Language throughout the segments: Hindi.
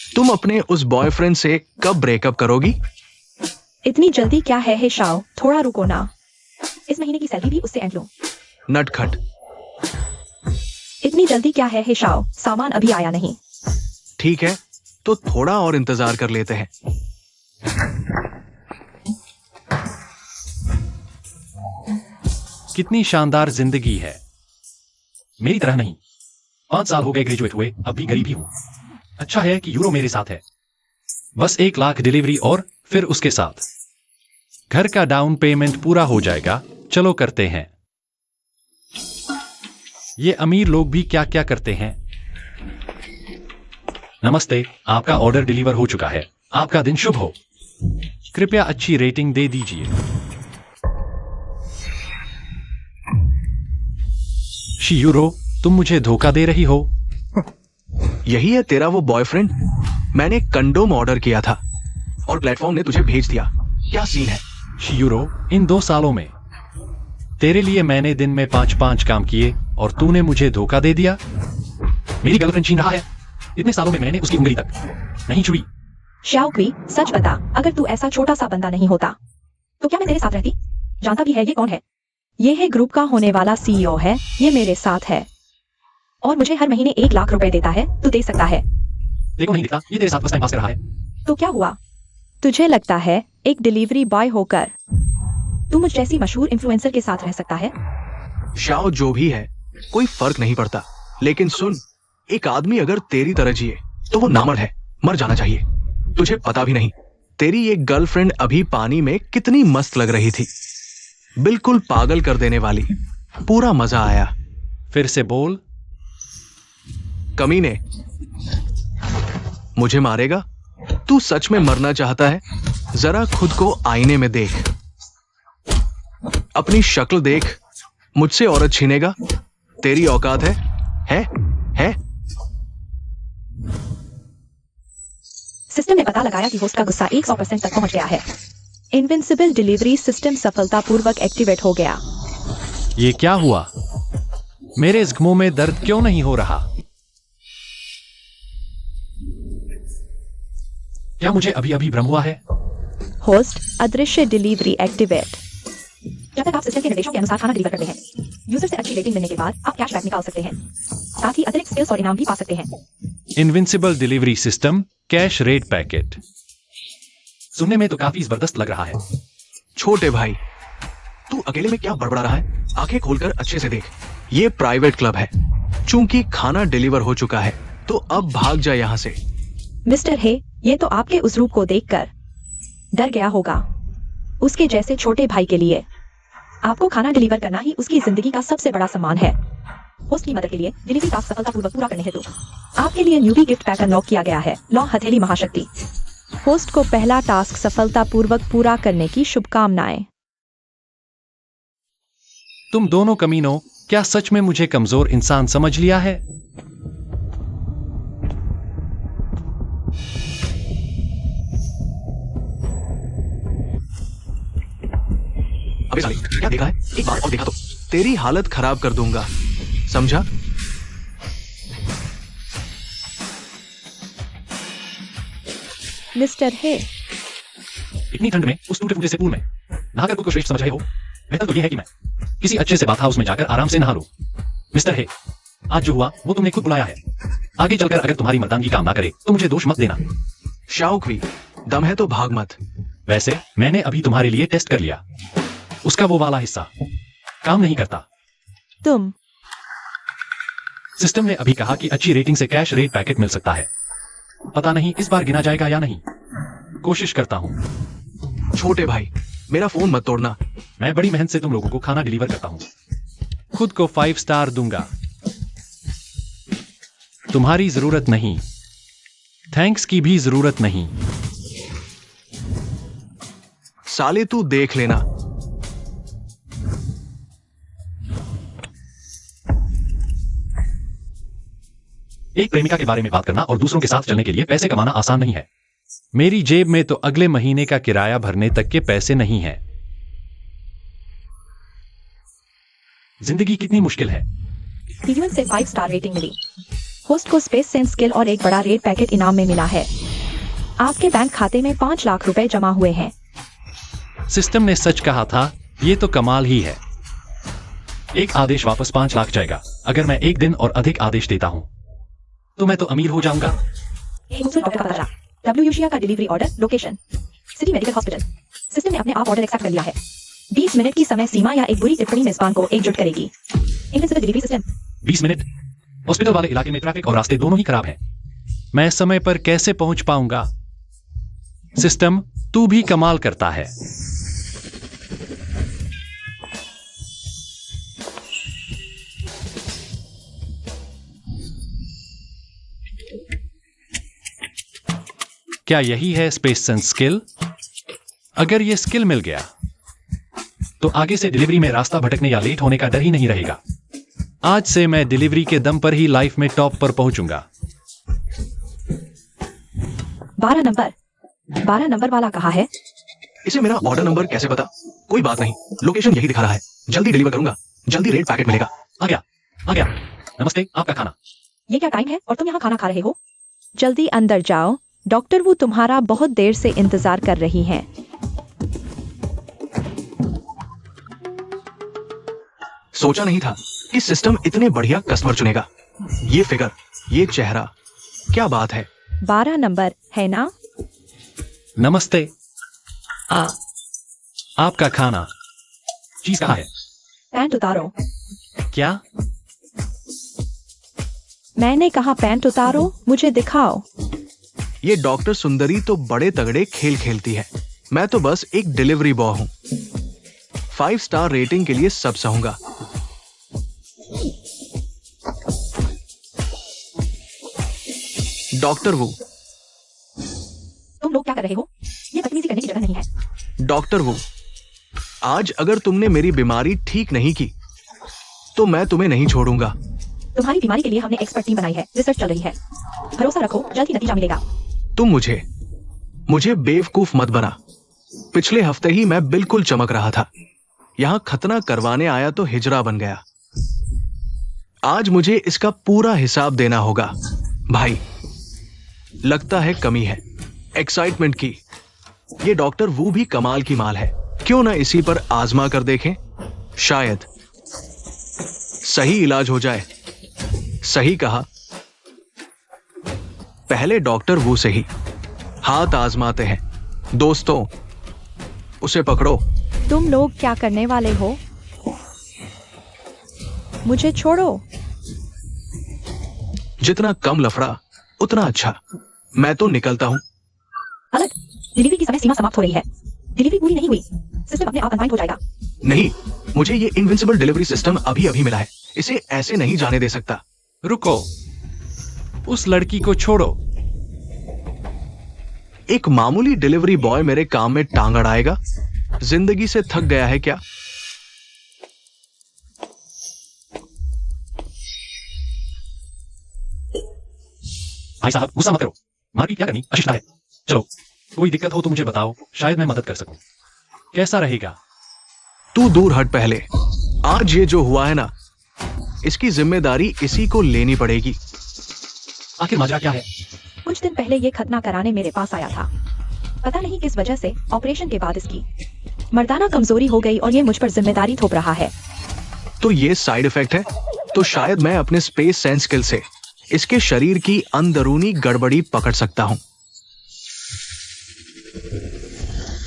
तुम अपने उस बॉयफ्रेंड से कब ब्रेकअप करोगी? इतनी जल्दी क्या है शाओ, थोड़ा रुको ना। इस महीने की सैलरी भी उससे एंड लो। नटखट। इतनी जल्दी क्या है शाओ, सामान अभी आया नहीं। ठीक है, तो थोड़ा और इंतजार कर लेते हैं। कितनी शानदार जिंदगी है। मेरी तरह नहीं। 5 साल हो गए ग्रेजुएट हुए, अब भी गरीब ही हूं। अच्छा है कि यूरो मेरे साथ है। बस 1 लाख डिलीवरी और फिर उसके साथ घर का डाउन पेमेंट पूरा हो जाएगा। चलो करते हैं। ये अमीर लोग भी क्या क्या करते हैं। नमस्ते, आपका ऑर्डर डिलीवर हो चुका है। आपका दिन शुभ हो। कृपया अच्छी रेटिंग दे दीजिए। यूरो, तुम मुझे धोखा दे रही हो। यही है तेरा वो बॉयफ्रेंड? मैंने कंडोम ऑर्डर किया था और प्लेटफॉर्म ने तुझे भेज दिया। क्या सीन है? यूरो, इन 2 सालों में तेरे लिए मैंने दिन में 5-5 काम किए और तूने मुझे धोखा दे दिया। मेरी गर्लफ्रेंड छीन रहा है। इतने सालों में मैंने उसकी उंगली तक नहीं छुई। शाओक्वी, सच बता, अगर तू ऐसा छोटा सा बंदा नहीं होता तो क्या मैं तेरे साथ रहती? जानता भी है ये कौन है? ये है ग्रुप का होने वाला CEO है। ये मेरे साथ है और मुझे हर महीने 1 लाख रुपए देता है। तू दे सकता है? देखो नहीं दिखता, ये तेरे साथ बस टाइम पास कर रहा है। तो क्या हुआ? तुझे लगता है एक डिलीवरी बॉय होकर तू मुझ जैसी मशहूर इन्फ्लुएंसर के साथ रह सकता है? शाओ, जो भी है कोई फर्क नहीं पड़ता, लेकिन सुन, एक आदमी अगर तेरी तरह जिए तो वो नामर्द है, मर जाना चाहिए। तुझे पता भी नहीं, तेरी ये गर्लफ्रेंड अभी पानी में कितनी मस्त लग रही थी, बिल्कुल पागल कर देने वाली। पूरा मजा आया। फिर से बोल। कमीने, मुझे मारेगा? तू सच में मरना चाहता है? जरा खुद को आईने में देख, अपनी शक्ल देख। मुझसे औरत छीनेगा? तेरी औकात है? है? सिस्टम ने पता लगाया कि होस्ट का गुस्सा 100% तक पहुंच गया है। इनविंसिबल डिलीवरी सिस्टम सफलतापूर्वक एक्टिवेट हो गया। ये क्या हुआ? मेरे जख्मों में दर्द क्यों नहीं हो रहा? क्या मुझे अभी अभी भ्रम हुआ है? होस्ट अदृश्य डिलीवरी एक्टिवेट। जब तक आप सिस्टम के निर्देशों के अनुसार खाना डिलीवर करते हैं, यूजर से अच्छी रेटिंग मिलने के बाद आप कैशबैक निकाल सकते हैं। साथ ही अतिरिक्त स्किल्स और इनाम भी पा सकते हैं। Invincible delivery system cash rate packet. सुनने में तो काफी जबरदस्त लग रहा है। छोटे भाई, तू अकेले में क्या बड़बड़ा रहा है? आंखें खोलकर अच्छे से देख। ये प्राइवेट क्लब है। चूंकि खाना डिलीवर हो चुका है तो अब भाग जा यहाँ से। मिस्टर हे, ये तो आपके उस रूप को देखकर डर गया होगा। उसके जैसे छोटे भाई के लिए आपको खाना डिलीवर करना ही उसकी जिंदगी का सबसे बड़ा सम्मान है। होस्ट की मदद के लिए डिलीवरी टास्क सफलतापूर्वक पूरा करने हेतु आपके लिए न्यूबी गिफ्ट पैक अनलॉक किया गया है। लॉ हथेली महाशक्ति। होस्ट को पहला टास्क सफलतापूर्वक पूरा करने की शुभकामनाएं। तुम दोनों कमीनों, क्या सच में मुझे कमजोर इंसान समझ लिया है? अबे साले, क्या देखा है? एक बार और देखा तो तेरी हालत खराब कर दूंगा, समझा? मिस्टर हे, इतनी ठंड में उस टूटे फूटे से पूल में नहाकर खुद को श्रेष्ठ समझ रहे हो? बेहतर तो यह है कि मैं किसी अच्छे से बाथ हाउस में जाकर आराम से नहा लूं। मिस्टर हे, आज जो हुआ वो तुमने खुद बुलाया है। आगे चलकर अगर तुम्हारी मर्दानगी काम ना करे तो मुझे दोष मत देना। शाओक्वी, दम है तो भाग मत। वैसे मैंने अभी तुम्हारे लिए टेस्ट कर लिया। उसका वो वाला हिस्सा काम नहीं करता। तुम सिस्टम ने अभी कहा कि अच्छी रेटिंग से कैश रेट पैकेट मिल सकता है। पता नहीं इस बार गिना जाएगा या नहीं। कोशिश करता हूं। छोटे भाई, मेरा फोन मत तोड़ना। मैं बड़ी मेहनत से तुम लोगों को खाना डिलीवर करता हूं। खुद को 5 स्टार दूंगा। तुम्हारी जरूरत नहीं, थैंक्स की भी जरूरत नहीं। साले तू देख लेना। एक प्रेमिका के बारे में बात करना और दूसरों के साथ चलने के लिए पैसे कमाना आसान नहीं है। मेरी जेब में तो अगले महीने का किराया भरने तक के पैसे नहीं हैं। जिंदगी कितनी मुश्किल है। टीवीएन से 5 स्टार रेटिंग मिली। होस्ट को स्पेस सेंस स्किल और एक बड़ा रेड पैकेट इनाम में मिला है। आपके बैंक खाते में 5 लाख रुपए जमा हुए हैं। सिस्टम ने सच कहा था, ये तो कमाल ही है। एक आदेश वापस 5 लाख जाएगा। अगर मैं 1 दिन और अधिक आदेश देता हूं तो मैं तो अमीर हो जाऊंगा। डॉक्टर का पता। WUSHIA का delivery order, location city medical hospital. System ने अपने आप ऑर्डर एक्सेप्ट कर लिया है। 20 मिनट की समय सीमा या एक बुरी टिप्पणी मेजबान को एकजुट करेगी। Invisible delivery system. 20 minute? Hospital वाले इलाके में ट्रैफिक और रास्ते दोनों ही खराब हैं। मैं समय पर कैसे पहुंच पाऊंगा? सिस्टम, तू भी कमाल करता है। क्या यही है स्पेस सेंस स्किल? अगर ये स्किल मिल गया तो आगे से डिलीवरी में रास्ता भटकने या लेट होने का डर ही नहीं रहेगा। आज से मैं डिलीवरी के दम पर ही लाइफ में टॉप पर पहुंचूंगा। 12 नंबर वाला कहाँ है? इसे मेरा ऑर्डर नंबर कैसे पता? कोई बात नहीं, लोकेशन यही दिखा रहा है। जल्दी डिलीवर करूंगा, जल्दी रेड पैकेट मिलेगा। आ गया। नमस्ते, आपका खाना। ये क्या टाइम है और तुम यहाँ खाना खा रहे हो? जल्दी अंदर जाओ, डॉक्टर वो तुम्हारा बहुत देर से इंतजार कर रही हैं। सोचा नहीं था कि सिस्टम इतने बढ़िया कस्टमर चुनेगा। ये फिगर, ये चेहरा, क्या बात है। 12 नंबर है ना? नमस्ते। आपका खाना। चीज कहाँ है? पैंट उतारो। क्या? मैंने कहा पैंट उतारो, मुझे दिखाओ। ये डॉक्टर सुंदरी तो बड़े तगड़े खेल खेलती है। मैं तो बस एक डिलीवरी बॉय हूं। 5 स्टार रेटिंग के लिए सब सहूंगा। डॉक्टर वू। तुम लोग क्या कर रहे हो? ये बदतमीजी करने की जगह नहीं है। डॉक्टर वू, आज अगर तुमने मेरी बीमारी ठीक नहीं की तो मैं तुम्हें नहीं छोड़ूंगा। तुम्हारी बीमारी के लिए हमने एक्सपर्ट टीम बनाई है, रिसर्च चल रही है। भरोसा रखो, जल्द ही नतीजा मिलेगा। तुम मुझे बेवकूफ मत बना। पिछले हफ्ते ही मैं बिल्कुल चमक रहा था। यहां खतना करवाने आया तो हिजड़ा बन गया। आज मुझे इसका पूरा हिसाब देना होगा। भाई, लगता है कमी है एक्साइटमेंट की। ये डॉक्टर वो भी कमाल की माल है। क्यों ना इसी पर आजमा कर देखें, शायद सही इलाज हो जाए। सही कहा। पहले डॉक्टर वो से ही हाथ आजमाते हैं। दोस्तों, उसे पकड़ो। तुम लोग क्या करने वाले हो? मुझे छोड़ो। जितना कम लफड़ा उतना अच्छा। मैं तो निकलता हूं। अलग डिलीवरी की समय सीमा समाप्त हो रही है। डिलीवरी पूरी नहीं हुई, सिस्टम अपने आप अनवाइंड हो जाएगा। नहीं, मुझे ये इनविंसिबल डिलीवरी सिस्टम अभी अभी मिला है। इसे ऐसे नहीं जाने दे सकता। रुको, उस लड़की को छोड़ो। एक मामूली डिलीवरी बॉय मेरे काम में टांग अड़ाएगा? जिंदगी से थक गया है क्या? भाई साहब, गुस्सा मत करो। मारपीट क्या करनी अशिष्ट है। चलो, कोई दिक्कत हो तो मुझे बताओ, शायद मैं मदद कर सकूं। कैसा रहेगा? तू दूर हट पहले। आज ये जो हुआ है ना, इसकी जिम्मेदारी इसी को लेनी पड़ेगी। आखिर माजरा क्या है? कुछ दिन पहले ये खतना कराने मेरे पास आया था। पता नहीं किस वजह से ऑपरेशन के बाद इसकी मर्दाना कमजोरी हो गई और ये मुझ पर जिम्मेदारी थोप रहा है। तो ये साइड इफेक्ट है? तो शायद मैं अपने स्पेस सेंस स्किल से इसके शरीर की अंदरूनी गड़बड़ी पकड़ सकता हूं।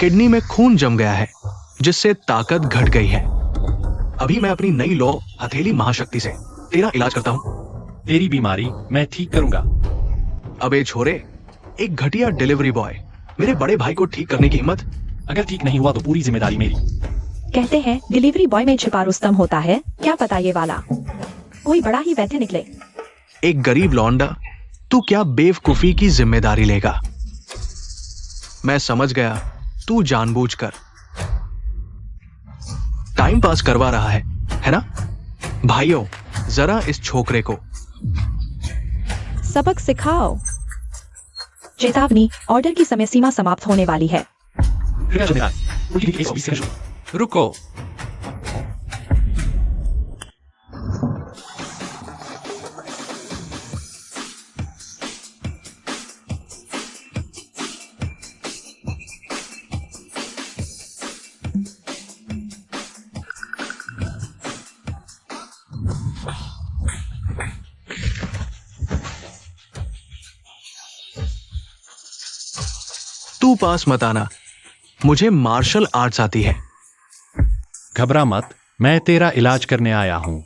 किडनी में खून जम गया है, जिससे ताकत घट गई है। अभी मैं अपनी नई लौ हथेली महाशक्ति से तेरा इलाज करता हूं। तेरी बीमारी मैं ठीक करूंगा। अबे छोरे, एक घटिया डिलीवरी बॉय मेरे बड़े भाई को ठीक करने की हिम्मत? अगर ठीक नहीं हुआ तो पूरी जिम्मेदारी मेरी। कहते हैं डिलीवरी बॉय में छिपा रुस्तम होता है। क्या पता ये वाला कोई बड़ा ही वैद्य निकले। एक गरीब लौंडा, तू क्या बेवकूफी की जिम्मेदारी लेगा? मैं समझ गया, तू जानबूझकर टाइम पास करवा रहा है ना? भाइयों, जरा इस छोकरे को सबक सिखाओ। चेतावनी, ऑर्डर की समय सीमा समाप्त होने वाली है। रुको, तू पास मत आना, मुझे मार्शल आर्ट्स आती है। घबरा मत, मैं तेरा इलाज करने आया हूं।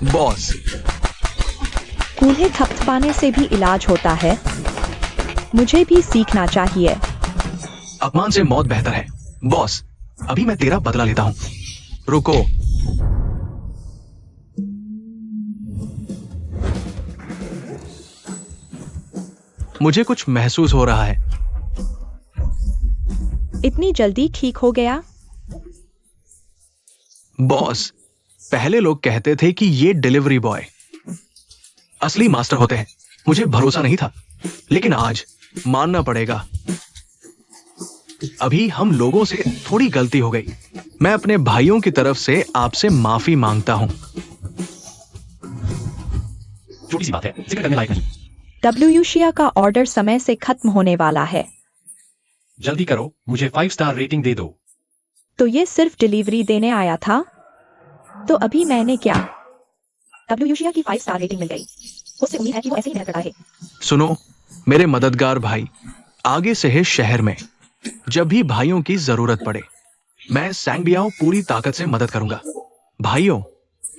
बॉस, कूल्हे थपथपाने से भी इलाज होता है। मुझे भी सीखना चाहिए। अपमान से मौत बेहतर है। बॉस, अभी मैं तेरा बदला लेता हूं। रुको। मुझे कुछ महसूस हो रहा है। इतनी जल्दी ठीक हो गया? बॉस, पहले लोग कहते थे कि ये डिलीवरी बॉय असली मास्टर होते हैं। मुझे भरोसा नहीं था, लेकिन आज मानना पड़ेगा, अभी हम लोगों से थोड़ी गलती हो गई। मैं अपने भाइयों की तरफ से आपसे माफी मांगता हूं। छोटी सी बात है, जिक्र करने लायक नहीं। डब्ल्यूशिया का ऑर्डर समय से खत्म होने वाला है। जल्दी करो, मुझे 5 स्टार रेटिंग दे दो। तो ये सिर्फ डिलीवरी देने आया था? तो अभी मैंने क्या? डब्ल्यूशिया की 5 स्टार रेटिंग मिल गई। उससे उम्मीद है कि वो ऐसे ही मेहनत करता है। सुनो मेरे मददगार भाई, आगे से है शहर में जब भी भाइयों की जरूरत पड़े, मैं सैंगबियाओ पूरी ताकत से मदद करूंगा। भाइयों,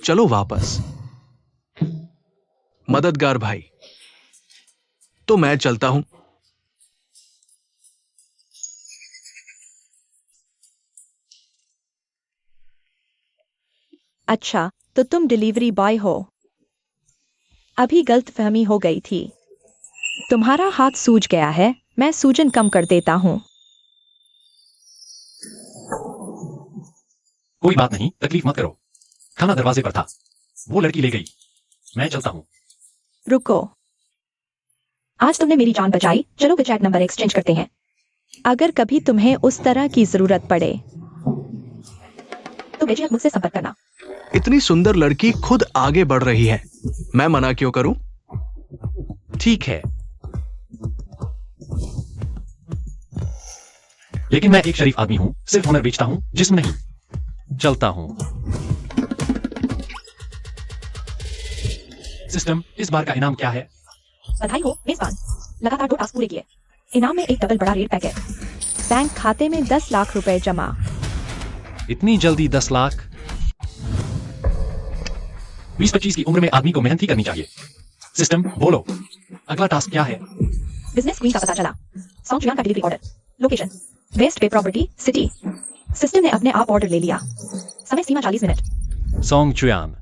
चलो वापस। मददगार भाई, तो मैं चलता हूं। अच्छा, तो तुम डिलीवरी बॉय हो। अभी गलतफहमी हो गई थी। तुम्हारा हाथ सूज गया है, मैं सूजन कम कर देता हूँ। कोई बात नहीं, तकलीफ मत करो। खाना दरवाजे पर था, वो लड़की ले गई। मैं चलता हूं। रुको, आज तुमने मेरी जान बचाई। चलो चैट नंबर एक्सचेंज करते हैं। अगर कभी तुम्हें उस तरह की जरूरत पड़े तो बेझिझक मुझसे संपर्क करना। इतनी सुंदर लड़की खुद आगे बढ़ रही है, मैं मना क्यों करूं? ठीक है, लेकिन मैं एक शरीफ आदमी हूं, सिर्फ हुनर बेचता हूं, जिस्म नहीं। चलता हूं। सिस्टम, इस बार का इनाम क्या है? बधाई हो मेजबान, लगातार 2 टास्क पूरे किए। इनाम में एक डबल बड़ा रेट पैक है। बैंक खाते में 10 लाख रुपए जमा। इतनी जल्दी 10 लाख? 20-25 की उम्र में आदमी को मेहनत ही करनी चाहिए। सिस्टम, बोलो, अगला टास्क क्या है? बिजनेस क्वीन का पता चला। सॉन्ग चुयान का डिलीवरी ऑर्डर। लोकेशन वेस्ट पे प्रॉपर्टी सिटी। सिस्टम ने अपने आप ऑर्डर ले लिया। समय सीमा 40 मिनट। सॉन्ग चुयान,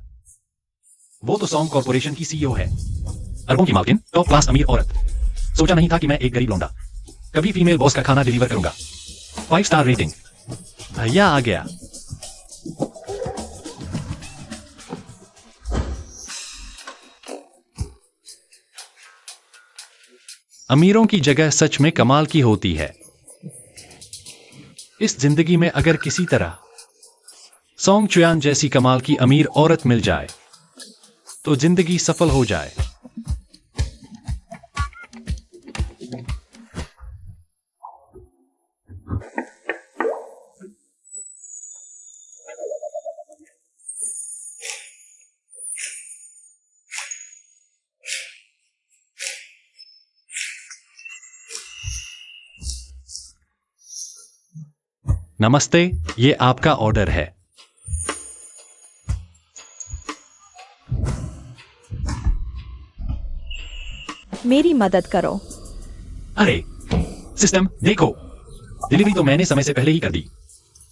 वो तो सॉन्ग कॉर्पोरेशन की सीईओ है। अरबों की मालकिन, टॉप क्लास अमीर औरत। सोचा नहीं था कि मैं एक गरीब लौंडा कभी फीमेल बॉस का खाना डिलीवर करूंगा। 5 स्टार रेटिंग। भैया आ गया। अमीरों की जगह सच में कमाल की होती है। इस जिंदगी में अगर किसी तरह सॉन्ग चुयान जैसी कमाल की अमीर औरत मिल जाए तो जिंदगी सफल हो जाए। नमस्ते, ये आपका ऑर्डर है। मेरी मदद करो। अरे सिस्टम, देखो, डिलीवरी तो मैंने समय से पहले ही कर दी।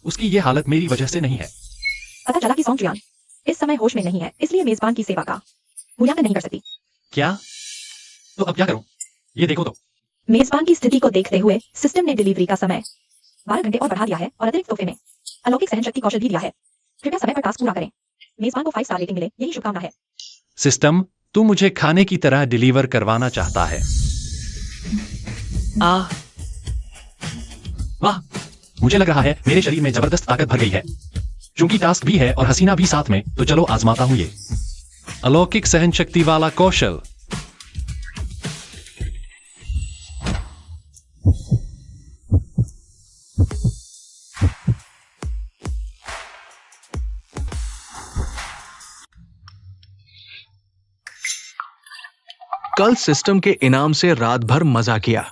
उसकी ये हालत मेरी वजह से नहीं है। पता चला कि सॉन्ग चुयान इस समय होश में नहीं है, इसलिए मेजबान की सेवा का मूल्यांकन नहीं कर सकती। क्या? तो अब क्या करूं? ये देखो तो। मेजबान की स्थिति को देखते हुए सिस्टम ने डिलीवरी का समय 12 घंटे और बढ़ा दिया है और अतिरिक्त तोहफे में अलौकिक सहन शक्ति कौशल भी दिया है। कृपया समय पर टास्क पूरा करें। मेजबान को 5 स्टार रेटिंग मिले, यही शुभकामना है। सिस्टम, तू मुझे खाने की तरह डिलीवर करवाना चाहता है। वाह, मुझे लग रहा है मेरे शरीर में जबरदस्त ताकत भर गई है। चूंकि टास्क भी है और हसीना भी साथ में, तो चलो आजमाता हूं ये अलौकिक सहन शक्ति वाला कौशल। कल सिस्टम के इनाम से रात भर मजा किया।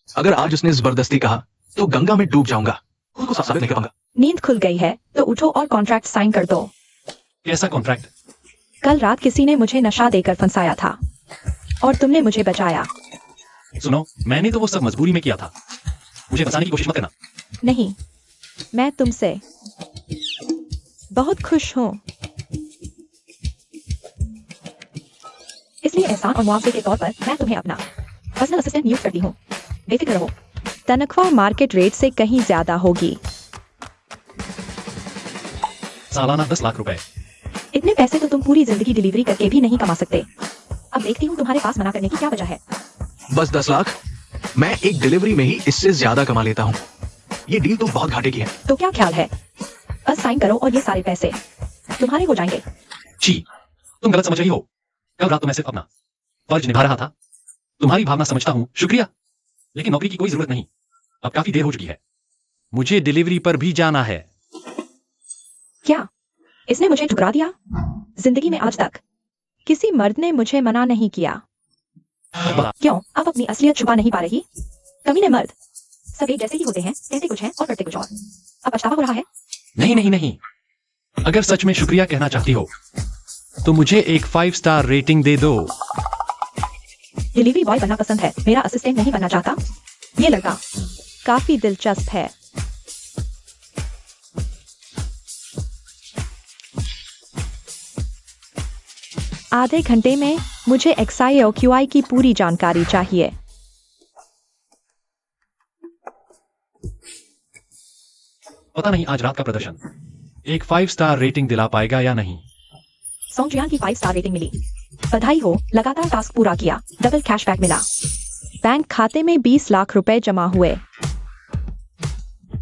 अगर आज उसने जबरदस्ती कहा तो गंगा में डूब जाऊंगा, खुद को साबित नहीं कर पाऊंगा। नींद खुल गई है तो उठो और कॉन्ट्रैक्ट साइन कर दो। कैसा कॉन्ट्रैक्ट? कल रात किसी ने मुझे नशा देकर फंसाया था और तुमने मुझे बचाया। सुनो, मैंने तो वो सब मजबूरी में किया था, मुझे फंसाने की कोशिश मत करना। नहीं, मैं तुमसे बहुत खुश हूँ, इसलिए एहसान और मुआवजे के तौर पर मैं तुम्हें अपना पर्सनल असिस्टेंट नियुक्त करती हूँ। बेफिक्र रहो, तनख्वाह मार्केट रेट से कहीं ज्यादा होगी। सालाना 10 लाख रुपए। इतने पैसे तो तुम पूरी जिंदगी डिलीवरी करके भी नहीं कमा सकते। अब देखती हूँ तुम्हारे पास मना करने की क्या वजह है। बस 10 लाख? मैं एक डिलीवरी में ही इससे ज्यादा कमा लेता हूँ। ये डील तो बहुत घाटे की है। तो क्या ख्याल है, बस साइन करो और ये सारे पैसे तुम्हारे हो जाएंगे। छी, तुम गलत समझ रही हो। कल रात तो मैं सिर्फ अपना फर्ज निभा रहा था। तुम्हारी भावना समझता हूँ, शुक्रिया, लेकिन नौकरी की कोई जरूरत नहीं। अब काफी देर हो चुकी है, मुझे डिलीवरी पर भी जाना है। क्या इसने मुझे ठुकरा दिया? जिंदगी में आज तक किसी मर्द ने मुझे मना नहीं किया। क्यों अब अपनी असलियत छुपा नहीं पा रही? कमीने मर्द सब एक जैसे ही होते हैं, कहते कुछ हैं और करते कुछ और। अब पछतावा हो रहा है? नहीं नहीं नहीं, अगर सच में शुक्रिया कहना चाहती हो तो मुझे एक 5 स्टार रेटिंग दे दो। डिलीवरी बॉय बनना पसंद है, मेरा असिस्टेंट नहीं बनना चाहता। ये लड़का काफी दिलचस्प है। आधे घंटे में मुझे XI और QI की पूरी जानकारी चाहिए। पता नहीं आज रात का प्रदर्शन एक 5 स्टार रेटिंग दिला पाएगा या नहीं। सोंग जियान की 5 स्टार रेटिंग मिली। बधाई हो, लगातार टास्क पूरा किया, डबल कैशबैक मिला। बैंक खाते में 20 लाख रुपए जमा हुए।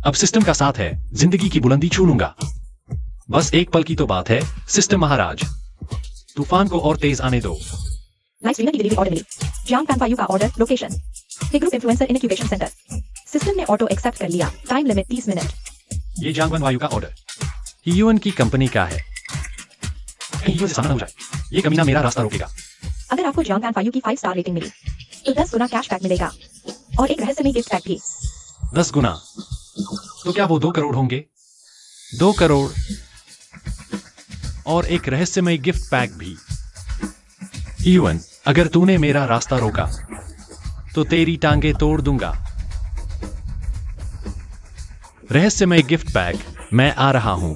अब सिस्टम का साथ है, जिंदगी की बुलंदी छू लूंगा। बस एक पल की तो बात है, सिस्टम महाराज, तूफान को और तेज आने दो। लाइव स्ट्रीमर की डिलीवरी ऑर्डर मिली। जियांग पैनफायू का order, location He group influencer incubation centre. System ने ऑटो एक्सेप्ट कर लिया, टाइम लिमिट 30 मिनट। ये जांगवन वायु का ऑर्डर हीयुअन की कंपनी का है। कहीं हीयुअन से सामना हो जाए, ये कमीना मेरा रास्ता रोकेगा। अगर आपको जियांग पैनफायू की 5 स्टार रेटिंग मिली तो 10 गुना कैशबैक मिलेगा और एक रहस्यमय गिफ्ट पैक भी। 10 गुना? तो क्या वो 2 करोड़ होंगे? 2 करोड़ और एक रहस्यमय गिफ्ट पैक भी। हीयुअन, अगर तूने मेरा रास्ता रोका तो तेरी टांगे तोड़ दूंगा। रहस्यमय गिफ्ट पैक, मैं आ रहा हूं।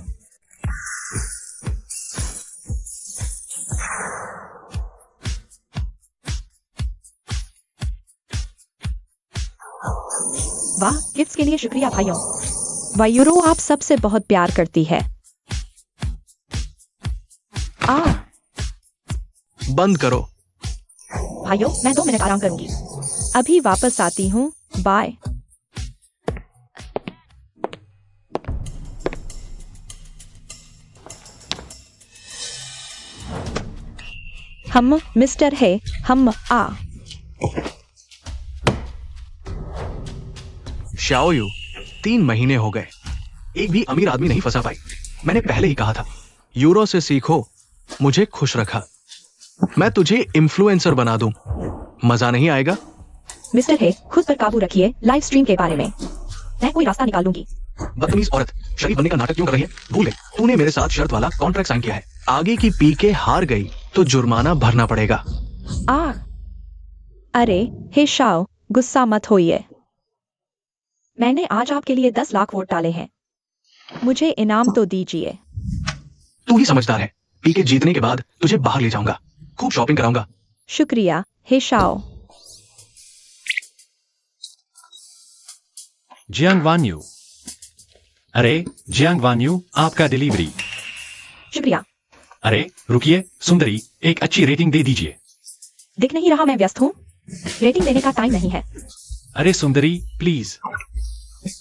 वाह, गिफ्ट्स के लिए शुक्रिया भाइयों। वायुरो आप सबसे बहुत प्यार करती है। बंद करो। भाइयों, मैं 2 मिनट आराम करूंगी, अभी वापस आती हूँ, बाय। हम मिस्टर है, हम आ। शाओयू, 3 महीने हो गए, एक भी अमीर आदमी नहीं फंसा पाई। मैंने पहले ही कहा था, यूरो से सीखो, मुझे खुश रखा। मैं तुझे इन्फ्लुएंसर बना दूं, मजा नहीं आएगा? मिस्टर है, खुद पर काबू रखिए। लाइव स्ट्रीम के बारे में मैं कोई रास्ता निकाल लूंगी। बदतमीज औरत, शरीफ बनने का नाटक क्यों कर रही है? भूल गई, तूने मेरे साथ शर्त वाला कॉन्ट्रैक्ट साइन किया है। आगे की पी के हार गई तो जुर्माना भरना पड़ेगा। अरे हे शाओ, गुस्सा मत होइए। मैंने आज आपके लिए 10 लाख वोट डाले हैं, मुझे इनाम तो दीजिए। तू ही समझदार है। पी के जीतने के बाद तुझे बाहर ले जाऊंगा, खूब शॉपिंग कराऊंगा। शुक्रिया हे शाओ। जियांग वान्यू, अरे जियांग वान्यू, आपका डिलीवरी। शुक्रिया। अरे रुकिए सुंदरी, एक अच्छी रेटिंग दे दीजिए। दिख नहीं रहा मैं व्यस्त हूँ, रेटिंग देने का टाइम नहीं है। अरे सुंदरी प्लीज,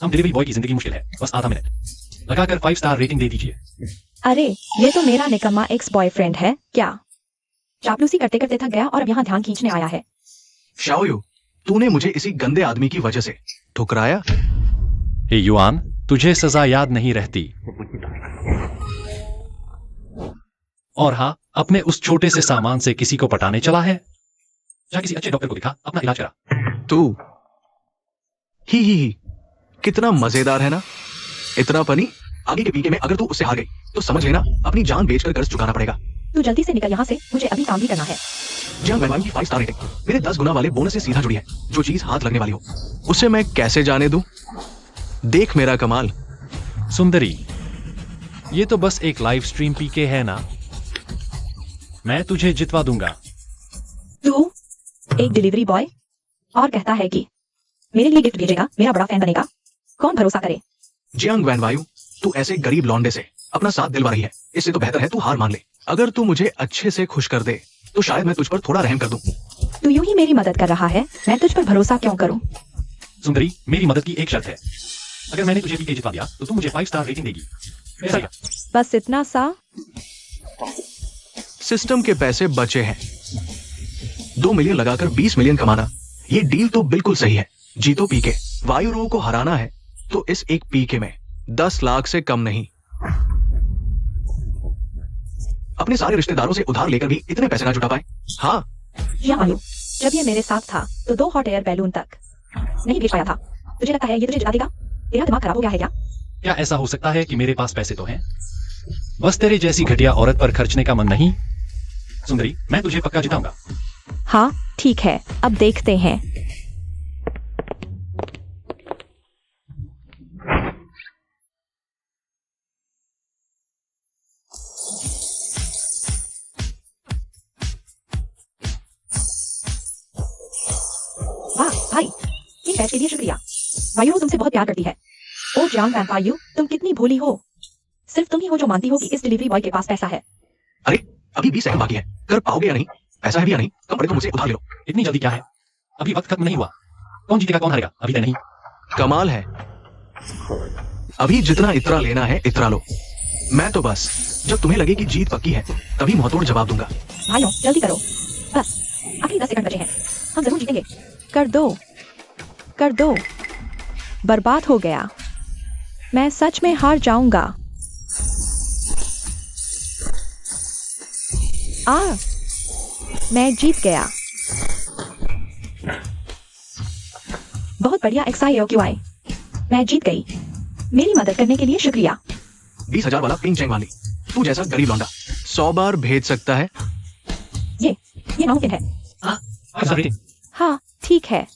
हम डिलीवरी बॉय की जिंदगी मुश्किल है, बस आधा मिनट लगाकर 5 स्टार रेटिंग दे दीजिए। अरे ये तो मेरा निकम्मा एक्स बॉयफ्रेंड है क्या? चापलूसी करते करते थक गया और अब यहाँ ध्यान खींचने आया है। शाओयू, तूने मुझे इसी गंदे आदमी की वजह से ठुकराया। हे युआन, तुझे सजा याद नहीं रहती। और हाँ, अपने उस छोटे से सामान से किसी को पटाने चला है। जा किसी अच्छे डॉक्टर को दिखा, अपना इलाज करा। तू ही कितना मजेदार है ना। इतना फनी। आगे के पीके में अगर तू उससे हार गई तो समझ लेना अपनी जान बेचकर कर्ज चुकाना पड़ेगा। तू जल्दी से निकल यहाँ से, मुझे अभी काम भी करना है। जियांग वैनवायु की 5 स्टार रेटिंग मेरे 10 गुना वाले बोनस से सीधा जुड़ी है। जो चीज हाथ लगने वाली हो उसे मैं कैसे जाने दूं? देख मेरा कमाल। सुंदरी, ये तो बस एक लाइव स्ट्रीम पीके है ना। मैं तुझे जितवा दूंगा। तू एक डिलीवरी बॉय और कहता है कि मेरे लिए गिफ्ट भेजेगा, मेरा बड़ा फैन बनेगा। कौन भरोसा करे? जियांग वैनवायु, तू ऐसे गरीब लौंडे से अपना साथ दिलवा रही है। इससे तो बेहतर है तू हार मान ले। अगर तू मुझे अच्छे से खुश कर दे तो शायद मैं तुझ पर थोड़ा रहम कर दूं। तू यूं ही मेरी मदद कर रहा है, मैं तुझ पर भरोसा क्यों करूं? सुंदरी, मेरी मदद की एक शर्त है। अगर मैंने तुझे पीके जितवा दिया तो तू मुझे 5 स्टार रेटिंग देगी। ऐसा क्या? बस इतना सा? सिस्टम के पैसे बचे हैं। 2 मिलियन लगाकर 20 मिलियन कमाना, ये डील तो बिल्कुल सही है। जीतो पीके। वायु रो को हराना है तो इस एक पीके में 10 लाख से कम नहीं। अपने सारे रिश्तेदारों से उधार लेकर भी इतने पैसे ना जुटा पाए। हाँ, या वायु, जब ये मेरे साथ था तो 2 हॉट एयर बैलून तक नहीं भेज पाया था। तुझे लगता है ये तुझे जिता देगा? तेरा दिमाग खराब हो गया है क्या? क्या ऐसा हो सकता है कि मेरे पास पैसे तो हैं, बस तेरे जैसी घटिया औरत पर खर्चने का मन नहीं? सुंदरी, मैं तुझे पक्का जिताऊंगा। हाँ ठीक है, अब देखते हैं। वाह भाई, इन बैच के लिए शुक्रिया। वायु तुमसे बहुत प्यार करती है। ओ जियांग वैनवायु, तुम कितनी भोली हो। सिर्फ तुम ही हो जो मानती हो कि इस डिलीवरी बॉय के पास पैसा है। अरे अभी 20 सेकंड बाकी है। कर पाओगे या नहीं? पैसा है भी या नहीं? कम पड़े तो मुझसे उधार ले लो। इतनी जल्दी क्या है? अभी वक्त खत्म नहीं हुआ। कौन जीतेगा कौन हारेगा अभी तय नहीं। कमाल है। अभी जितना इतरा लेना है इतरा लो। मैं तो बस जब तुम्हें लगे कि जीत पक्की है तभी मुंहतोड़ जवाब दूंगा। भाइयों जल्दी करो, बस आखिरी 10 सेकंड बचे हैं। हम जरूर जीतेंगे। कर दो, कर दो। बर्बाद हो गया। मैं सच में हार जाऊंगा। मैं जीत गया। बहुत बढ़िया XIOQI, मैं जीत गई। मेरी मदद करने के लिए शुक्रिया। 20,000 वाला पिंग चैंग वाली, तू जैसा गरीब लौंडा 100 बार भेज सकता है। ये नामुमकिन है। हाँ ठीक है,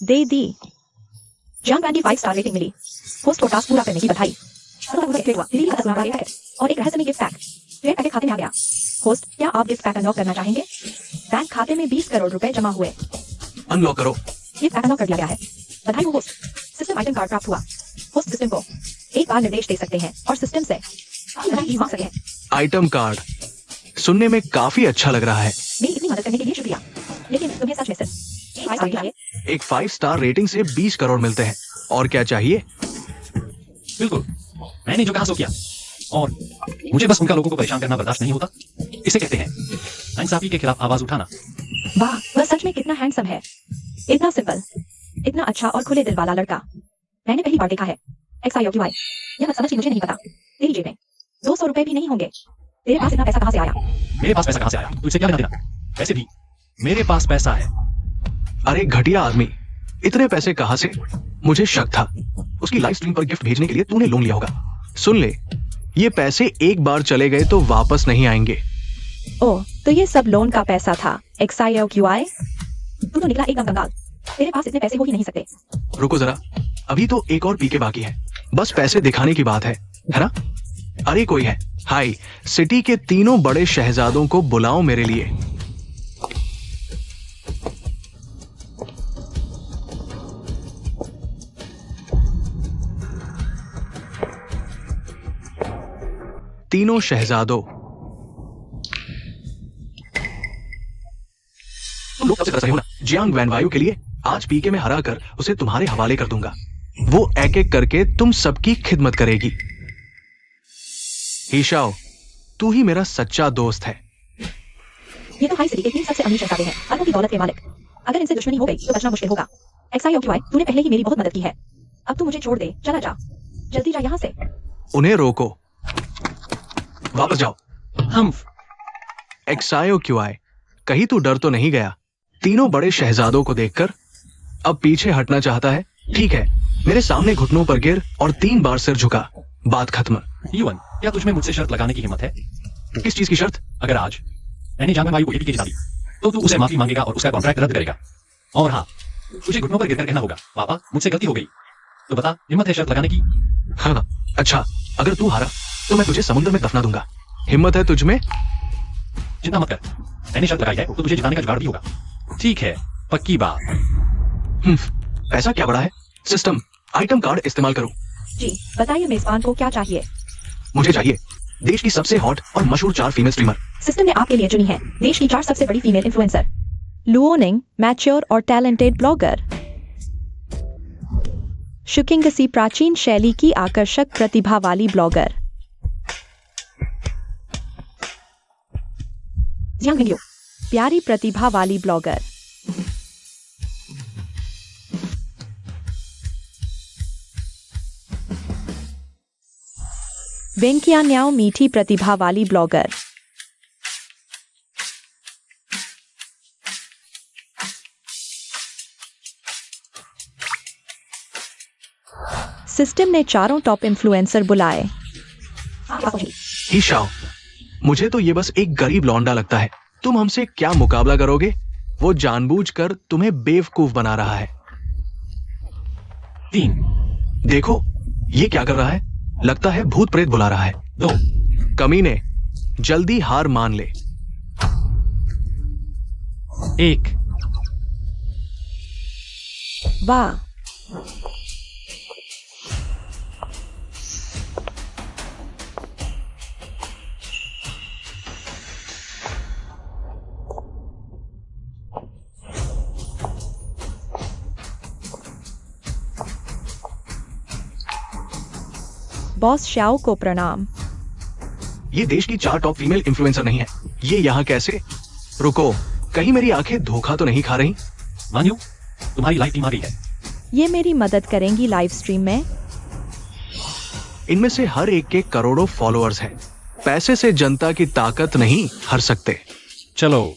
दे दी। जियांग वैन की 5 स्टार रेटिंग मिली। होस्ट को टास्क पूरा करने की बधाई। और एक रहस्यमय गिफ्ट पैक पैकेट खाते में आ गया। होस्ट, क्या आप गिफ्ट पैक अनलॉक करना चाहेंगे? बैंक खाते में 20 करोड़ रुपए जमा हुए। अनलॉक करो। गिफ्ट पैक अनलॉक कर दिया गया है। बधाई हो होस्ट। सिस्टम आइटम कार्ड प्राप्त हुआ। होस्ट सिस्टम को एक बार निर्देश दे सकते हैं और सिस्टम से बधाई मांग सकते हैं। आइटम कार्ड सुनने में काफी अच्छा लग रहा है। मेरी इतनी मदद करने के लिए शुक्रिया, लेकिन तुम्हें सच में सिर्फ 5 स्टार चाहिए। एक 5 स्टार रेटिंग से 20 करोड़ मिलते हैं। और क्या चाहिए? बिल्कुल, मैंने जो कहा सो किया। और मुझे बस उनका लोगों को परेशान करना बर्दाश्त नहीं होता। इसे कहते हैं नाइंसाफी के खिलाफ आवाज उठाना। वाह, वह सच में कितना हैंडसम है। इतना सिंपल, इतना अच्छा और खुले दिल वाला लड़का मैंने पहली बार देखा है। XIOQI, यह मत समझ कि मुझे नहीं पता। तेरी जेब में 200 रुपए भी नहीं होंगे। तेरे पास इतना पैसा कहाँ से आया? मेरे पास पैसा कहाँ से आया? तू इसे क्या लेना देना? पैसे भी मेरे पास पैसा है। अरे घटिया आदमी, इतने पैसे कहाँ से? मुझे शक था उसकी लाइव स्ट्रीम पर गिफ्ट भेजने के लिए तूने लोन लिया होगा। सुन ले, ये पैसे एक बार चले गए तो वापस नहीं आएंगे। ओह, तो ये सब लोन का पैसा था। XIOQI, तू तो निकला एकदम कंगाल। तेरे पास इतने पैसे हो ही नहीं सकते। रुको जरा, अभी तो एक और पीके बाकी है। बस पैसे दिखाने की बात है ना? अरे कोई है। हाय, सिटी के तीनों बड़े शहजादों को बुलाओ मेरे लिए। तीनों शहजादों, तुम लोग कब से तरस रहे हो ना जियांग वैनवायु के लिए। आज पीके में हरा कर उसे तुम्हारे हवाले कर दूंगा। वो एक एक करके तुम सबकी खिदमत करेगी। हीशाओ, तू ही मेरा सच्चा दोस्त है। ये तो हाई सिटी के 3 सबसे अमीर शहजादे हैं, अरबों की दौलत के मालिक। अगर इनसे दुश्मनी हो गई तो बचना मुश्किल होगा। XIOQI, तूने पहले ही मेरी बहुत मदद की है। अब तू मुझे छोड़ दे, चला जा, जल्दी जा यहाँ से। उन्हें रोको, वापस जाओ। हम XIOQI, कहीं तू डर तो नहीं गया तीनों बड़े शहजादों को देखकर? अब पीछे हटना चाहता है? ठीक है, मेरे सामने घुटनों पर गिर और 3 बार सिर झुका। बात खत्म। युवन, क्या तुझमें मुझसे शर्त लगाने की हिम्मत है? किस चीज की शर्त? अगर आज मैंने जांगन वायु को एटीके जिता दी तो तू उसे माफी मांगेगा और उसका कॉन्ट्रैक्ट रद्द करेगा। और हाँ, तुझे घुटनों पर गिरकर कहना होगा, पापा मुझसे गलती हो गई। तो बता, हिम्मत है शर्त लगाने की? हाँ, अच्छा, अगर तू हारा तो मैं तुझे समुद्र में दफना दूंगा। हिम्मत है तुझमें? चिंता मत कर, मैंने शर्त लगाई है तो तुझे जिताने का जुगाड़ भी होगा। ठीक है, पक्की बात। पैसा क्या बड़ा है? सिस्टम आइटम कार्ड इस्तेमाल करूं? जी बताइए मेजबान को क्या चाहिए। मुझे चाहिए देश की सबसे हॉट और मशहूर 4 फीमेल स्ट्रीमर। सिस्टम ने आपके लिए चुनी है देश की 4 सबसे बड़ी फीमेल इन्फ्लुएंसर। लुओनिंग मैच्योर और टैलेंटेड ब्लॉगर। शुकिंग किसी प्राचीन शैली की आकर्षक प्रतिभा वाली ब्लॉगर। जियांग मिंग्यू प्यारी प्रतिभा वाली ब्लॉगर। वेंकियान्याओ मीठी प्रतिभा वाली ब्लॉगर। सिस्टम ने 4 टॉप इन्फ्लुएंसर बुलाए। ही शाओ, मुझे तो ये बस एक गरीब लौंडा लगता है। तुम हमसे क्या मुकाबला करोगे? वो जानबूझकर तुम्हें बेवकूफ बना रहा है। 3 देखो ये क्या कर रहा है? लगता है भूत प्रेत बुला रहा है। 2 कमीने, जल्दी हार मान ले। 1 वाह, बॉस शाओ को प्रणाम। ये देश की 4 टॉप फीमेल इन्फ्लुएंसर नहीं है। ये यहाँ कैसे? रुको, कहीं मेरी आंखें धोखा तो नहीं खा रही? मान्यू, तुम्हारी लाइव टीम आ गई है। ये मेरी मदद करेंगी लाइव स्ट्रीम में? इनमें से हर एक के करोड़ों फॉलोअर्स हैं। पैसे से जनता की ताकत नहीं हर सकते। चलो,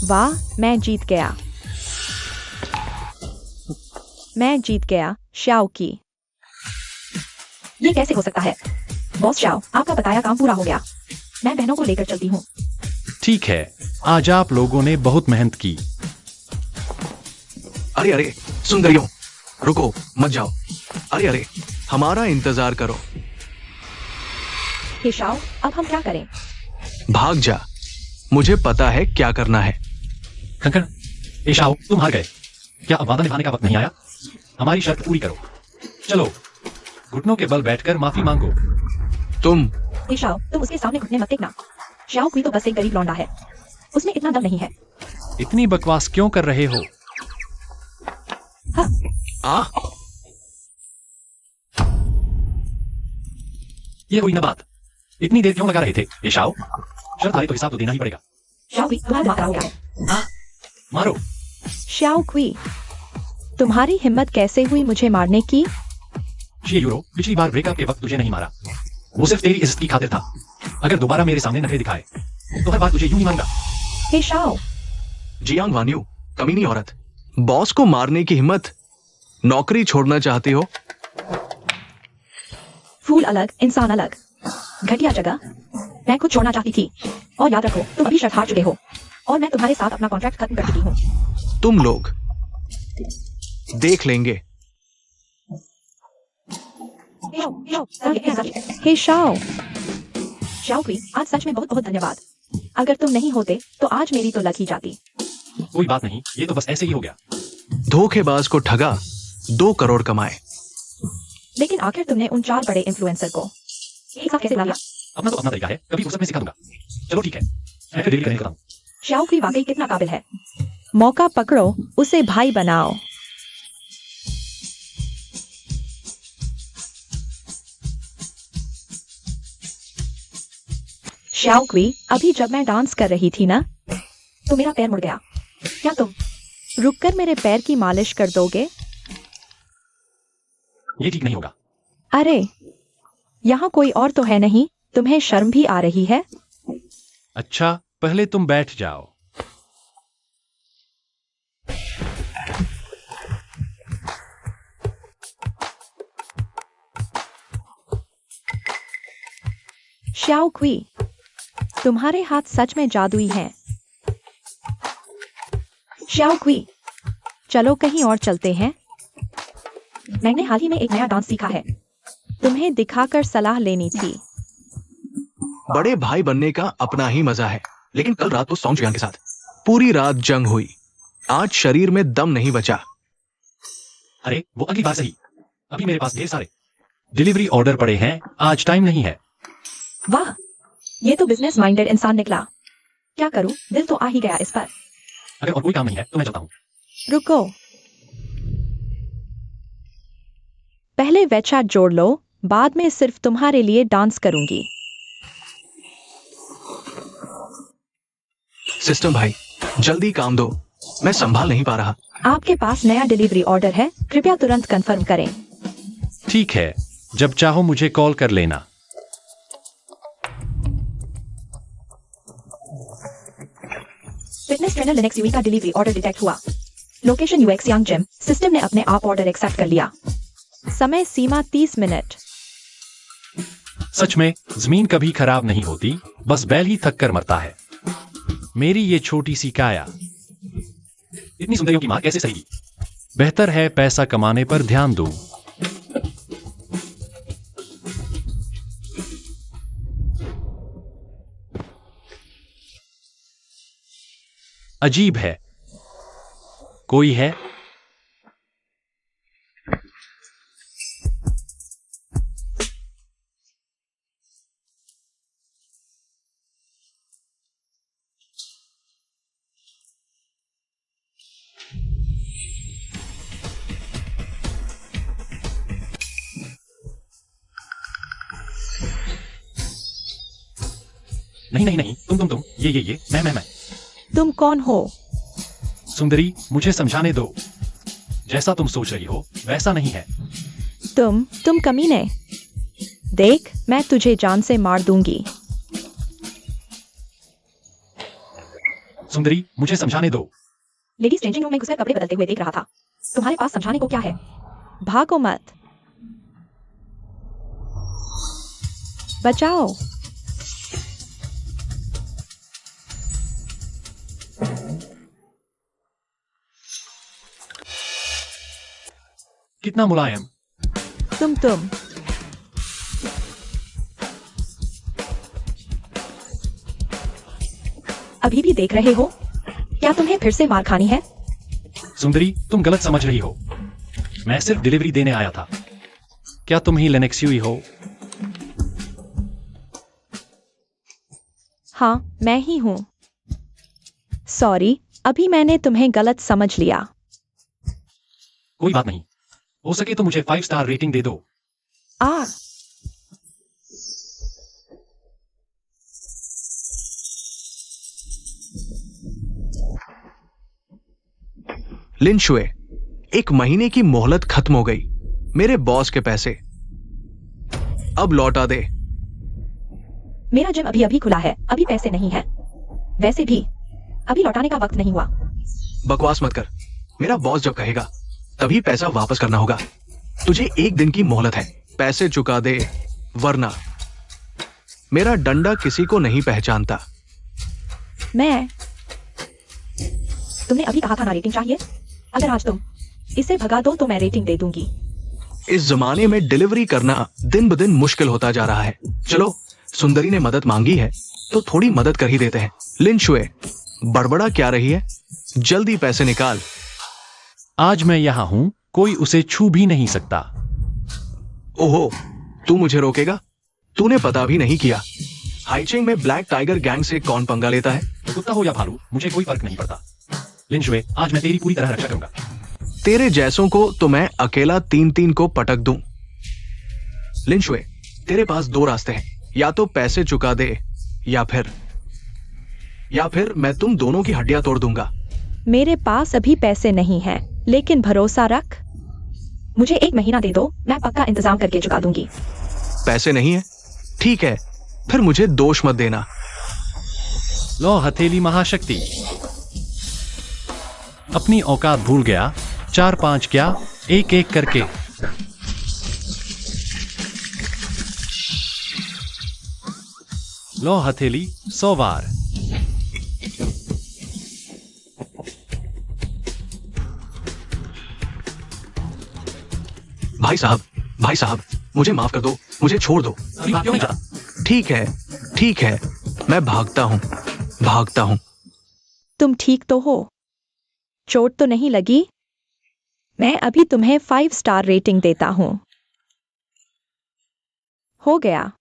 वाह, मैं जीत गया। मैं जीत गया शाओ की। ये कैसे हो सकता है? बॉस शाओ, आपका बताया काम पूरा हो गया। मैं बहनों को लेकर चलती हूँ। ठीक है, आज आप लोगों ने बहुत मेहनत की। अरे अरे सुंदरियों, रुको मत जाओ। अरे अरे, हमारा इंतजार करो। हे शाओ, अब हम क्या करें? भाग जा, मुझे पता है क्या करना है। कंकण, एशाओ, तुम हार गए। क्या अब वादा निभाने का वक्त नहीं आया? हमारी शर्त पूरी करो। चलो, घुटनों के बल बैठकर माफी मांगो। तुम हे शाओ, तुम उसके सामने घुटने मत टेकना। शाओ कोई तो बस एक गरीब लौंडा है, उसमें इतना दम नहीं है। इतनी बकवास क्यों कर रहे हो? हाँ, आ ये हुई ना बात। इतनी देर क्यों लगा रहे थे? एशाओ, शर्त हारे तो हिसाब तो देना ही पड़ेगा। शाओ कोई तुम्हारा दिमाग खराब हो गया है। हाँ, मारो। शाओ क्वी, तुम्हारी हिम्मत कैसे हुई मुझे मारने की? ये यूरो, पिछली बार ब्रेकअप के वक्त तुझे नहीं मारा। वो सिर्फ तेरी इज्जत की खातिर था। अगर दोबारा मेरे सामने नखरे दिखाए तो हर बार तुझे यूं ही मांगा। हे शाओ, जियांग वान्यू, कमीनी औरत, बॉस को मारने की हिम्मत? नौकरी छोड़ना चाहती हो? फूल अलग इंसान अलग। घटिया जगह। मैं खुद छोड़ना चाहती थी। और याद रखो, तुम अभी शर्त हार चुके हो और मैं तुम्हारे साथ अपना कॉन्ट्रैक्ट खत्म कर चुकी हूँ। तुम लोग देख लेंगे। हे शाओ, शाओ क्वी, आज सच में बहुत बहुत धन्यवाद। अगर तुम नहीं होते तो आज मेरी तो लग ही जाती। कोई बात नहीं, ये तो बस ऐसे ही हो गया। धोखेबाज को ठगा, 2 करोड़ कमाए। लेकिन आखिर तुमने उन 4 बड़े इन्फ्लुएंसर को एक साथ कैसे ला लिया? अपना तो अपना तरीका है, कभी फुर्सत में सिखा दूंगा। चलो ठीक है, मैं फिर डिलीवरी करने लगा हूँ। शाओ क्वी वाकई कितना काबिल है। मौका पकड़ो, उसे भाई बनाओ। शाओ क्वी, अभी जब मैं डांस कर रही थी ना, तो मेरा पैर मुड़ गया। क्या तुम रुककर मेरे पैर की मालिश कर दोगे? ये ठीक नहीं होगा। अरे, यहाँ कोई और तो है नहीं, तुम्हें शर्म भी आ रही है? अच्छा, पहले तुम बैठ जाओ। शाओ क्वी, तुम्हारे हाथ सच में जादुई हैं। शाओ क्वी, चलो कहीं और चलते हैं। मैंने हाल ही में एक नया डांस सीखा है, तुम्हें दिखाकर सलाह लेनी थी। बड़े भाई बनने का अपना ही मजा है, लेकिन कल रात तो सॉन्ग जुयान के साथ पूरी रात जंग हुई। आज शरीर में दम नहीं बचा। अरे वो अगली बार सही, अभी मेरे पास ढेर सारे डिलीवरी ऑर्डर पड़े हैं, आज टाइम नहीं है। वाह, ये तो बिजनेस माइंडेड इंसान निकला। क्या करूं, दिल तो आ ही गया इस पर। अगर और कोई काम नहीं है तो मैं चलता हूँ। रुको, पहले वेचा जोड़ लो, बाद में सिर्फ तुम्हारे लिए डांस करूंगी। सिस्टम भाई, जल्दी काम दो, मैं संभाल नहीं पा रहा। आपके पास नया डिलीवरी ऑर्डर है, कृपया तुरंत कंफर्म करें। ठीक है, जब चाहो मुझे कॉल कर लेना। फिटनेस ट्रेनर लिनक्स यूई का डिलीवरी ऑर्डर डिटेक्ट हुआ। लोकेशन यूएक्स यांग जिम। सिस्टम ने अपने आप ऑर्डर एक्सेप्ट कर लिया। समय सीमा 30 मिनट। सच में जमीन कभी खराब नहीं होती, बस बैल ही थक कर मरता है। मेरी ये छोटी सी काया इतनी सुंदरियों की मां कैसे सही? बेहतर है पैसा कमाने पर ध्यान दूं। अजीब है, कोई है? नहीं नहीं नहीं, तुम ये मैं तुम कौन हो? सुंदरी, मुझे समझाने दो। जैसा तुम सोच रही हो वैसा नहीं है। तुम कमीने। देख, मैं तुझे जान से मार दूंगी। सुंदरी, मुझे समझाने दो। लेडीज चेंजिंग रूम में घुसकर कपड़े बदलते हुए देख रहा था। तुम्हारे पास समझाने को क्या है? भागो मत। बचाओ। कितना मुलायम। तुम अभी भी देख रहे हो? क्या तुम्हें फिर से मार खानी है? सुंदरी, तुम गलत समझ रही हो। मैं सिर्फ डिलीवरी देने आया था। क्या तुम ही लिनक्स यूई हो? हाँ, मैं ही हूं। सॉरी, अभी मैंने तुम्हें गलत समझ लिया। कोई बात नहीं, हो सके तो मुझे 5 स्टार रेटिंग दे दो। लिन शुए, 1 महीने की मोहलत खत्म हो गई। मेरे बॉस के पैसे अब लौटा दे। मेरा जिम अभी अभी खुला है, अभी पैसे नहीं है। वैसे भी अभी लौटाने का वक्त नहीं हुआ। बकवास मत कर। मेरा बॉस जब कहेगा तभी पैसा वापस करना होगा। तुझे 1 दिन की मोहलत है, पैसे चुका दे, वरना मेरा डंडा किसी को नहीं पहचानता। तुमने अभी कहा था ना रेटिंग चाहिए। अगर आज तुम इसे भगा दो तो मैं रेटिंग दे दूंगी। इस जमाने में डिलीवरी करना दिन ब दिन मुश्किल होता जा रहा है। चलो, सुंदरी ने मदद मांगी है तो थोड़ी मदद कर ही देते हैं। लिन शुए, बड़बड़ा क्या रही है? जल्दी पैसे निकाल। आज मैं यहां हूं, कोई उसे छू भी नहीं सकता। ओहो, तू मुझे रोकेगा? तूने पता भी नहीं किया। हाइचिंग में ब्लैक टाइगर गैंग से कौन पंगा लेता है? कुत्ता हो या भालू, मुझे कोई फर्क नहीं पड़ता। लिन शुए, आज मैं तेरी पूरी तरह रक्षा करूंगा। तेरे जैसों को तो मैं अकेला 3-3 को पटक दूं। लिन शुए, तेरे पास 2 रास्ते हैं, या तो पैसे चुका दे या फिर मैं तुम दोनों की हड्डियां तोड़ दूंगा। मेरे पास अभी पैसे नहीं हैं, लेकिन भरोसा रख, मुझे 1 महीना दे दो, मैं पक्का इंतजाम करके चुका दूंगी। पैसे नहीं है? ठीक है, फिर मुझे दोष मत देना। लो हथेली महाशक्ति। अपनी औकात भूल गया। 4-5 क्या, 1-1 करके। लो हथेली 100 बार। भाई साहब, मुझे माफ कर दो, मुझे छोड़ दो। अभी बात क्यों नहीं करता? ठीक है, मैं भागता हूं। तुम ठीक तो हो? चोट तो नहीं लगी? मैं अभी तुम्हें 5 स्टार रेटिंग देता हूं। हो गया।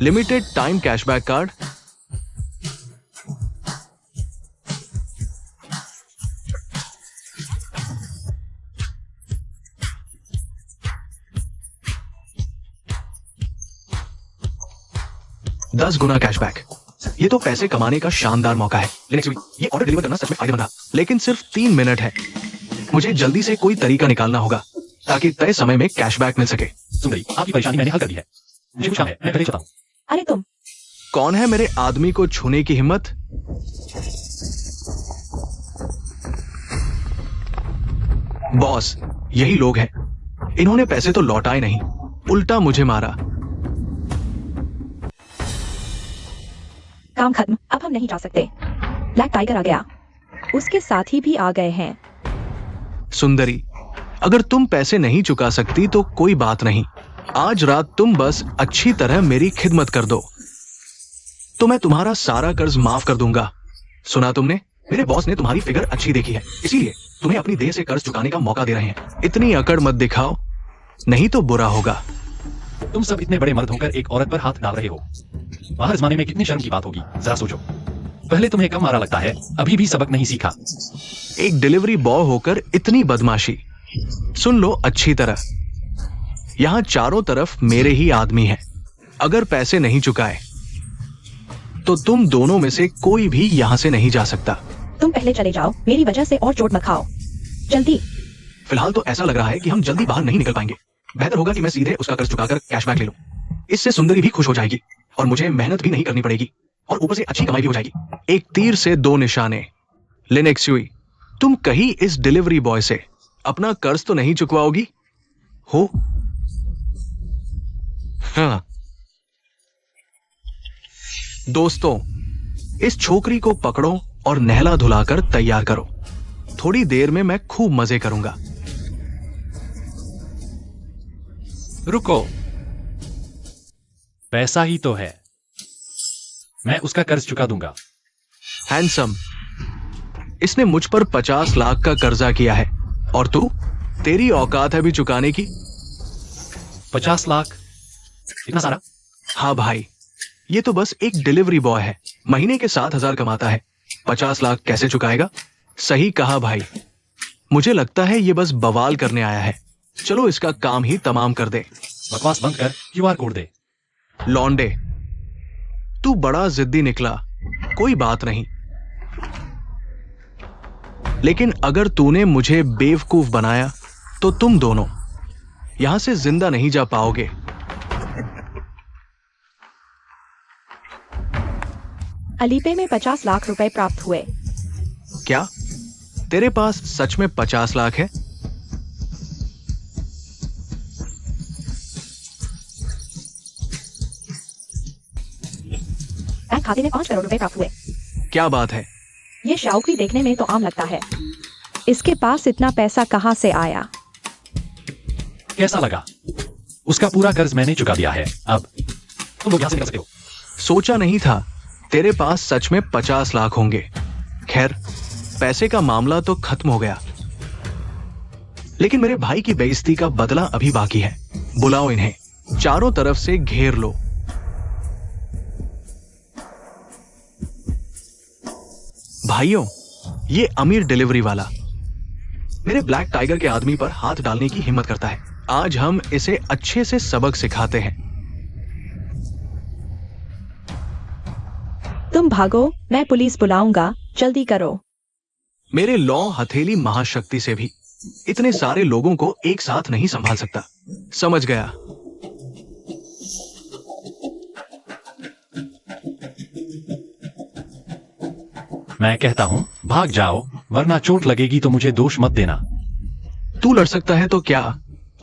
Limited time cashback card. $10 गुना कैशबैक। ये तो पैसे कमाने का शानदार मौका है। ये ऑर्डर डिलीवर करना सच में फायदेमंद रहा, लेकिन सिर्फ 3 मिनट है। मुझे जल्दी से कोई तरीका निकालना होगा ताकि तय समय में कैशबैक मिल सके। सुंदरी, आपकी परेशानी मैंने हल कर दी है। मुझे कुछ काम है, मैं पहले चलता हूं। अरे तुम कौन है मेरे आदमी को छूने की हिम्मत? बॉस, यही लोग हैं। इन्होंने पैसे तो लौटाए नहीं, उल्टा मुझे मारा। काम खत्म, अब हम नहीं जा सकते। ब्लैक टाइगर आ गया, उसके साथी भी आ गए हैं। सुंदरी, अगर तुम पैसे नहीं चुका सकती तो कोई बात नहीं। आज रात तुम बस अच्छी तरह मेरी खिदमत कर दो तो मैं तुम्हारा सारा कर्ज माफ कर दूंगा। सुना तुमने? मेरे बॉस ने तुम्हारी फिगर अच्छी देखी है, इसीलिए तुम्हें अपनी देह से कर्ज चुकाने का मौका दे रहे हैं। इतनी अकड़ मत दिखाओ, नहीं तो बुरा होगा। तुम सब इतने बड़े मर्द होकर एक औरत पर हाथ डाल रहे हो। बाहर जमाने में कितनी शर्म की बात होगी, जरा सोचो। पहले तुम्हें कम मारा लगता है, अभी भी सबक नहीं सीखा। एक डिलीवरी बॉय होकर इतनी बदमाशी। सुन लो अच्छी तरह, यहां चारों तरफ मेरे ही आदमी हैं। अगर पैसे नहीं चुकाए तो तुम दोनों में से कोई भी यहां से नहीं जा सकता। तुम पहले चले जाओ, मेरी वजह से और चोट मत खाओ। जल्दी। फिलहाल तो ऐसा लग रहा है कि हम जल्दी बाहर नहीं निकल पाएंगे। बेहतर होगा कि मैं सीधे उसका कर्ज चुकाकर कैशबैक ले लूं। इससे सुंदरी भी खुश हो जाएगी और मुझे मेहनत भी नहीं करनी पड़ेगी और ऊपर से अच्छी कमाई भी हो जाएगी। एक तीर से 2 निशाने। लिनेक्सुई, तुम कहीं इस डिलीवरी बॉय से अपना कर्ज तो नहीं चुकवाओगी हो? हाँ दोस्तों, इस छोकरी को पकड़ो और नहला धुलाकर तैयार करो। थोड़ी देर में मैं खूब मजे करूंगा। रुको, पैसा ही तो है, मैं उसका कर्ज चुका दूंगा। हैंडसम, इसने मुझ पर 50 लाख का कर्जा किया है और तू, तेरी औकात है भी चुकाने की? 50 लाख? इतना सारा? हाँ भाई, ये तो बस एक डिलीवरी बॉय है, महीने के 7,000 कमाता है। 50 लाख कैसे चुकाएगा? सही कहा भाई, मुझे लगता है ये बस बवाल करने आया है। चलो इसका काम ही तमाम कर दे। बकवास बंद कर, QR कोड दे। लौंडे, तू बड़ा जिद्दी निकला, कोई बात नहीं, लेकिन अगर तूने मुझे बेवकूफ बनाया तो तुम दोनों यहां से जिंदा नहीं जा पाओगे। अलीपे में 50 लाख रुपए प्राप्त हुए। क्या तेरे पास सच में 50 लाख है? बैंक खाते में 5 करोड़ रुपए प्राप्त हुए। क्या बात है? ये शाओकी देखने में तो आम लगता है, इसके पास इतना पैसा कहां से आया? कैसा लगा? उसका पूरा कर्ज मैंने चुका दिया है। अब तुम लोग यहां से निकल सकते हो। सोचा नहीं था तेरे पास सच में 50 लाख होंगे। खैर, पैसे का मामला तो खत्म हो गया, लेकिन मेरे भाई की बेइज्जती का बदला अभी बाकी है। बुलाओ इन्हें, चारों तरफ से घेर लो। भाइयों, ये अमीर डिलीवरी वाला मेरे ब्लैक टाइगर के आदमी पर हाथ डालने की हिम्मत करता है। आज हम इसे अच्छे से सबक सिखाते हैं। तुम भागो, मैं पुलिस बुलाऊंगा, जल्दी करो। मेरे लॉ हथेली महाशक्ति से भी इतने सारे लोगों को एक साथ नहीं संभाल सकता। समझ गया। मैं कहता हूँ भाग जाओ, वरना चोट लगेगी तो मुझे दोष मत देना। तू लड़ सकता है तो क्या,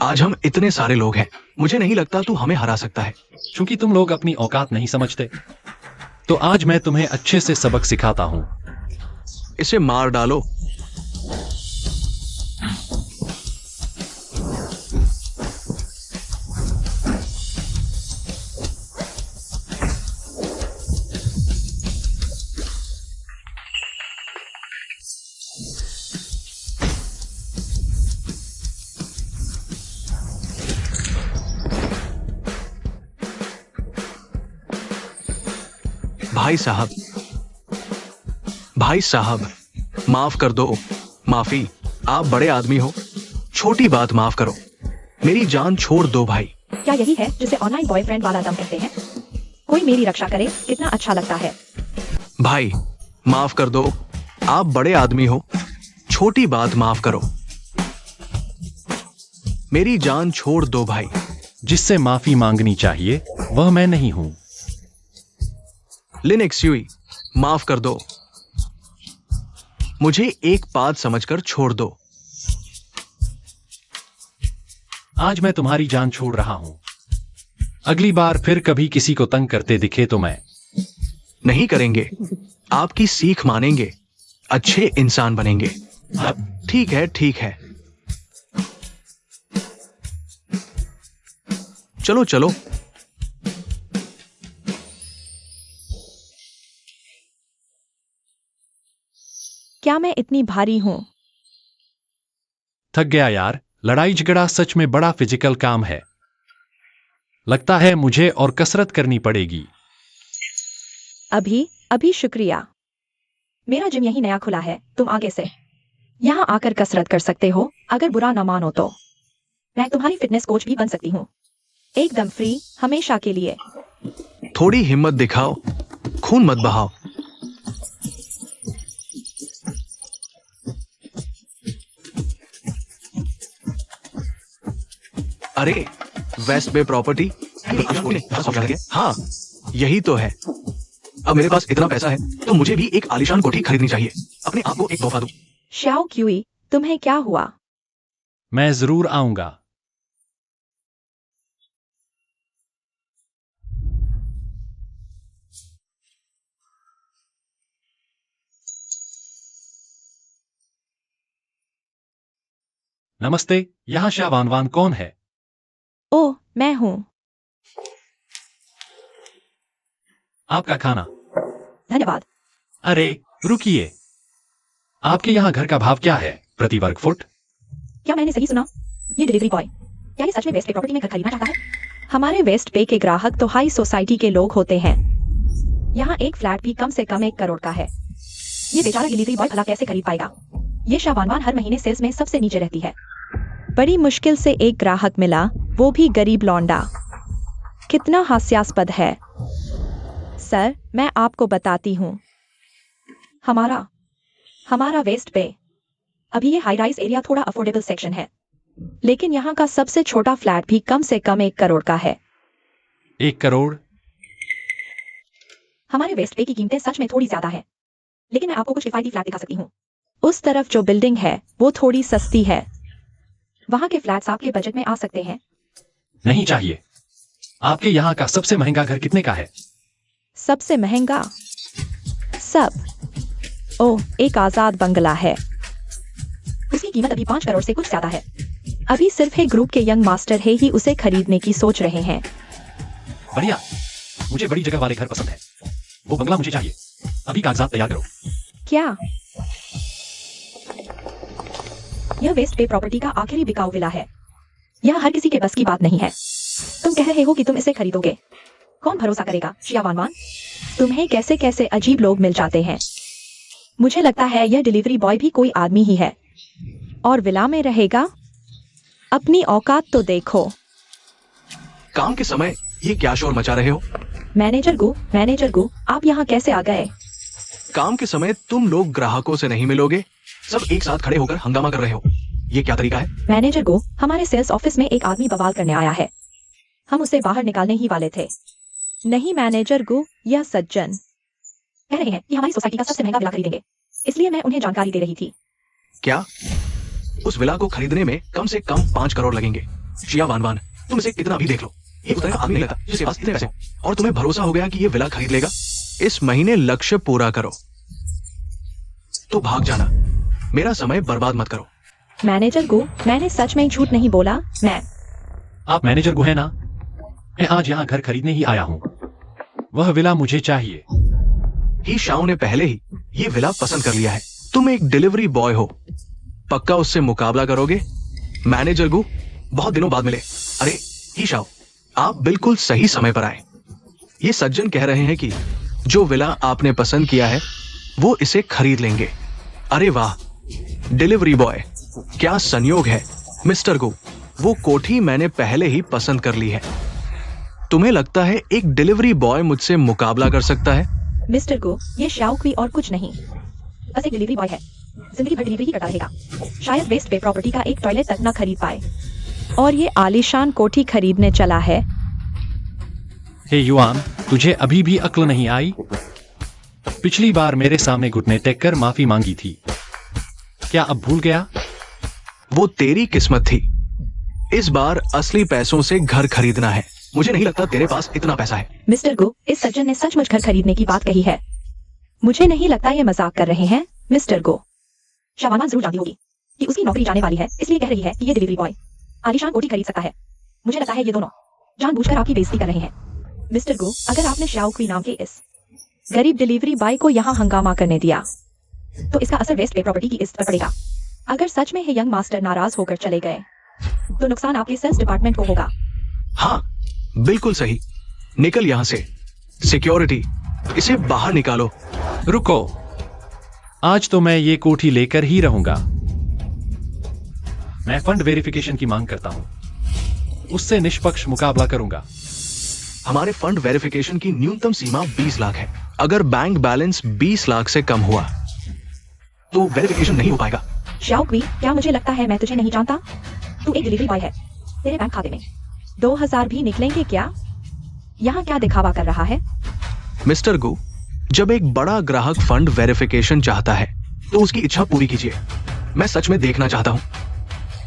आज हम इतने सारे लोग हैं। मुझे नहीं लगता तू हमें हरा सकता है। क्योंकि तुम लोग अपनी औकात नहीं समझते, तो आज मैं तुम्हें अच्छे से सबक सिखाता हूँ। इसे मार डालो। भाई साहब, माफ कर दो। माफी, आप बड़े आदमी हो, छोटी बात माफ करो। मेरी जान छोड़ दो भाई। क्या यही है जिसे ऑनलाइन बॉयफ्रेंड वाला दम कहते हैं? कोई मेरी रक्षा करे, कितना अच्छा लगता है। भाई, माफ कर दो। आप बड़े आदमी हो, छोटी बात माफ करो। मेरी जान छोड़ दो भाई। जिससे माफी मांगनी चाहिए वह मैं नहीं हूं। लिन एक्सुई, माफ कर दो। मुझे एक बात समझकर छोड़ दो। आज मैं तुम्हारी जान छोड़ रहा हूं। अगली बार फिर कभी किसी को तंग करते दिखे तो मैं नहीं करेंगे। आपकी सीख मानेंगे, अच्छे इंसान बनेंगे। ठीक है, ठीक है। चलो चलो। क्या मैं इतनी भारी हूं? थक गया यार। लड़ाई झगड़ा सच में बड़ा फिजिकल काम है। लगता है मुझे और कसरत करनी पड़ेगी। अभी शुक्रिया। मेरा जिम यही नया खुला है, तुम आगे से यहां आकर कसरत कर सकते हो। अगर बुरा ना मानो तो मैं तुम्हारी फिटनेस कोच भी बन सकती हूँ, एकदम फ्री, हमेशा के लिए। थोड़ी हिम्मत दिखाओ, खून मत बहाओ। अरे, वेस्ट बे प्रॉपर्टी। हाँ, यही तो है। अब मेरे पास इतना पैसा है तो मुझे भी एक आलीशान कोठी खरीदनी चाहिए। अपने आप को एक तोहफा दूं। श्याओ क्यूई, तुम्हें क्या हुआ? मैं जरूर आऊंगा। नमस्ते, यहाँ शावानवान कौन है? ओह, मैं हूँ। आपका खाना। धन्यवाद। अरे रुकिए, आपके यहाँ घर का भाव क्या है प्रति वर्ग फुट? क्या मैंने सही सुना? ये डिलीवरी बॉय, क्या ये सच में वेस्ट बे प्रॉपर्टी में घर खरीदना चाहता है? हमारे वेस्ट बे के ग्राहक तो हाई सोसाइटी के लोग होते हैं। यहाँ एक फ्लैट भी कम से कम 1 करोड़ का है। ये बेचारा डिलीवरी बॉय भला कैसे खरीद पाएगा? ये शाबानवान हर महीने सेल्स में सबसे नीचे रहती है। बड़ी मुश्किल से एक ग्राहक मिला, वो भी गरीब लौंडा। कितना हास्यास्पद है। सर, मैं आपको बताती हूँ। हमारा वेस्ट बे, अभी ये हाई राइज एरिया थोड़ा अफोर्डेबल सेक्शन है, लेकिन यहाँ का सबसे छोटा फ्लैट भी कम से कम 1 करोड़ का है। 1 करोड़? हमारे वेस्ट बे की कीमतें सच में थोड़ी ज्यादा है, लेकिन मैं आपको कुछ किफायती फ्लैट दिखा सकती हूँ। उस तरफ जो बिल्डिंग है वो थोड़ी सस्ती है। वहां के फ्लैट्स आपके बजट में आ सकते हैं। नहीं चाहिए। आपके यहाँ का सबसे महंगा घर कितने का है? सबसे महंगा? ओह, एक आजाद बंगला है। उसकी कीमत अभी 5 करोड़ से कुछ ज्यादा है। अभी सिर्फ एक ग्रुप के यंग मास्टर ही उसे खरीदने की सोच रहे हैं। बढ़िया। मुझे बड़ी जगह वाले घर पसंद है। वो बंगला मुझे चाहिए। अभी कागजात तैयार करो। क्या यह वेस्ट बे प्रॉपर्टी का आखिरी बिकाऊ विला है? यह हर किसी के बस की बात नहीं है। तुम कह रहे हो कि तुम इसे खरीदोगे। कौन भरोसा करेगा शिया वानवान? तुम्हें कैसे कैसे अजीब लोग मिल जाते हैं। मुझे लगता है यह डिलीवरी बॉय भी कोई आदमी ही है और विला में रहेगा। अपनी औकात तो देखो। काम के समय ये क्या शोर मचा रहे हो? मैनेजर गु, आप यहाँ कैसे आ गए? काम के समय तुम लोग ग्राहकों से नहीं मिलोगे, सब एक साथ खड़े होकर हंगामा कर रहे हो। ये क्या तरीका है? मैनेजर गु, हमारे सेल्स ऑफिस में एक आदमी बवाल करने आया है। हम उसे बाहर निकालने ही वाले थे। नहीं मैनेजर गु, यह सज्जन कह रहे हैं कि हमारी सोसाइटी का सबसे महंगा विला खरीदेंगे, इसलिए मैं उन्हें जानकारी दे रही थी। क्या उस विला को खरीदने में कम से कम 5 करोड़ लगेंगे? शिया वानवान, तुम इसे कितना भी देख लो, ये उस तरह का आदमी नहीं लगता जिसके पास इतने पैसे हो। और तुम्हें भरोसा हो गया कि ये विला खरीद लेगा। इस महीने लक्ष्य पूरा करो तो भाग जाना। मेरा समय बर्बाद मत करो। मैनेजर गु, मैंने सच में झूठ नहीं बोला। आप मैनेजर गु है ना? मैं आज यहाँ घर खरीदने ही आया हूँ। वह विला मुझे चाहिए। ही शाओ ने पहले ही ये विला पसंद कर लिया है। तुम एक डिलीवरी बॉय हो, पक्का उससे मुकाबला करोगे? मैनेजर गु, बहुत दिनों बाद मिले। अरे ही शाओ, आप बिल्कुल सही समय पर आए। ये सज्जन कह रहे हैं कि जो विला आपने पसंद किया है वो इसे खरीद लेंगे। अरे वाह डिलीवरी बॉय, क्या संयोग है। मिस्टर गु, वो कोठी मैंने पहले ही पसंद कर ली है। तुम्हें लगता है एक डिलीवरी बॉय मुझसे मुकाबला कर सकता है? मिस्टर गु, ये शाओक्वी और कुछ नहीं, बस एक डिलीवरी बॉय है। जिंदगी भर डिलीवरी ही करता रहेगा। शायद वेस्ट बे प्रॉपर्टी का एक टॉयलेट तक न खरीद पाए और ये आलीशान कोठी खरीदने चला है। हे युआन, तुझे अभी भी अक्ल नहीं आई? पिछली बार मेरे सामने घुटने टेक कर माफी मांगी थी, क्या अब भूल गया? वो तेरी किस्मत थी। इस बार असली पैसों से घर खरीदना है। मुझे नहीं लगता तेरे पास इतना पैसा है। मिस्टर गु, इस सज्जन ने सचमुच घर खरीदने की बात कही है। मुझे नहीं लगता ये मजाक कर रहे हैं। मिस्टर गु, शबाना जरूर जानती होगी कि उसकी नौकरी जाने वाली है, इसलिए कह रही है कि ये डिलीवरी बॉय आलीशान कोठी खरीद सकता है। मुझे लगता है ये दोनों जानबूझकर आपकी बेइज्जती कर रहे हैं। मिस्टर गु, अगर आपने शाओक्वी नाम के इस गरीब डिलीवरी बॉय को यहाँ हंगामा करने दिया तो इसका असर वेस्ट बे प्रॉपर्टी की इज्जत पर पड़ेगा। अगर सच में ये यंग मास्टर नाराज होकर चले गए तो नुकसान आपके सेल्स डिपार्टमेंट को होगा। हाँ बिल्कुल सही। निकल यहाँ से। सिक्योरिटी, इसे बाहर निकालो। रुको, आज तो मैं ये कोठी लेकर ही रहूंगा। मैं फंड वेरिफिकेशन की मांग करता हूं, उससे निष्पक्ष मुकाबला करूंगा। हमारे फंड वेरिफिकेशन की न्यूनतम सीमा 20 लाख है। अगर बैंक बैलेंस 20 लाख से कम हुआ तो वेरिफिकेशन नहीं हो पाएगा। शाओक्वी, क्या मुझे लगता है मैं तुझे नहीं जानता? तू एक डिलीवरी बॉय है। तेरे बैंक खाते में 2000 भी निकलेंगे क्या? यहाँ क्या दिखावा कर रहा है? मिस्टर गु, जब एक बड़ा ग्राहक फंड वेरिफिकेशन चाहता है तो उसकी इच्छा पूरी कीजिए। मैं सच में देखना चाहता हूं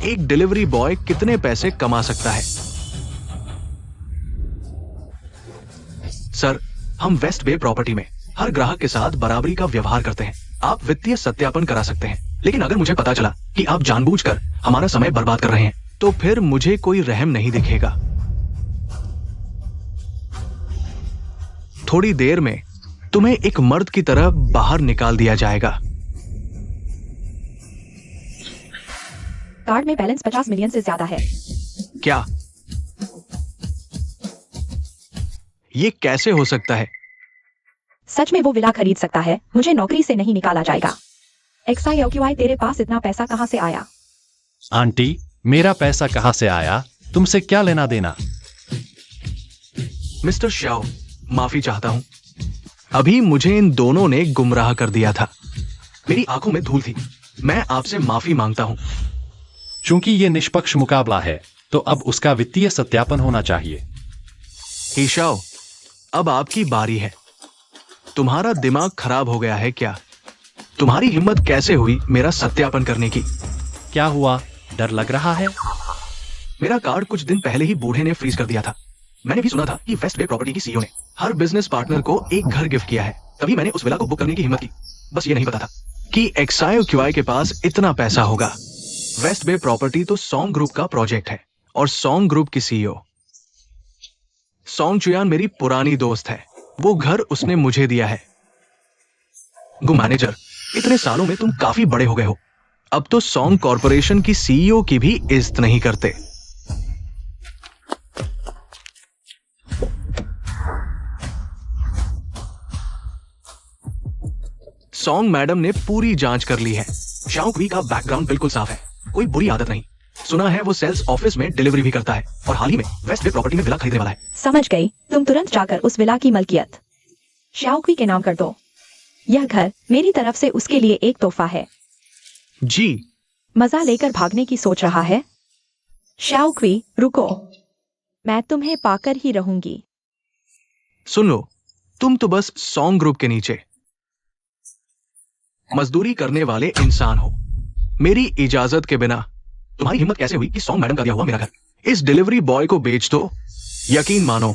एक डिलीवरी बॉय कितने पैसे कमा सकता है। सर, हम वेस्ट बे प्रॉपर्टी में हर ग्राहक के साथ बराबरी का व्यवहार करते हैं। आप वित्तीय सत्यापन करा सकते हैं, लेकिन अगर मुझे पता चला कि आप जानबूझकर हमारा समय बर्बाद कर रहे हैं तो फिर मुझे कोई रहम नहीं दिखेगा। थोड़ी देर में तुम्हें एक मर्द की तरह बाहर निकाल दिया जाएगा। कार्ड में बैलेंस 50 मिलियन से ज्यादा है। क्या ये कैसे हो सकता है? सच में वो विला खरीद सकता है। मुझे नौकरी से नहीं निकाला जाएगा। XIOQI, तेरे पास इतना पैसा कहां से आया? आंटी, मेरा पैसा कहां से आया? तुमसे क्या लेना देना? मिस्टर शाओ, माफी चाहता हूं। अभी मुझे इन दोनों ने गुमराह कर दिया था। मेरी आंखों में धूल थी। मैं आपसे माफी मांगता हूं। चूंकि ये निष्पक्ष मुकाबला है तो अब उसका वित्तीय सत्यापन होना चाहिए। ईशाओ, अब आपकी बारी है। तुम्हारा दिमाग खराब हो गया है क्या? तुम्हारी हिम्मत कैसे हुई मेरा सत्यापन करने की? क्या हुआ, डर लग रहा है? मेरा कार्ड कुछ दिन पहले ही बूढ़े ने फ्रीज कर दिया था। मैंने भी सुना था कि वेस्ट बे प्रॉपर्टी की सीईओ ने हर बिजनेस पार्टनर को एक घर गिफ्ट किया है। तभी मैंने उस विला को बुक करने की हिम्मत की। बस ये नहीं पता था कि XIOQI के पास इतना पैसा होगा। वेस्ट बे प्रॉपर्टी तो सॉन्ग ग्रुप का प्रोजेक्ट है और सॉन्ग ग्रुप की सीईओ सॉन्ग चुयान मेरी पुरानी दोस्त है। वो घर उसने मुझे दिया है। गो मैनेजर, इतने सालों में तुम काफी बड़े हो गए हो। अब तो सॉन्ग कॉर्पोरेशन की सीईओ की भी इज्जत नहीं करते। सॉन्ग मैडम ने पूरी जांच कर ली है। शाओक्वी का बैकग्राउंड बिल्कुल साफ है, कोई बुरी आदत नहीं। सुना है वो सेल्स ऑफिस में डिलीवरी भी करता है और हाल ही में वेस्ट बे प्रॉपर्टी में विला खरीदने वाला है। समझ गई। तुम तुरंत जाकर उस विला की मलकियत शाओक्वी के नाम कर दो। यह घर मेरी तरफ से उसके लिए एक तोहफा है। जी। मजा लेकर भागने की सोच रहा है? शाओक्वी रुको, मैं तुम्हें पाकर ही रहूंगी। सुन लो, तुम तो बस सॉन्ग ग्रुप के नीचे मजदूरी करने वाले इंसान हो। मेरी इजाजत के बिना तुम्हारी हिम्मत कैसे हुई कि सॉन्ग मैडम का दिया हुआ मेरा घर इस डिलीवरी बॉय को बेच दो? यकीन मानो,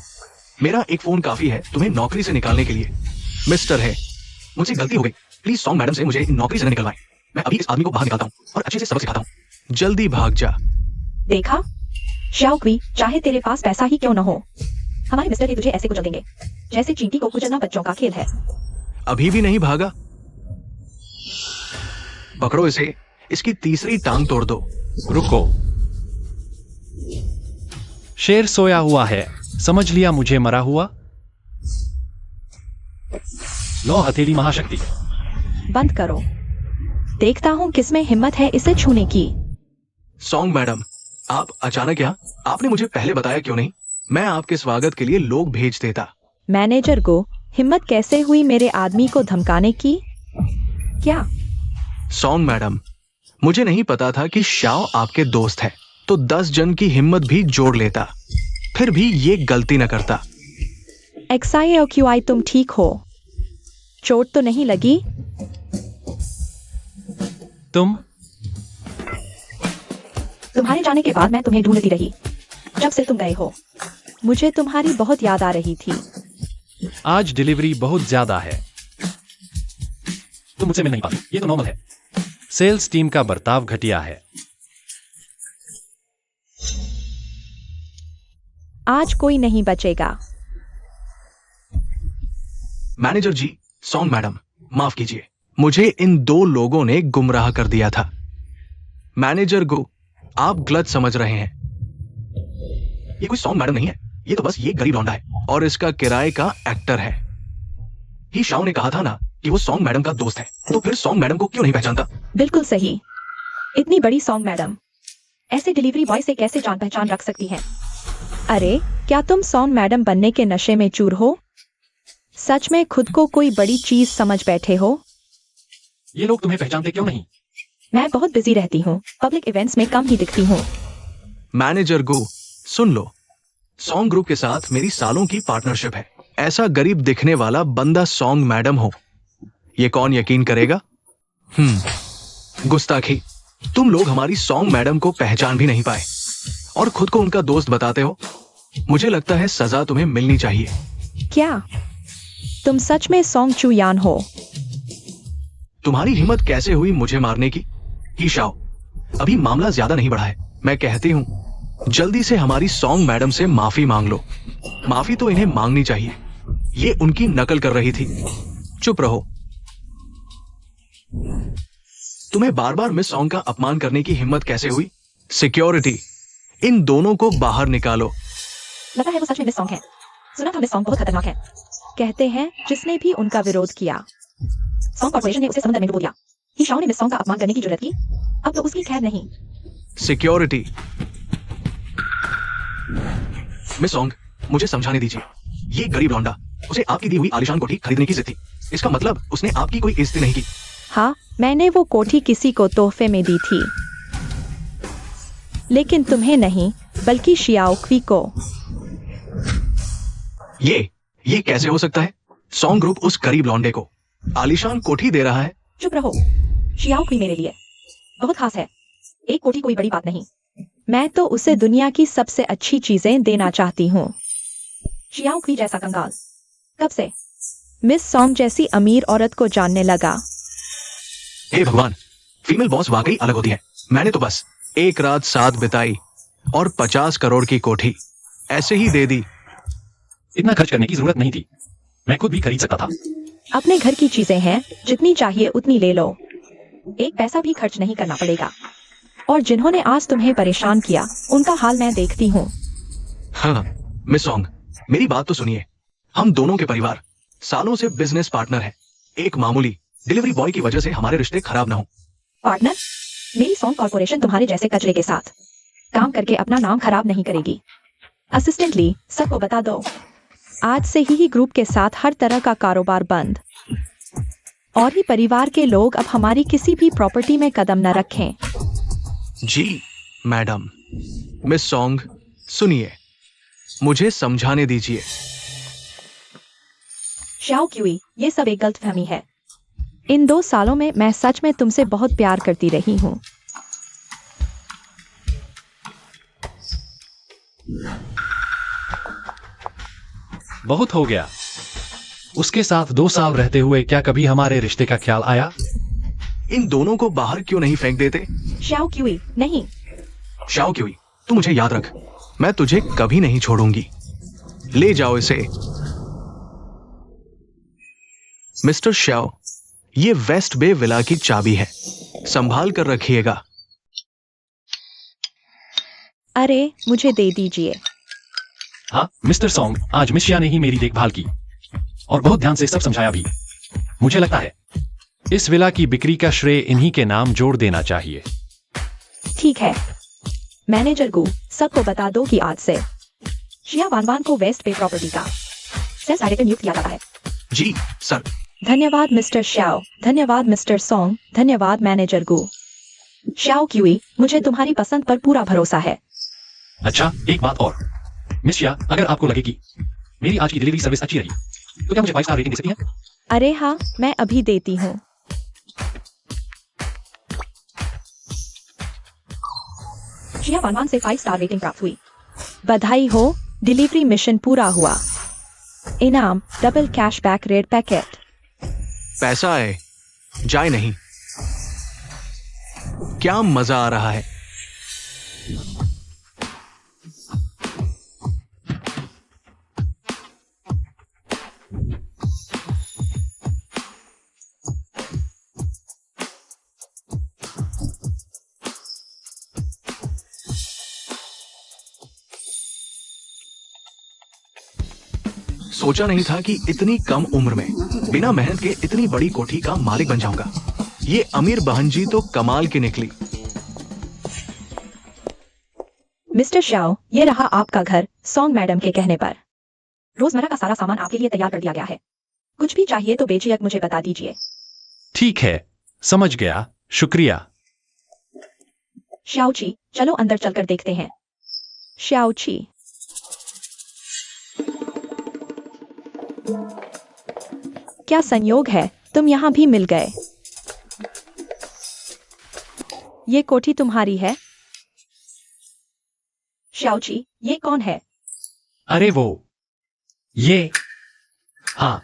मेरा एक फोन काफी है तुम्हें नौकरी से निकालने के लिए। मिस्टर है, मुझसे गलती हो गई। प्लीज सॉन्ग मैडम से मुझे नौकरी से न निकलवाएं। मैं अभी इस आदमी को बाहर निकालता हूँ और अच्छे से सबक सिखाता हूँ। जल्दी भाग जा। देखा शाओक्वी, चाहे तेरे पास पैसा ही क्यों न हो, हमारे मिस्टर ही तुझे ऐसे कुचल देंगे जैसे चींटी को कुचलना बच्चों का खेल है। अभी भी नहीं भागा? पकड़ो इसे, इसकी तीसरी टांग तोड़ दो। रुको, शेर सोया हुआ है, समझ लिया मुझे मरा हुआ। लो हथेली महाशक्ति। बंद करो, देखता हूँ किसमें हिम्मत है इसे छूने की। सॉन्ग मैडम, आप अचानक यहाँ? आपने मुझे पहले बताया क्यों नहीं? मैं आपके स्वागत के लिए लोग भेज देता। मैनेजर को हिम्मत कैसे हुई मेरे आदमी को धमकाने की? क्या? सॉन्ग मैडम, मुझे नहीं पता था कि शाओ आपके दोस्त है, तो 10 जन की हिम्मत भी जोड़ लेता, फिर भी ये गलती न करता। XIOQI, तुम ठीक हो? चोट तो नहीं लगी? तुम्हारे जाने के बाद मैं तुम्हें ढूंढती रही। जब से तुम गए हो मुझे तुम्हारी बहुत याद आ रही थी। आज डिलीवरी बहुत ज्यादा है, तुम मुझसे मिल नहीं पाती, ये तो नॉर्मल है। सेल्स टीम का बर्ताव घटिया है। आज कोई नहीं बचेगा। मैनेजर जी, सॉन्ग मैडम, माफ कीजिए, मुझे इन 2 लोगों ने गुमराह कर दिया था। मैनेजर गो, आप गलत समझ रहे हैं। ये कोई सॉन्ग मैडम नहीं है, ये तो बस ये गरीब लौंडा है और इसका किराए का एक्टर है। ही शाओ ने कहा था ना कि वो सॉन्ग मैडम का दोस्त है, तो फिर सॉन्ग मैडम को क्यों नहीं पहचानता? बिल्कुल सही। इतनी बड़ी सॉन्ग मैडम ऐसे डिलीवरी बॉय से कैसे जान पहचान रख सकती है? अरे क्या तुम सॉन्ग मैडम बनने के नशे में चूर हो? सच में खुद को कोई बड़ी चीज समझ बैठे हो? ये लोग तुम्हें पहचानते क्यों नहीं? मैं बहुत बिजी रहती हूँ, पब्लिक इवेंट्स में कम ही दिखती हूँ। मैनेजर गो, सुन लो, सॉन्ग ग्रुप के साथ मेरी सालों की पार्टनरशिप है। ऐसा गरीब दिखने वाला बंदा सॉन्ग मैडम हो, ये कौन यकीन करेगा? गुस्ताखी। तुम लोग हमारी सॉन्ग मैडम को पहचान भी नहीं पाए और खुद को उनका दोस्त बताते हो। मुझे लगता है सजा तुम्हें मिलनी चाहिए। क्या तुम सच में सॉन्ग चुयान हो? तुम्हारी हिम्मत कैसे हुई मुझे मारने की? ईशाओ, अभी मामला ज्यादा नहीं बढ़ा है। मैं कहती हूँ जल्दी से हमारी सॉन्ग मैडम से माफी मांग लो। माफी तो इन्हें मांगनी चाहिए, ये उनकी नकल कर रही थी। चुप रहो। तुम्हें बार बार मिस सॉन्ग का अपमान करने की हिम्मत कैसे हुई? सिक्योरिटी, इन दोनों को बाहर निकालो। लगता है वो सच में मिस सॉन्ग है। सुना था मिस सॉन्ग बहुत खतरनाक है। कहते हैं जिसने भी उनका विरोध किया, सॉन्ग कॉर्पोरेशन ने उसे समुद्र में डुबो दिया। ही शाओ ने मिस सॉन्ग का अपमान करने की जुर्रत की, अब तो उसकी खैर नहीं। सिक्योरिटी, मिस सॉन्ग, मुझे समझाने दीजिए। ये गरीब लौंडा, उसे आपकी दी हुई आलीशान कोठी खरीदने की जिद थी। इसका मतलब उसने आपकी कोई इज्जत नहीं की। हाँ, मैंने वो कोठी किसी को तोहफे में दी थी, लेकिन तुम्हें नहीं बल्कि शियाओक्वी को। ये कैसे हो सकता है? सॉन्ग ग्रुप उस गरीब लौंडे को आलीशान कोठी दे रहा है। चुप रहो। शियाओक्वी मेरे लिए बहुत खास है, एक कोठी कोई बड़ी बात नहीं। मैं तो उसे दुनिया की सबसे अच्छी चीजें देना चाहती हूँ। शियाओक्वी जैसा कंगाल कब से मिस सॉन्ग जैसी अमीर औरत को जानने लगा? हे भगवान, फीमेल बॉस वाकई अलग होती है। मैंने तो बस एक रात साथ बिताई और 50 करोड़ की कोठी ऐसे ही दे दी। इतना खर्च करने की जरूरत नहीं थी, मैं खुद भी खरीद सकता था। अपने घर की चीजें हैं, जितनी चाहिए उतनी ले लो, एक पैसा भी खर्च नहीं करना पड़ेगा। और जिन्होंने आज तुम्हें परेशान किया उनका हाल मैं देखती हूँ। हाँ मिस सॉन्ग, मेरी बात तो सुनिए। हम दोनों के परिवार सालों से बिजनेस पार्टनर हैं। एक मामूली डिलीवरी बॉय की वजह से हमारे रिश्ते खराब ना हो। पार्टनर? मेरी सॉन्ग कॉर्पोरेशन तुम्हारे जैसे कचरे के साथ काम करके अपना नाम खराब नहीं करेगी। असिस्टेंटली सबको बता दो, आज से ही ग्रुप के साथ हर तरह का कारोबार बंद। और ही परिवार के लोग अब हमारी किसी भी प्रॉपर्टी में कदम न रखें। जी मैडम। मिस सॉन्ग सुनिए, मुझे समझाने दीजिए। शाओ क्यूई, ये सब एक गलतफहमी है। इन 2 सालों में मैं सच में तुमसे बहुत प्यार करती रही हूँ। बहुत हो गया। उसके साथ 2 साल रहते हुए क्या कभी हमारे रिश्ते का ख्याल आया? इन दोनों को बाहर क्यों नहीं फेंक देते? शाओ क्यूई, नहीं। शाओ क्यूई, तू मुझे याद रख, मैं तुझे कभी नहीं छोड़ूंगी। ले जाओ इसे। मिस्टर शाओ, ये वेस्ट बे विला की चाबी है, संभाल कर रखिएगा। अरे मुझे दे दीजिए। हाँ मिस्टर सॉन्ग, आज मिशिया ने ही मेरी देखभाल की और बहुत ध्यान से सब समझाया भी। मुझे लगता है इस विला की बिक्री का श्रेय इन्हीं के नाम जोड़ देना चाहिए। ठीक है मैनेजर गु, सबको बता दो कि आज से शिया वानवान को वेस्ट पे प्रॉपर्टी का सेल्स डायरेक्टर नियुक्त किया जाता है। जी सर। धन्यवाद मिस्टर शाओ, धन्यवाद मिस्टर सॉन्ग, धन्यवाद मैनेजर गु। शाओ क्यूई, मुझे तुम्हारी पसंद पर पूरा भरोसा है। अच्छा एक बात और, मिशिया, अगर आपको लगे कि मेरी आज की डिलीवरी सर्विस अच्छी रही तो क्या मुझे 5 स्टार रेटिंग दे सकती हैं? अरे हाँ, मैं अभी देती हूँ। शिया वानवान से 5 स्टार रेटिंग प्राप्त हुई। बधाई हो, डिलीवरी मिशन पूरा हुआ। इनाम डबल कैशबैक रेड पैकेट। पैसा आए जाए नहीं, क्या मजा आ रहा है। सोचा नहीं था कि इतनी कम उम्र में बिना मेहनत के इतनी बड़ी कोठी का मालिक बन जाऊंगा। ये अमीर बहन जी तो कमाल की निकली। मिस्टर शाओ, ये रहा आपका घर सॉन्ग मैडम के कहने पर। रोजमर्रा का सारा सामान आपके लिए तैयार कर दिया गया है। कुछ भी चाहिए तो बेझिझक मुझे बता दीजिए। ठीक है, समझ गया, शुक्रिया। श्याओची, चलो अंदर चलकर देखते हैं। श्याओची, क्या संयोग है, तुम यहाँ भी मिल गए। ये कोठी तुम्हारी है? श्याओची, ये कौन है? अरे वो, ये, हाँ,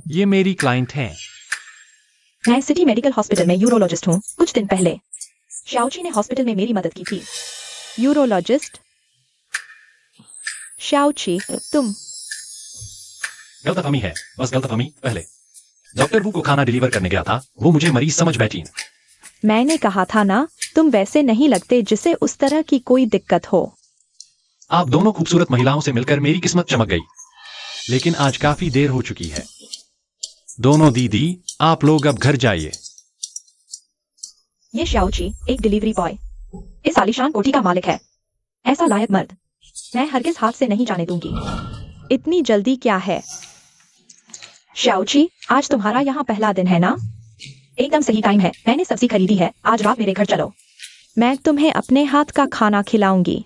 ये मेरी क्लाइंट हैं। मैं सिटी मेडिकल हॉस्पिटल में यूरोलॉजिस्ट हूँ। कुछ दिन पहले श्याओची ने हॉस्पिटल में मेरी मदद की थी। यूरोलॉजिस्ट? श्याओची, तुम? गलतफहमी है, बस गलतफहमी। पहले डॉक्टर वू को खाना डिलीवर करने गया था, वो मुझे मरीज समझ बैठी। मैंने कहा था ना, तुम वैसे नहीं लगते जिसे उस तरह की कोई दिक्कत हो। आप दोनों खूबसूरत महिलाओं से मिलकर मेरी किस्मत चमक गई, लेकिन आज काफी देर हो चुकी है। दोनों दीदी, आप लोग अब घर जाइए। ये श्याओची एक डिलीवरी बॉय इस आलीशान कोठी का मालिक है। ऐसा लायक मर्द मैं हरगिज हाथ से नहीं जाने दूंगी। इतनी जल्दी क्या है? श्याओची, आज तुम्हारा यहाँ पहला दिन है ना? एकदम सही टाइम है, मैंने सब्जी खरीदी है, आज रात मेरे घर चलो। मैं तुम्हें अपने हाथ का खाना खिलाऊंगी।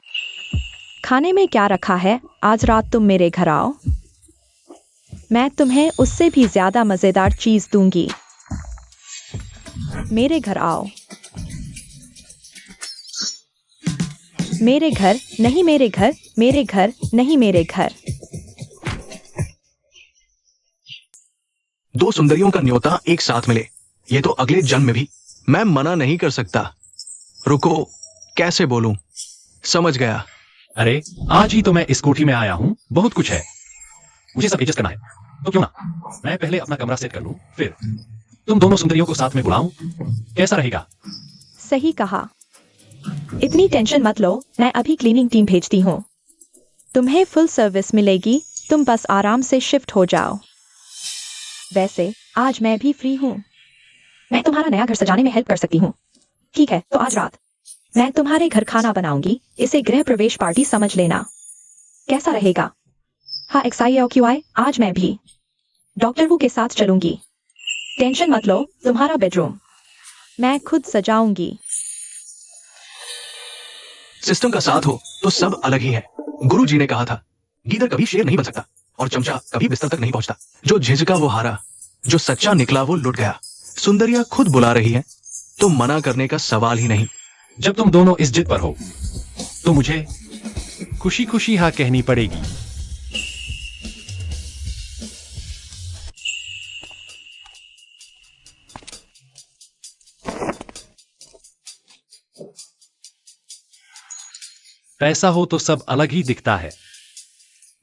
खाने में क्या रखा है? आज रात तुम मेरे घर आओ, मैं तुम्हें उससे भी ज्यादा मजेदार चीज दूंगी। मेरे घर आओ। मेरे घर नहीं, मेरे घर, मेरे घर नहीं, मेरे घर। 2 सुंदरियों का न्योता एक साथ मिले, ये तो अगले जन्म में भी मैं मना नहीं कर सकता। रुको, कैसे बोलूं? समझ गया। अरे आज ही तो मैं इस कोठी में आया हूँ, बहुत कुछ है। मुझे सब एडजस्ट करना है, तो क्यों ना मैं पहले अपना कमरा सेट कर लूं, फिर तुम दोनों सुंदरियों को साथ में बुलाऊं, कैसा रहेगा? सही कहा। इतनी टेंशन मत लो, मैं अभी क्लीनिंग टीम भेजती हूँ। तुम्हें फुल सर्विस मिलेगी, तुम बस आराम से शिफ्ट हो जाओ। वैसे आज मैं भी फ्री हूँ, मैं तुम्हारा नया घर सजाने में हेल्प कर सकती हूँ। ठीक है, तो आज रात मैं तुम्हारे घर खाना बनाऊंगी, इसे गृह प्रवेश पार्टी समझ लेना। कैसा रहेगा? हाँ XIOQI, आज मैं भी डॉक्टर वू के साथ चलूंगी। टेंशन मत लो, तुम्हारा बेडरूम मैं खुद सजाऊंगी। सिस्टम का साथ हो तो सब अलग ही है। गुरु जी ने कहा था, गीदड़ कभी शेर नहीं बन सकता और चमचा कभी बिस्तर तक नहीं पहुंचता। जो झिझका वो हारा, जो सच्चा निकला वो लुट गया। सुंदरिया खुद बुला रही है तो मना करने का सवाल ही नहीं। जब तुम दोनों इस जिद पर हो तो मुझे खुशी खुशी हाँ कहनी पड़ेगी। पैसा हो तो सब अलग ही दिखता है।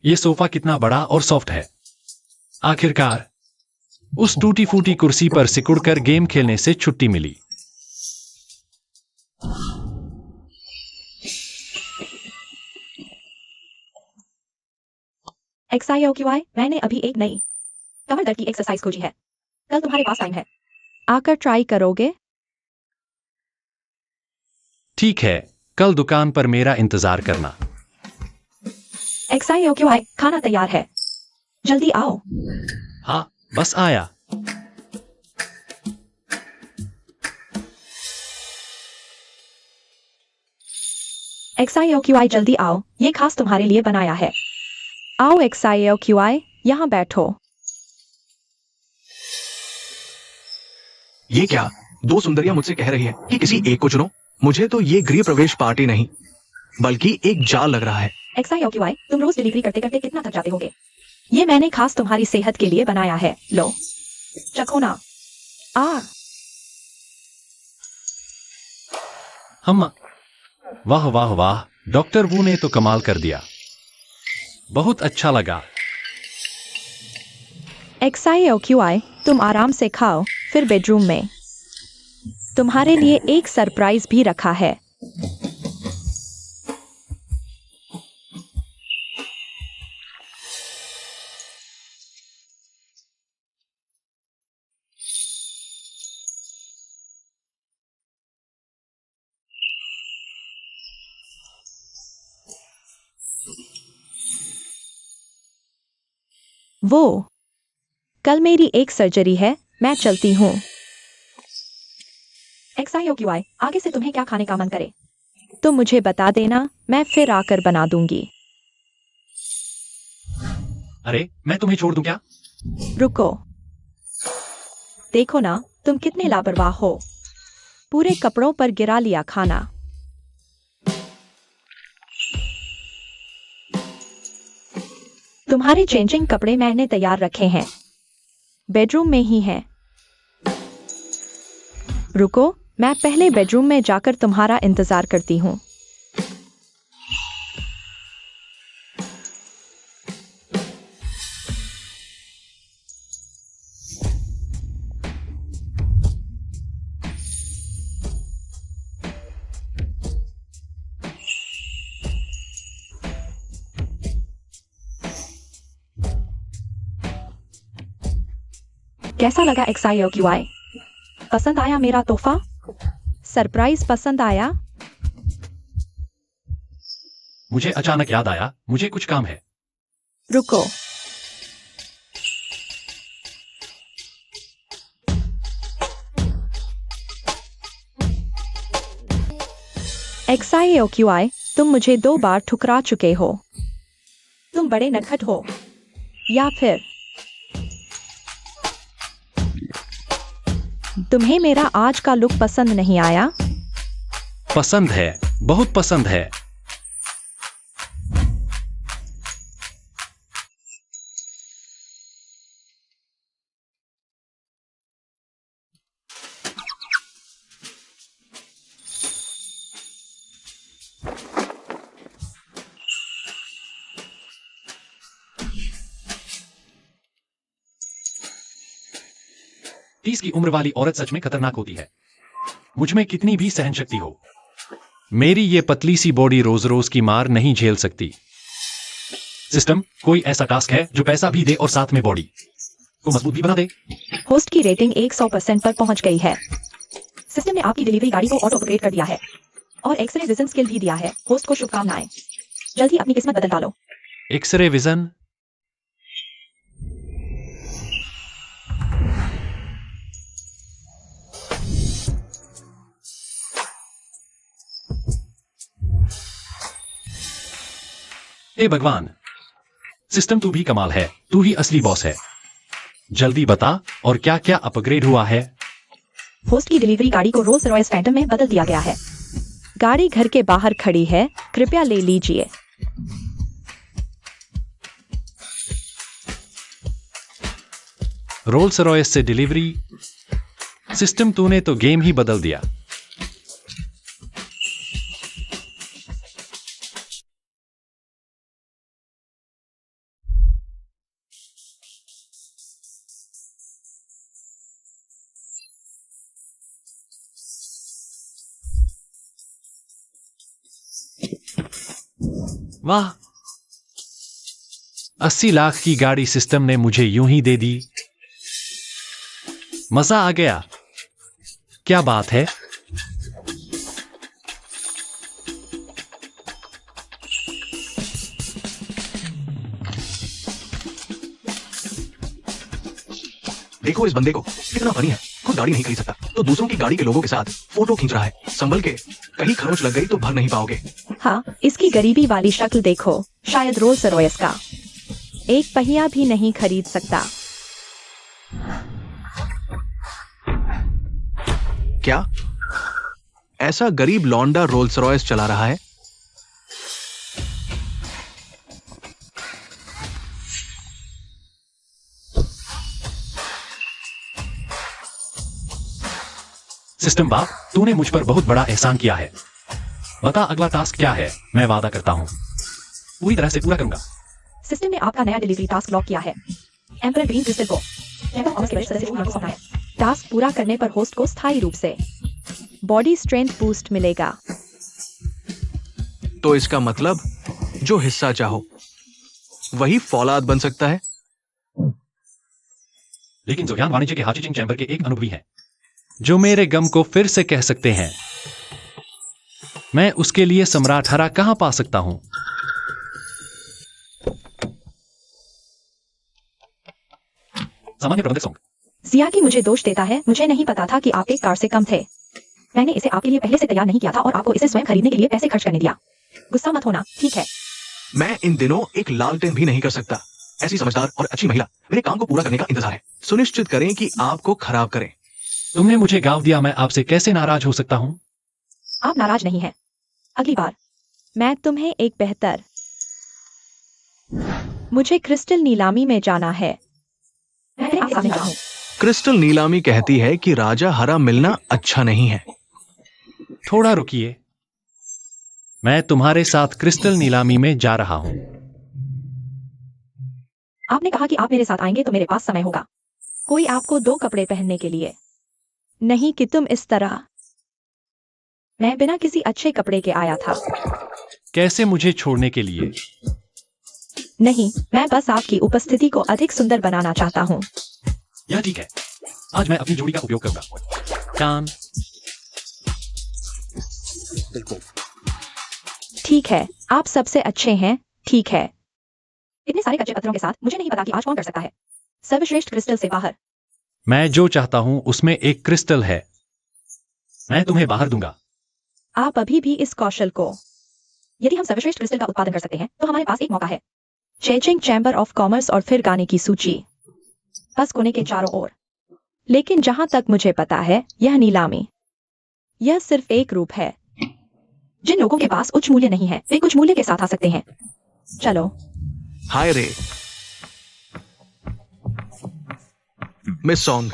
ये सोफा कितना बड़ा और सॉफ्ट है। आखिरकार उस टूटी फूटी कुर्सी पर सिकुड़कर गेम खेलने से छुट्टी मिली। XIOQI, मैंने अभी एक नई कमर दर्द की एक्सरसाइज खोजी है। कल तुम्हारे पास टाइम है, आकर ट्राई करोगे? ठीक है, कल दुकान पर मेरा इंतजार करना। XIOQI, खाना तैयार है, जल्दी आओ। हाँ, बस आया। XIOQI, जल्दी आओ, ये खास तुम्हारे लिए बनाया है। आओ XIOQI, यहाँ बैठो। ये क्या? दो सुंदरियां मुझसे कह रही है कि किसी एक को चुनो। मुझे तो ये गृह प्रवेश पार्टी नहीं बल्कि एक जाल लग रहा है। XIOQI, तुम रोज डिलीवरी करते करते कितना थक जाते होगे। ये मैंने खास तुम्हारी सेहत के लिए बनाया है, लो चखो ना। हम वाह वाह वाह, डॉक्टर वू ने तो कमाल कर दिया, बहुत अच्छा लगा। XIOQI, तुम आराम से खाओ, फिर बेडरूम में तुम्हारे लिए एक सरप्राइज भी रखा है। वो कल मेरी एक सर्जरी है, मैं चलती हूँ। XIOQI, आगे से तुम्हें क्या खाने का मन करे तो मुझे बता देना, मैं फिर आकर बना दूंगी। अरे मैं तुम्हें छोड़ दूं क्या? रुको, देखो ना तुम कितने लापरवाह हो, पूरे कपड़ों पर गिरा लिया खाना। तुम्हारे चेंजिंग कपड़े मैंने तैयार रखे हैं, बेडरूम में ही हैं। रुको, मैं पहले बेडरूम में जाकर तुम्हारा इंतजार करती हूँ। कैसा लगा XIOQI? पसंद आया मेरा तोहफा? सरप्राइज पसंद आया? मुझे अचानक याद आया, मुझे कुछ काम है। रुको, XIOQI, तुम मुझे 2 बार ठुकरा चुके हो। तुम बड़े नटखट हो, या फिर तुम्हें मेरा आज का लुक पसंद नहीं आया? पसंद है, बहुत पसंद है। 30 की उम्र वाली औरत सच में खतरनाक होती है। मुझ में कितनी भी सहन शक्ति हो, मेरी ये पतली सी बॉडी रोज रोज की मार नहीं झेल सकती। सिस्टम, कोई ऐसा टास्क है जो पैसा भी दे और साथ में बॉडी को मजबूत भी बना दे? होस्ट की रेटिंग 100% पर पहुंच गई है। सिस्टम ने आपकी डिलीवरी गाड़ी को ऑटो अपग्रेड कर दिया है और एक्सरे विजन स्किल भी दिया है। होस्ट को शुभकामनाएं, जल्दी अपनी किस्मत बदल डालो। X ray vision? हे भगवान, सिस्टम तू भी कमाल है, तू ही असली बॉस है। जल्दी बता और क्या क्या अपग्रेड हुआ है? होस्ट की डिलीवरी गाड़ी को रोल्स रॉयस फैंटम में बदल दिया गया है। गाड़ी घर के बाहर खड़ी है, कृपया ले लीजिए। रोल्स रॉयस से डिलीवरी? सिस्टम, तूने तो गेम ही बदल दिया। वाह, 80 लाख की गाड़ी सिस्टम ने मुझे यूं ही दे दी। मजा आ गया। क्या बात है। देखो इस बंदे को, कितना फनी है। खुद गाड़ी नहीं खरीद सकता तो दूसरों की गाड़ी के लोगों के साथ फोटो खींच रहा है। संभल के, कहीं खरोच लग गई तो भर नहीं पाओगे। हाँ, इसकी गरीबी वाली शक्ल देखो। शायद रोल्स रॉयस का एक पहिया भी नहीं खरीद सकता। क्या ऐसा गरीब लौंडा रोल्स रॉयस चला रहा है? सिस्टम बाप, तूने मुझ पर बहुत बड़ा एहसान किया है। बता अगला टास्क क्या है? मैं वादा करता हूँ पूरी तरह से पूरा करूंगा। सिस्टम ने आपका नया डिलीवरी टास्क लॉक किया है। एम्परर ग्रीन क्रिस्टल को सदस्य है। टास्क पूरा करने पर होस्ट को स्थायी रूप से बॉडी स्ट्रेंथ बूस्ट मिलेगा। तो इसका मतलब जो हिस्सा चाहो वही फौलाद बन सकता है। लेकिन जोयान वाणिज्य के हाचीचिंग चैम्बर के एक अनुभवी हैं जो मेरे गम को फिर से कह सकते हैं। मैं उसके लिए सम्राट हरा कहां पा सकता हूं? सामान्य प्रबंधक सॉन्ग। जिया की मुझे दोष देता है। मुझे नहीं पता था कि आप एक कार से कम थे। मैंने इसे आपके लिए पहले से तैयार नहीं किया था और आपको इसे स्वयं खरीदने के लिए पैसे खर्च करने दिया। गुस्सा मत होना, ठीक है? मैं इन दिनों एक लालटेन भी नहीं कर सकता। ऐसी समझदार और अच्छी महिला मेरे काम को पूरा करने का इंतजार है। सुनिश्चित करें कि आपको खराब करें। तुमने मुझे गाँव दिया, मैं आपसे कैसे नाराज हो सकता हूं? आप नाराज नहीं हैं। अगली बार मैं तुम्हें एक बेहतर। मुझे क्रिस्टल नीलामी में जाना है। मैं आपके सामने खड़ा हूं। क्रिस्टल नीलामी कहती है कि राजा हरा मिलना अच्छा नहीं है। थोड़ा रुकिए, मैं तुम्हारे साथ क्रिस्टल नीलामी में जा रहा हूं। आपने कहा कि आप मेरे साथ आएंगे तो मेरे पास समय होगा। कोई आपको 2 कपड़े पहनने के लिए नहीं कि तुम इस तरह। मैं बिना किसी अच्छे कपड़े के आया था। कैसे मुझे छोड़ने के लिए? नहीं, मैं बस आपकी उपस्थिति को अधिक सुंदर बनाना चाहता हूँ। यह ठीक है, आज मैं अपनी जोड़ी का उपयोग करूंगा। कान। ठीक है, आप सबसे अच्छे हैं। ठीक है। इतने सारे कच्चे पत्थरों के साथ मुझे नहीं पता कि आज कौन कर सकता है। सर्वश्रेष्ठ क्रिस्टल से बाहर। मैं जो चाहता हूं उसमें एक क्रिस्टल है। मैं तुम्हें बाहर दूंगा। आप अभी भी इस कौशल को। यदि हम सर्वश्रेष्ठ क्रिस्टल का उत्पादन कर सकते हैं तो हमारे पास एक मौका है। चेचिंग चैम्बर ऑफ कॉमर्स और फिर गाने की सूची। बस कोने के चारों ओर। लेकिन जहां तक मुझे पता है, यह नीलामी। यह सिर्फ एक रूप है। जिन लोगों के पास उच्च मूल्य नहीं है, वे कुछ मूल्य के साथ आ सकते हैं। चलो। हाय रे मिस सॉन्ग,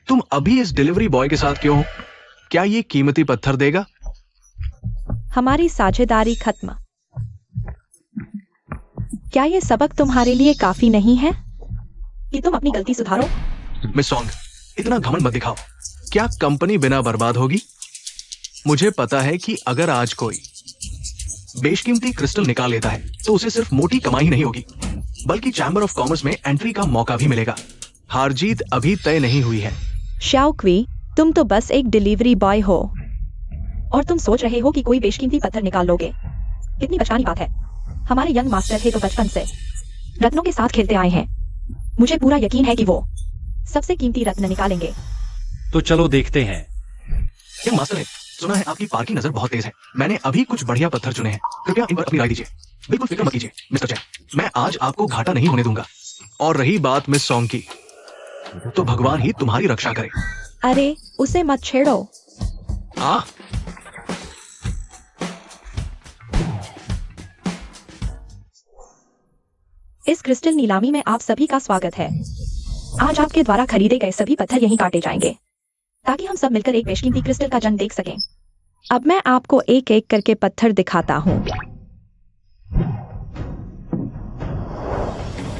तुम अभी इस डिलीवरी बॉय के साथ क्यों हो? क्या ये कीमती पत्थर देगा? हमारी साझेदारी खत्म। क्या ये सबक तुम्हारे लिए काफी नहीं है कि तुम अपनी गलती सुधारो? मिस सॉन्ग, इतना घमंड मत दिखाओ। क्या कंपनी बिना बर्बाद होगी? मुझे पता है कि अगर आज कोई बेशकीमती क्रिस्टल निकाल लेता है तो उसे सिर्फ मोटी कमाई ही नहीं होगी, बल्कि चैम्बर ऑफ कॉमर्स में एंट्री का मौका भी मिलेगा। हार जीत अभी तय नहीं हुई है। शाओक्वी, तुम तो बस एक डिलीवरी बॉय हो और तुम सोच रहे हो कि कोई बेशकीमती पत्थर निकाल लोगे। कितनी बचकानी बात है। हमारे यंग मास्टर है तो बचपन से रत्नों के साथ खेलते आए हैं। मुझे पूरा यकीन है कि वो सबसे कीमती रत्न निकालेंगे। तो चलो देखते हैं। यंग मास्टर है, सुना है आपकी पार की नजर बहुत तेज है। मैंने अभी कुछ बढ़िया पत्थर चुने हैं, कृपया इन पर अपनी राय दीजिए। बिल्कुल फिक्र मत कीजिए मिस्टर चैन, मैं आज आपको घाटा नहीं होने दूंगा। और रही बात मिस सॉन्ग की, तो भगवान ही तुम्हारी रक्षा करे। अरे उसे मत छेड़ो। आ इस क्रिस्टल नीलामी में आप सभी का स्वागत है। आज आपके द्वारा खरीदे गए सभी पत्थर यहीं काटे जाएंगे ताकि हम सब मिलकर एक बेशकीमती क्रिस्टल का जन्म देख सकें। अब मैं आपको एक एक करके पत्थर दिखाता हूँ।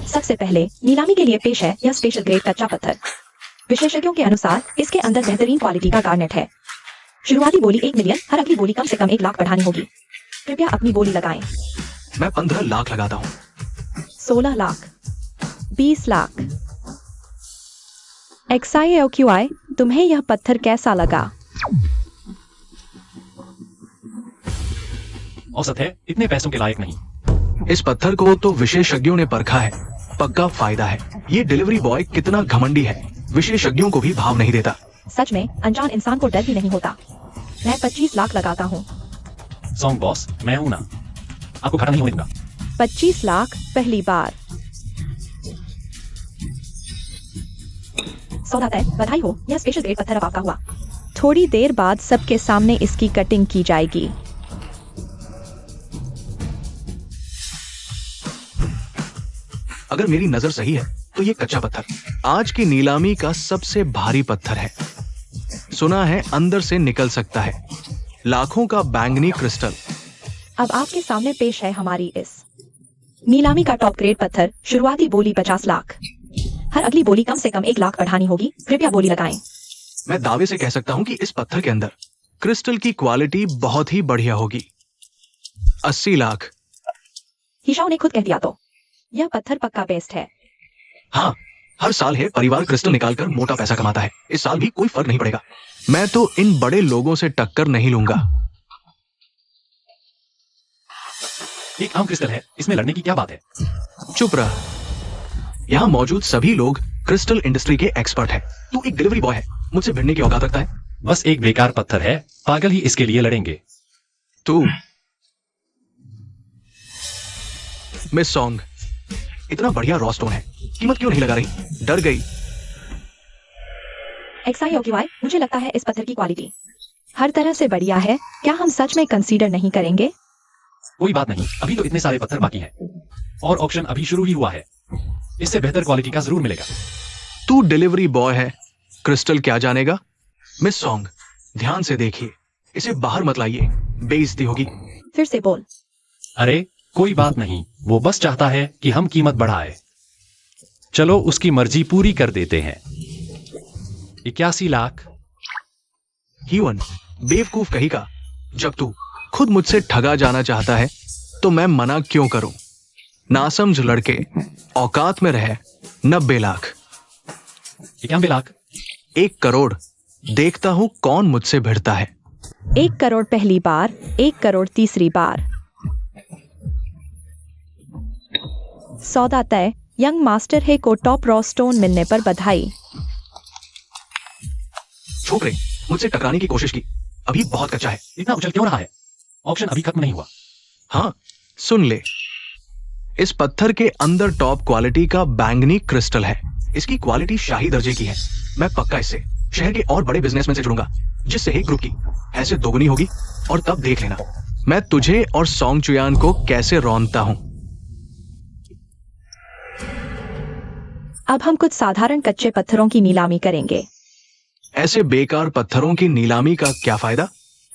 सबसे पहले नीलामी के लिए पेश है यह स्पेशल ग्रेड कच्चा पत्थर। विशेषज्ञों के अनुसार इसके अंदर बेहतरीन क्वालिटी का गार्नेट है। शुरुआती बोली 1 मिलियन, हर अगली बोली कम से कम 1 लाख बढ़ानी होगी। कृपया अपनी बोली लगाएं। मैं 15 लाख लगाता हूँ। 16 लाख, 20 लाख। XIOQI, तुम्हें यह पत्थर कैसा लगा? औसत है, इतने पैसों के लायक नहीं। इस पत्थर को तो विशेषज्ञों ने परखा है, पक्का फायदा है। ये डिलीवरी बॉय कितना घमंडी है, विशेषज्ञों को भी भाव नहीं देता। सच में अनजान इंसान को डर भी नहीं होता। मैं 25 लाख लगाता हूँ। सॉन्ग बॉस, मैं हूं ना, आपको घाटा नहीं होने दूंगा। 25 लाख पहली बार। सौदा तय, बधाई हो, यह स्पेशल ग्रेड पत्थर अब आपका हुआ। थोड़ी देर बाद सबके सामने इसकी कटिंग की जाएगी। अगर मेरी नजर सही है तो ये कच्चा पत्थर आज की नीलामी का सबसे भारी पत्थर है। सुना है अंदर से निकल सकता है लाखों का बैंगनी क्रिस्टल। अब आपके सामने पेश है हमारी इस नीलामी का टॉप ग्रेड पत्थर। शुरुआती बोली 50 लाख, हर अगली बोली कम से कम 1 लाख बढ़ानी होगी। कृपया बोली लगाएं। मैं दावे से कह सकता हूं कि इस पत्थर के अंदर क्रिस्टल की क्वालिटी बहुत ही बढ़िया होगी। 80 लाख। हिशाओ ने खुद कह दिया तो यह पत्थर पक्का बेस्ट है। हाँ, हर साल है परिवार क्रिस्टल निकालकर मोटा पैसा कमाता है। इस साल भी कोई फर्क नहीं पड़ेगा। मैं तो इन बड़े लोगों से टक्कर नहीं लूंगा। एक आम क्रिस्टल है, इसमें लड़ने की क्या बात है? चुप रह। यहाँ मौजूद सभी लोग क्रिस्टल इंडस्ट्री के एक्सपर्ट हैं। तू एक डिलीवरी बॉय है, मुझसे भिड़ने की औकात रखता है। बस एक बेकार पत्थर है, पागल ही इसके लिए लड़ेंगे। तू मिस सॉन्ग, इतना बढ़िया रॉ स्टोन है, कीमत क्यों नहीं लगा रही? डर गई। XIOQI, मुझे लगता है इस पत्थर की क्वालिटी हर तरह से बढ़िया है। क्या हम सच में कंसीडर नहीं करेंगे? कोई बात नहीं, अभी तो इतने सारे पत्थर बाकी है और ऑक्शन अभी शुरू ही हुआ है। इससे बेहतर क्वालिटी का जरूर मिलेगा। तू डिलीवरी बॉय है, क्रिस्टल क्या जानेगा? मिस सॉन्ग, ध्यान से देखिए, इसे बाहर मत लाइए, बेइज्जती होगी। फिर से बोल। अरे कोई बात नहीं, वो बस चाहता है कि हम कीमत बढ़ाए। चलो उसकी मर्जी पूरी कर देते हैं। 81 लाख। ह्यून, बेवकूफ कहीं का। जब तू खुद मुझसे ठगा जाना चाहता है तो मैं मना क्यों करूं? नासमझ लड़के, औकात में रहे। 90 लाख। 91 लाख। 1 करोड़। देखता हूं कौन मुझसे भिड़ता है। 1 करोड़ पहली बार, 1 करोड़ तीसरी बार। सौदा तय, यंग मास्टर है को टॉप रॉ स्टोन मिलने पर बधाई। छोकरे, मुझसे टकराने की कोशिश की, अभी बहुत कच्चा है। इतना उछल क्यों रहा है? ऑक्शन अभी खत्म नहीं हुआ। हाँ, सुन ले, इस पत्थर के अंदर टॉप क्वालिटी का बैंगनी क्रिस्टल है। इसकी क्वालिटी शाही दर्जे की है। मैं पक्का इससे शहर के और बड़े बिजनेसमैन से जुड़ूंगा, जिससे एक ग्रुप की हैसियत दोगुनी होगी। और तब देख लेना मैं तुझे और सॉन्ग चुयान को कैसे रौंदता हूं। अब हम कुछ साधारण कच्चे पत्थरों की नीलामी करेंगे। ऐसे बेकार पत्थरों की नीलामी का क्या फायदा?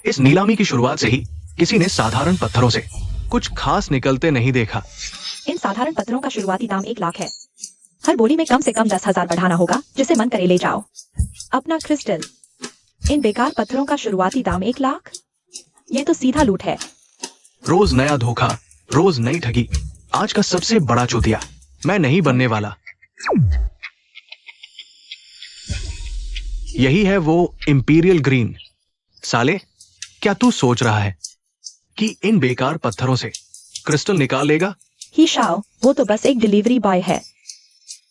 इस नीलामी की शुरुआत से ही किसी ने साधारण पत्थरों से कुछ खास निकलते नहीं देखा। इन साधारण पत्थरों का शुरुआती दाम 1 लाख है। हर बोली में कम से कम 10,000 बढ़ाना होगा, जिसे मन करे ले जाओ। अपना क्रिस्टल। इन बेकार पत्थरों का शुरुआती दाम 1 लाख। ये तो सीधा लूट है। रोज नया धोखा, रोज नई ठगी। आज का सबसे बड़ा चूतिया मैं नहीं बनने वाला। यही है वो इंपीरियल ग्रीन। साले, क्या तू सोच रहा है कि इन बेकार पत्थरों से क्रिस्टल निकाल लेगा? ही शाओ, वो तो बस एक डिलीवरी बॉय है।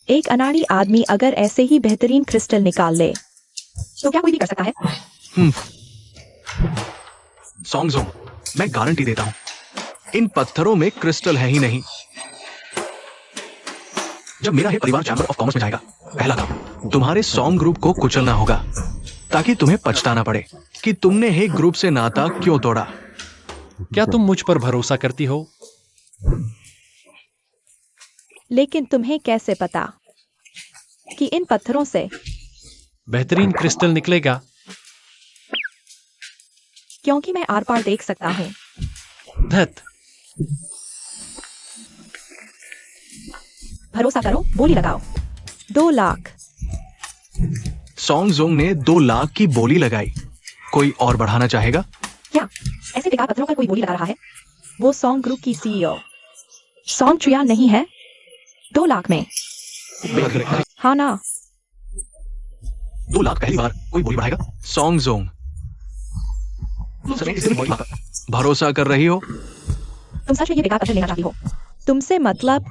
एक अनाड़ी आदमी अगर ऐसे ही बेहतरीन क्रिस्टल निकाल ले तो क्या कोई भी कर सकता है? सॉन्गजोंग, मैं गारंटी देता हूं इन पत्थरों में क्रिस्टल है ही नहीं। जब मेरा है परिवार चैम्बर ऑफ कॉमर्स में जाएगा, पहला काम तुम्हारे सॉन्ग ग्रुप को कुचलना होगा, ताकि तुम्हें पछताना पड़े कि तुमने हे ग्रुप से नाता क्यों तोड़ा। क्या तुम मुझ पर भरोसा करती हो? लेकिन तुम्हें कैसे पता कि इन पत्थरों से बेहतरीन क्रिस्टल निकलेगा? क्योंकि मैं आर पार देख सकता हूँ। धत, भरोसा करो, बोली लगाओ। 2 लाख। सॉन्गजोंग ने 2 लाख की बोली लगाई। कोई और बढ़ाना चाहेगा? क्या ऐसे बेकार पत्थरों पर कोई बोली लगा रहा है? वो सॉन्ग ग्रुप की सीईओ सॉन्ग चुया नहीं है? 2 लाख में? हाँ ना? 2 लाख पहली बार कोई बोली बढ़ाएगा? सॉन्गजोंग, भरोसा कर रही हो? तुम सच में ये बेकार पत्थर लेना चाहती हो? तुमसे मतलब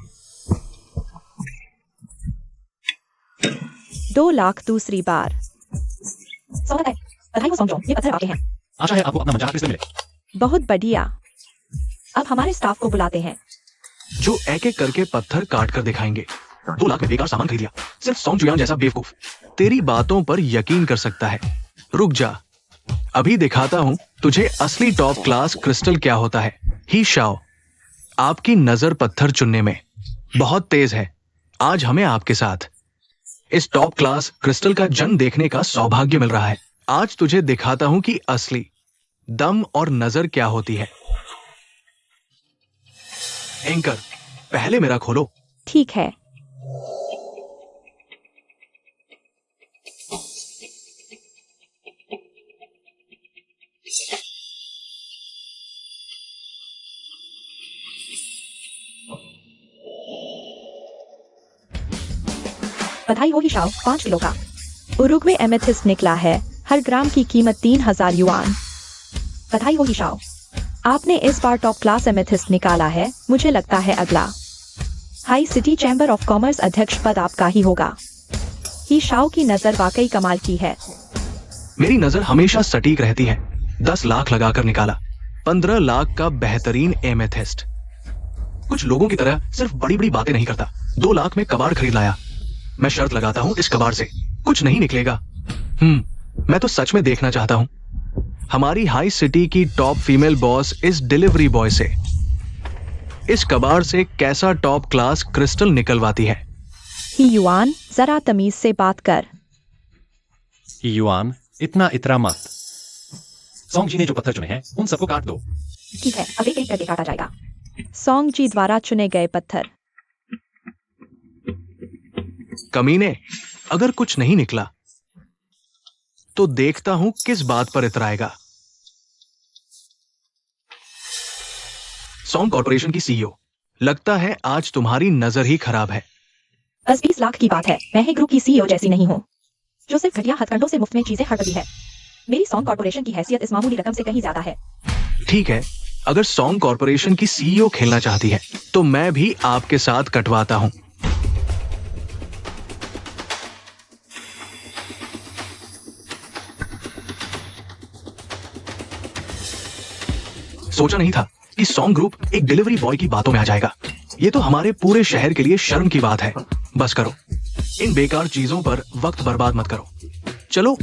2 लाख दूसरी बार। स्वागत है, बधाई हो सॉन्गजोंग, ये पत्थर आपके हैं। आशा है आपको अपना मनचाहा क्रिस्टल मिले। बहुत बढ़िया। अब हमारे स्टाफ को बुलाते हैं जो एक एक करके पत्थर काट कर दिखाएंगे। 2 लाख में बेकार सामान खरीद लिया, सिर्फ सॉन्ग चुयान जैसा बेवकूफ तेरी बातों पर यकीन कर सकता है। रुक जा, अभी दिखाता हूं तुझे असली टॉप क्लास क्रिस्टल क्या होता है। ही शाओ, आपकी नजर पत्थर चुनने में बहुत तेज है। आज हमें आपके साथ इस टॉप क्लास क्रिस्टल का जंग देखने का सौभाग्य मिल रहा है। आज तुझे दिखाता हूं कि असली दम और नजर क्या होती है। एंकर, पहले मेरा खोलो। ठीक है। बधाई हो ही शाओ, 5 किलो का उरुग्वे एमेथिस्ट निकला है। हर ग्राम की कीमत 3000 युआन। बधाई हो ही शाओ, आपने इस बार टॉप क्लास एमेथिस्ट निकाला है। मुझे लगता है अगला high city chamber of commerce अध्यक्ष पद आपका ही होगा। ही शाओ की नजर वाकई कमाल की है। मेरी नजर हमेशा सटीक रहती है। 10 लाख लगाकर निकाला, 15 लाख का बेहतरीन एमेथिस्ट। कुछ लोगों की तरह सिर्फ बड़ी बड़ी बातें नहीं करता। 2 लाख में कबाड़ खरीद लाया। मैं शर्त लगाता हूं इस कबाड़ से कुछ नहीं निकलेगा। मैं तो सच में देखना चाहता हूं हमारी हाई सिटी की टॉप फीमेल बॉस इस डिलीवरी बॉय से इस कबाड़ से कैसा टॉप क्लास क्रिस्टल निकलवाती है। ही युआन, जरा तमीज से बात कर। युआन, इतना इतरा मत। सॉन्ग जी ने जो पत्थर चुने हैं उन सबको काट दो। ठीक है, अब एक एक करके काटा जाएगा। सॉन्ग जी द्वारा चुने गए पत्थर। कमीने, अगर कुछ नहीं निकला तो देखता हूं किस बात पर इतराएगा। सॉन्ग कॉर्पोरेशन की सीईओ, लगता है आज तुम्हारी नजर ही खराब है। 10-20 लाख की बात है। मैं ही ग्रुप की सीईओ जैसी नहीं हूँ जो सिर्फ घटिया हथकंडों से मुफ्त में चीजें हड़पती है। मेरी सॉन्ग कॉर्पोरेशन की हैसियत इस मामूली रकम से कहीं ज्यादा है। ठीक है, अगर सॉन्ग कॉर्पोरेशन की सीईओ खेलना चाहती है तो मैं भी आपके साथ कटवाता हूं। सोचा नहीं था कि सॉन्ग ग्रुप एक डिलीवरी बॉय की बातों में आ जाएगा। ये तो हमारे पूरे शहर के लिए शर्म की बात है। बस करो, इन बेकार चीजों पर वक्त बर्बाद मत करो। चलो।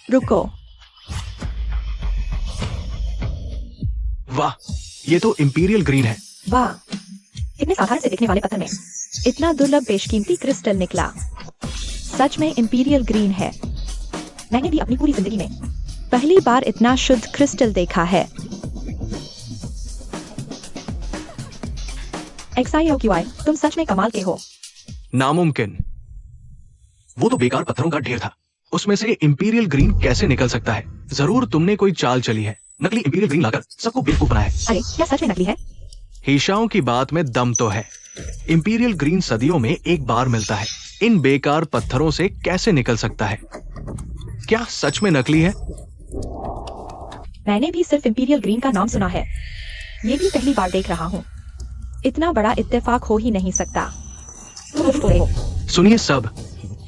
रुको। वाह, ये तो इंपीरियल ग्रीन है। वाह, इतने साधारण से दिखने वाले पत्थर में इतना दुर्लभ बेशकीमती क्रिस्टल निकला। सच में इंपीरियल ग्रीन है। मैंने भी अपनी पूरी जिंदगी में पहली बार इतना शुद्ध क्रिस्टल देखा है। XIOQI, तुम सच में कमाल के हो। नामुमकिन। वो तो बेकार पत्थरों का ढेर था। उसमें से इंपीरियल ग्रीन कैसे निकल सकता है? जरूर तुमने कोई चाल चली है, नकली इंपीरियल ग्रीन लाकर सबको बेवकूफ बनाया है। अरे क्या सच में नकली है? हीशाओं की बात में दम तो है। इंपीरियल ग्रीन सदियों में एक बार मिलता है, इन बेकार पत्थरों से कैसे निकल सकता है? क्या सच में नकली है? मैंने भी सिर्फ इंपीरियल ग्रीन का नाम सुना है, ये भी पहली बार देख रहा हूँ। इतना बड़ा इत्तेफाक हो ही नहीं सकता। सुनिए सब,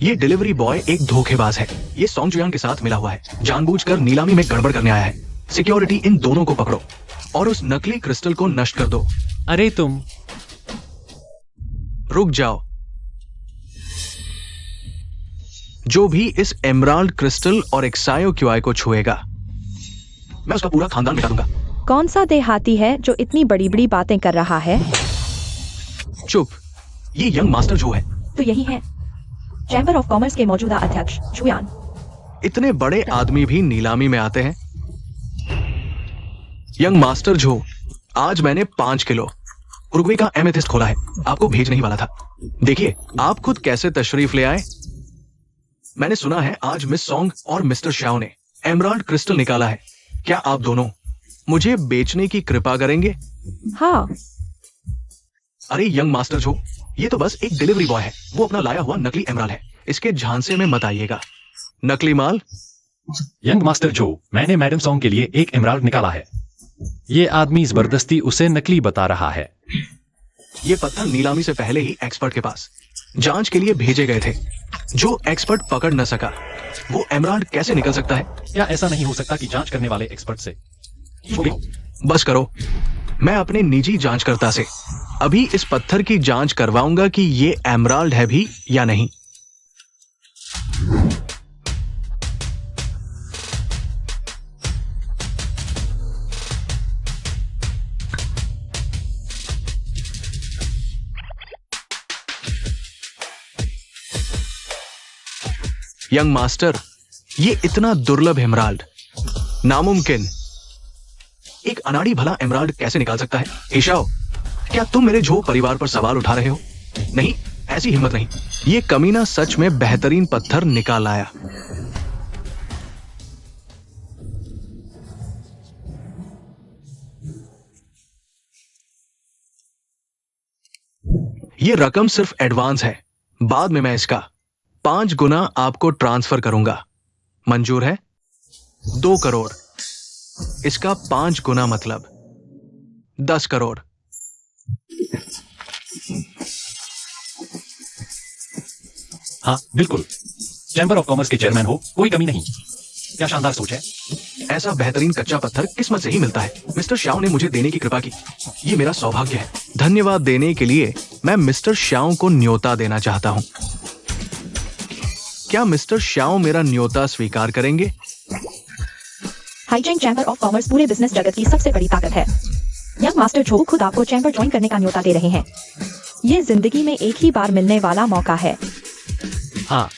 ये डिलीवरी बॉय एक धोखेबाज है। ये सॉन्ग जुयान के साथ मिला हुआ है, जानबूझकर नीलामी में गड़बड़ करने आया है। सिक्योरिटी, इन दोनों को पकड़ो और उस नकली क्रिस्टल को नष्ट कर दो। अरे तुम रुक जाओ। जो भी इस एमराल्ड क्रिस्टल और एक्सायो क्यूआई को छुएगा, मैं उसका पूरा खानदान मिटा दूंगा। कौन सा देहाती है जो इतनी बड़ी बड़ी बातें कर रहा है? चुप, ये यंग मास्टर जो है। तो यही है चैम्बर ऑफ कॉमर्स के मौजूदा अध्यक्ष जुयान। इतने बड़े आदमी भी नीलामी में आते हैं। यंग मास्टर जो, आज मैंने 5 किलो उरुग्वे का एमेथिस्ट खोला है, आपको भेजने ही वाला था। देखिए आप खुद कैसे तशरीफ ले आए। मैंने सुना है आज मिस सॉन्ग और मिस्टर शाओ ने एमराल्ड क्रिस्टल निकाला है। क्या आप दोनों मुझे बेचने की कृपा करेंगे? हाँ। अरे यंग मास्टर जो, ये तो बस एक डिलीवरी बॉय है। वो अपना लाया हुआ नकली एमराल्ड है, इसके झांसे में मत आइएगा। नकली माल। यंग मास्टर जो, मैंने मैडम सॉन्ग के लिए एक एमराल्ड निकाला है। ये आदमी जबरदस्ती उसे नकली बता रहा है। ये पत्थर नीलामी से पहले ही एक्सपर्ट के पास जांच के लिए भेजे गए थे। जो एक्सपर्ट पकड़ न सका, वो एमराल्ड कैसे निकल सकता है? क्या ऐसा नहीं हो सकता कि जांच करने वाले एक्सपर्ट से? बस करो, मैं अपने निजी जांचकर्ता से अभी इस पत्थर की जांच करवाऊंगा कि ये एमराल्ड है भी या नहीं। यंग मास्टर, ये इतना दुर्लभ एमराल्ड नामुमकिन। एक अनाड़ी भला एमराल्ड कैसे निकाल सकता है? ईशाओ, क्या तुम मेरे जो परिवार पर सवाल उठा रहे हो? नहीं, ऐसी हिम्मत नहीं। ये कमीना सच में बेहतरीन पत्थर निकाल आया। ये रकम सिर्फ एडवांस है, बाद में मैं इसका 5 गुना आपको ट्रांसफर करूंगा। मंजूर है? 2 करोड़। इसका 5 गुना मतलब 10 करोड़। हाँ बिल्कुल, चैम्बर ऑफ कॉमर्स के चेयरमैन हो, कोई कमी नहीं। क्या शानदार सोच है। ऐसा बेहतरीन कच्चा पत्थर किस्मत से ही मिलता है। मिस्टर शाओ ने मुझे देने की कृपा की, ये मेरा सौभाग्य है। धन्यवाद देने के लिए मैं मिस्टर शाओ को न्योता देना चाहता हूं। क्या मिस्टर शाओ मेरा न्योता स्वीकार करेंगे? हाईचेंग चैम्बर ऑफ कॉमर्स पूरे बिजनेस जगत की सबसे बड़ी ताकत है। यंग मास्टर जो खुद आपको चैम्बर ज्वाइन करने का न्योता दे रहे हैं। ये जिंदगी में एक ही बार मिलने वाला मौका है। हाँ,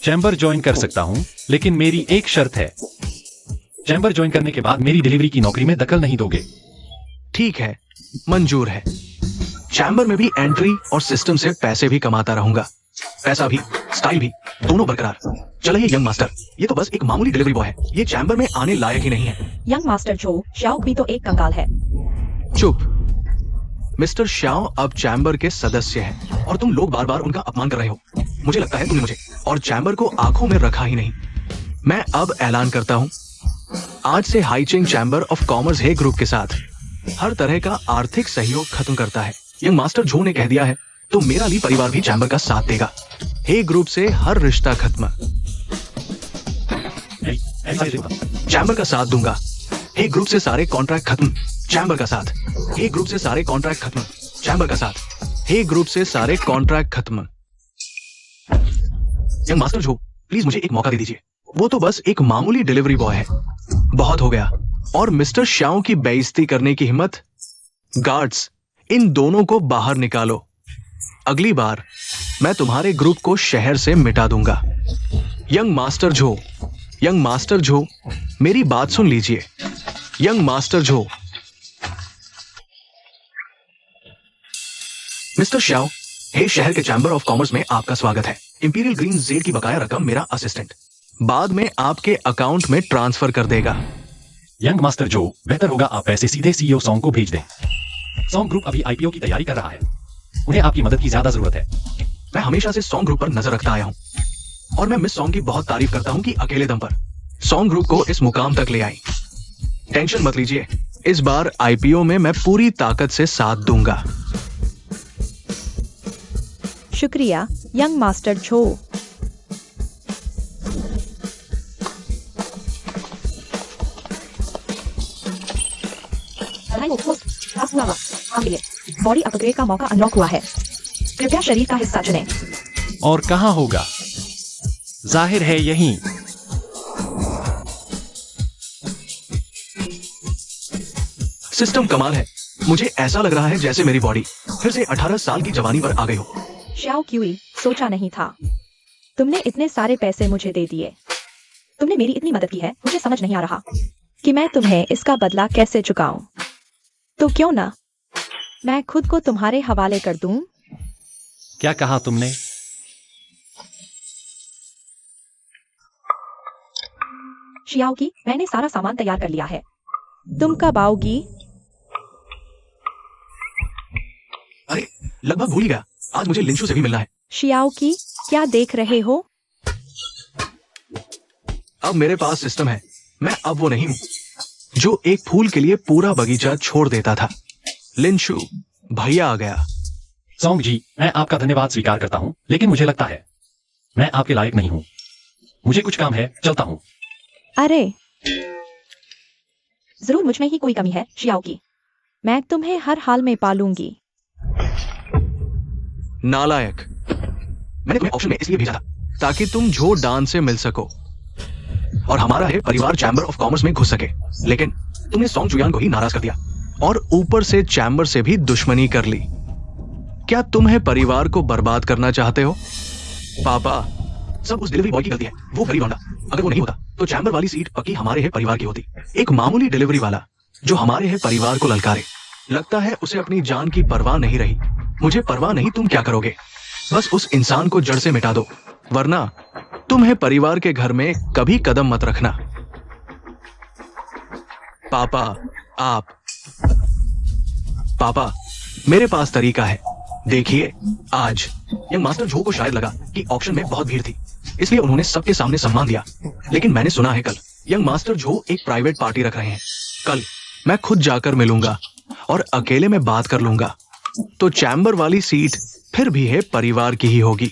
चैम्बर ज्वाइन कर सकता हूँ, लेकिन मेरी एक शर्त है। चैम्बर ज्वाइन करने के बाद मेरी डिलीवरी की नौकरी में दखल नहीं दोगे। ठीक है, मंजूर है। चैम्बर में भी एंट्री और सिस्टम से पैसे भी कमाता रहूंगा। पैसा भी, स्टाइल भी, दोनों बरकरार। चलिए यंग मास्टर, ये तो बस एक मामूली डिलीवरी बॉय है, ये चैम्बर में आने लायक ही नहीं है। यंग मास्टर जो, शाओ भी तो एक कंगाल है। चुप। मिस्टर शाओ अब चैम्बर के सदस्य हैं और तुम लोग बार बार उनका अपमान कर रहे हो। मुझे लगता है तुमने मुझे और चैम्बर को आंखों में रखा ही नहीं। मैं अब ऐलान करता हूं, आज से Haicheng chamber of commerce He group के साथ हर तरह का आर्थिक सहयोग खत्म करता है। यंग मास्टर जो ने कह दिया है तो मेरा ली परिवार भी चैम्बर का साथ देगा। हे ग्रुप से हर रिश्ता खत्म। चैम्बर का साथ दूंगा। हे ग्रुप से सारे कॉन्ट्रैक्ट खत्म। चैम्बर का साथ। हे ग्रुप से सारे कॉन्ट्रैक्ट खत्म। चैम्बर का साथ। हे ग्रुप से सारे कॉन्ट्रैक्ट खत्म। यंग मास्टर जो, प्लीज मुझे एक मौका दे दीजिए। वो तो बस एक मामूली डिलीवरी बॉय है। बहुत हो गया। और मिस्टर शाओ की बेइज्जती करने की हिम्मत? गार्ड्स, इन दोनों को बाहर निकालो। अगली बार मैं तुम्हारे ग्रुप को शहर से मिटा दूंगा। यंग मास्टर जो, यंग मास्टर जो, मेरी बात सुन लीजिए। यंग मास्टर जो। मिस्टर शाओ, हे शहर के चैम्बर ऑफ कॉमर्स में आपका स्वागत है। इंपीरियल ग्रीन जेड की बकाया रकम मेरा असिस्टेंट बाद में आपके अकाउंट में ट्रांसफर कर देगा। यंग मास्टर जो, बेहतर होगा आप पैसे सीधे सीईओ सॉन्ग को भेज दें। सॉन्ग ग्रुप अभी आईपीओ की तैयारी कर रहा है, उन्हें आपकी मदद की ज्यादा जरूरत है। मैं हमेशा से सॉन्ग ग्रुप पर नजर रखता आया हूं और मैं मिस सॉन्ग की बहुत तारीफ करता हूं कि अकेले दम पर सॉन्ग ग्रुप को इस मुकाम तक ले आई। टेंशन मत लीजिए, इस बार आईपीओ में मैं पूरी ताकत से साथ दूंगा। शुक्रिया यंग मास्टर छो। बॉडी अपग्रेड का मौका अनलॉक हुआ है, कृपया शरीर का हिस्सा चुनें। और कहाँ होगा? जाहिर है यहीं। सिस्टम कमाल है, मुझे ऐसा लग रहा है जैसे मेरी बॉडी फिर से 18 साल की जवानी पर आ गई हो। श्याओ क्यूई, सोचा नहीं था तुमने इतने सारे पैसे मुझे दे दिए। तुमने मेरी इतनी मदद की है, मुझे समझ नहीं आ रहा कि मैं तुम्हें इसका बदला कैसे चुकाऊं। तो क्यों ना मैं खुद को तुम्हारे हवाले कर दूं? क्या कहा तुमने? शियाओ की, मैंने सारा सामान तैयार कर लिया है, तुम कब आओगी? अरे लगभग भूल ही गया, आज मुझे लिंशु से भी मिलना है। शियाओ की, क्या देख रहे हो? अब मेरे पास सिस्टम है, मैं अब वो नहीं हूँ जो एक फूल के लिए पूरा बगीचा छोड़ देता था। लिंशु भैया आ गया। सॉन्ग जी, मैं आपका धन्यवाद स्वीकार करता हूँ, लेकिन मुझे लगता है मैं आपके लायक नहीं हूँ। मुझे कुछ काम है, चलता हूँ। अरे जरूर मुझ में ही कोई कमी है शियाओ की, मैं तुम्हें हर हाल में पालूंगी। नालायक, मैंने तुम्हें ऑप्शन में इसलिए भेजा था ताकि तुम झो डांस से मिल सको और हमारा है परिवार चैम्बर ऑफ कॉमर्स में घुस सके, लेकिन तुमने सॉन्ग चुयान को ही नाराज कर दिया और ऊपर से चैम्बर से भी दुश्मनी कर ली। क्या तुम है परिवार को बर्बाद करना चाहते हो? पापा, सब उस डिलीवरी बॉय की गलती है, वो गरीब लौंडा। अगर वो नहीं होता तो चैम्बर वाली सीट पक्की हमारे है परिवार की होती। एक मामूली डिलीवरी वाला जो हमारे है परिवार को ललकारे, लगता है उसे अपनी जान की परवाह नहीं रही। मुझे परवाह नहीं, तुम क्या करोगे? बस उस इंसान को जड़ से मिटा दो, वरना तुम्हें परिवार के घर में कभी कदम मत रखना। पापा, मेरे पास तरीका है। देखिए, आज यंग मास्टर झो को शायद लगा कि ऑक्शन में बहुत भीड़ थी, इसलिए उन्होंने सबके सामने सम्मान दिया। लेकिन मैंने सुना है कल यंग मास्टर झो एक प्राइवेट पार्टी रख रहे हैं। कल मैं खुद जाकर मिलूंगा और अकेले में बात कर लूंगा, तो चैम्बर वाली सीट फिर भी है परिवार की ही होगी।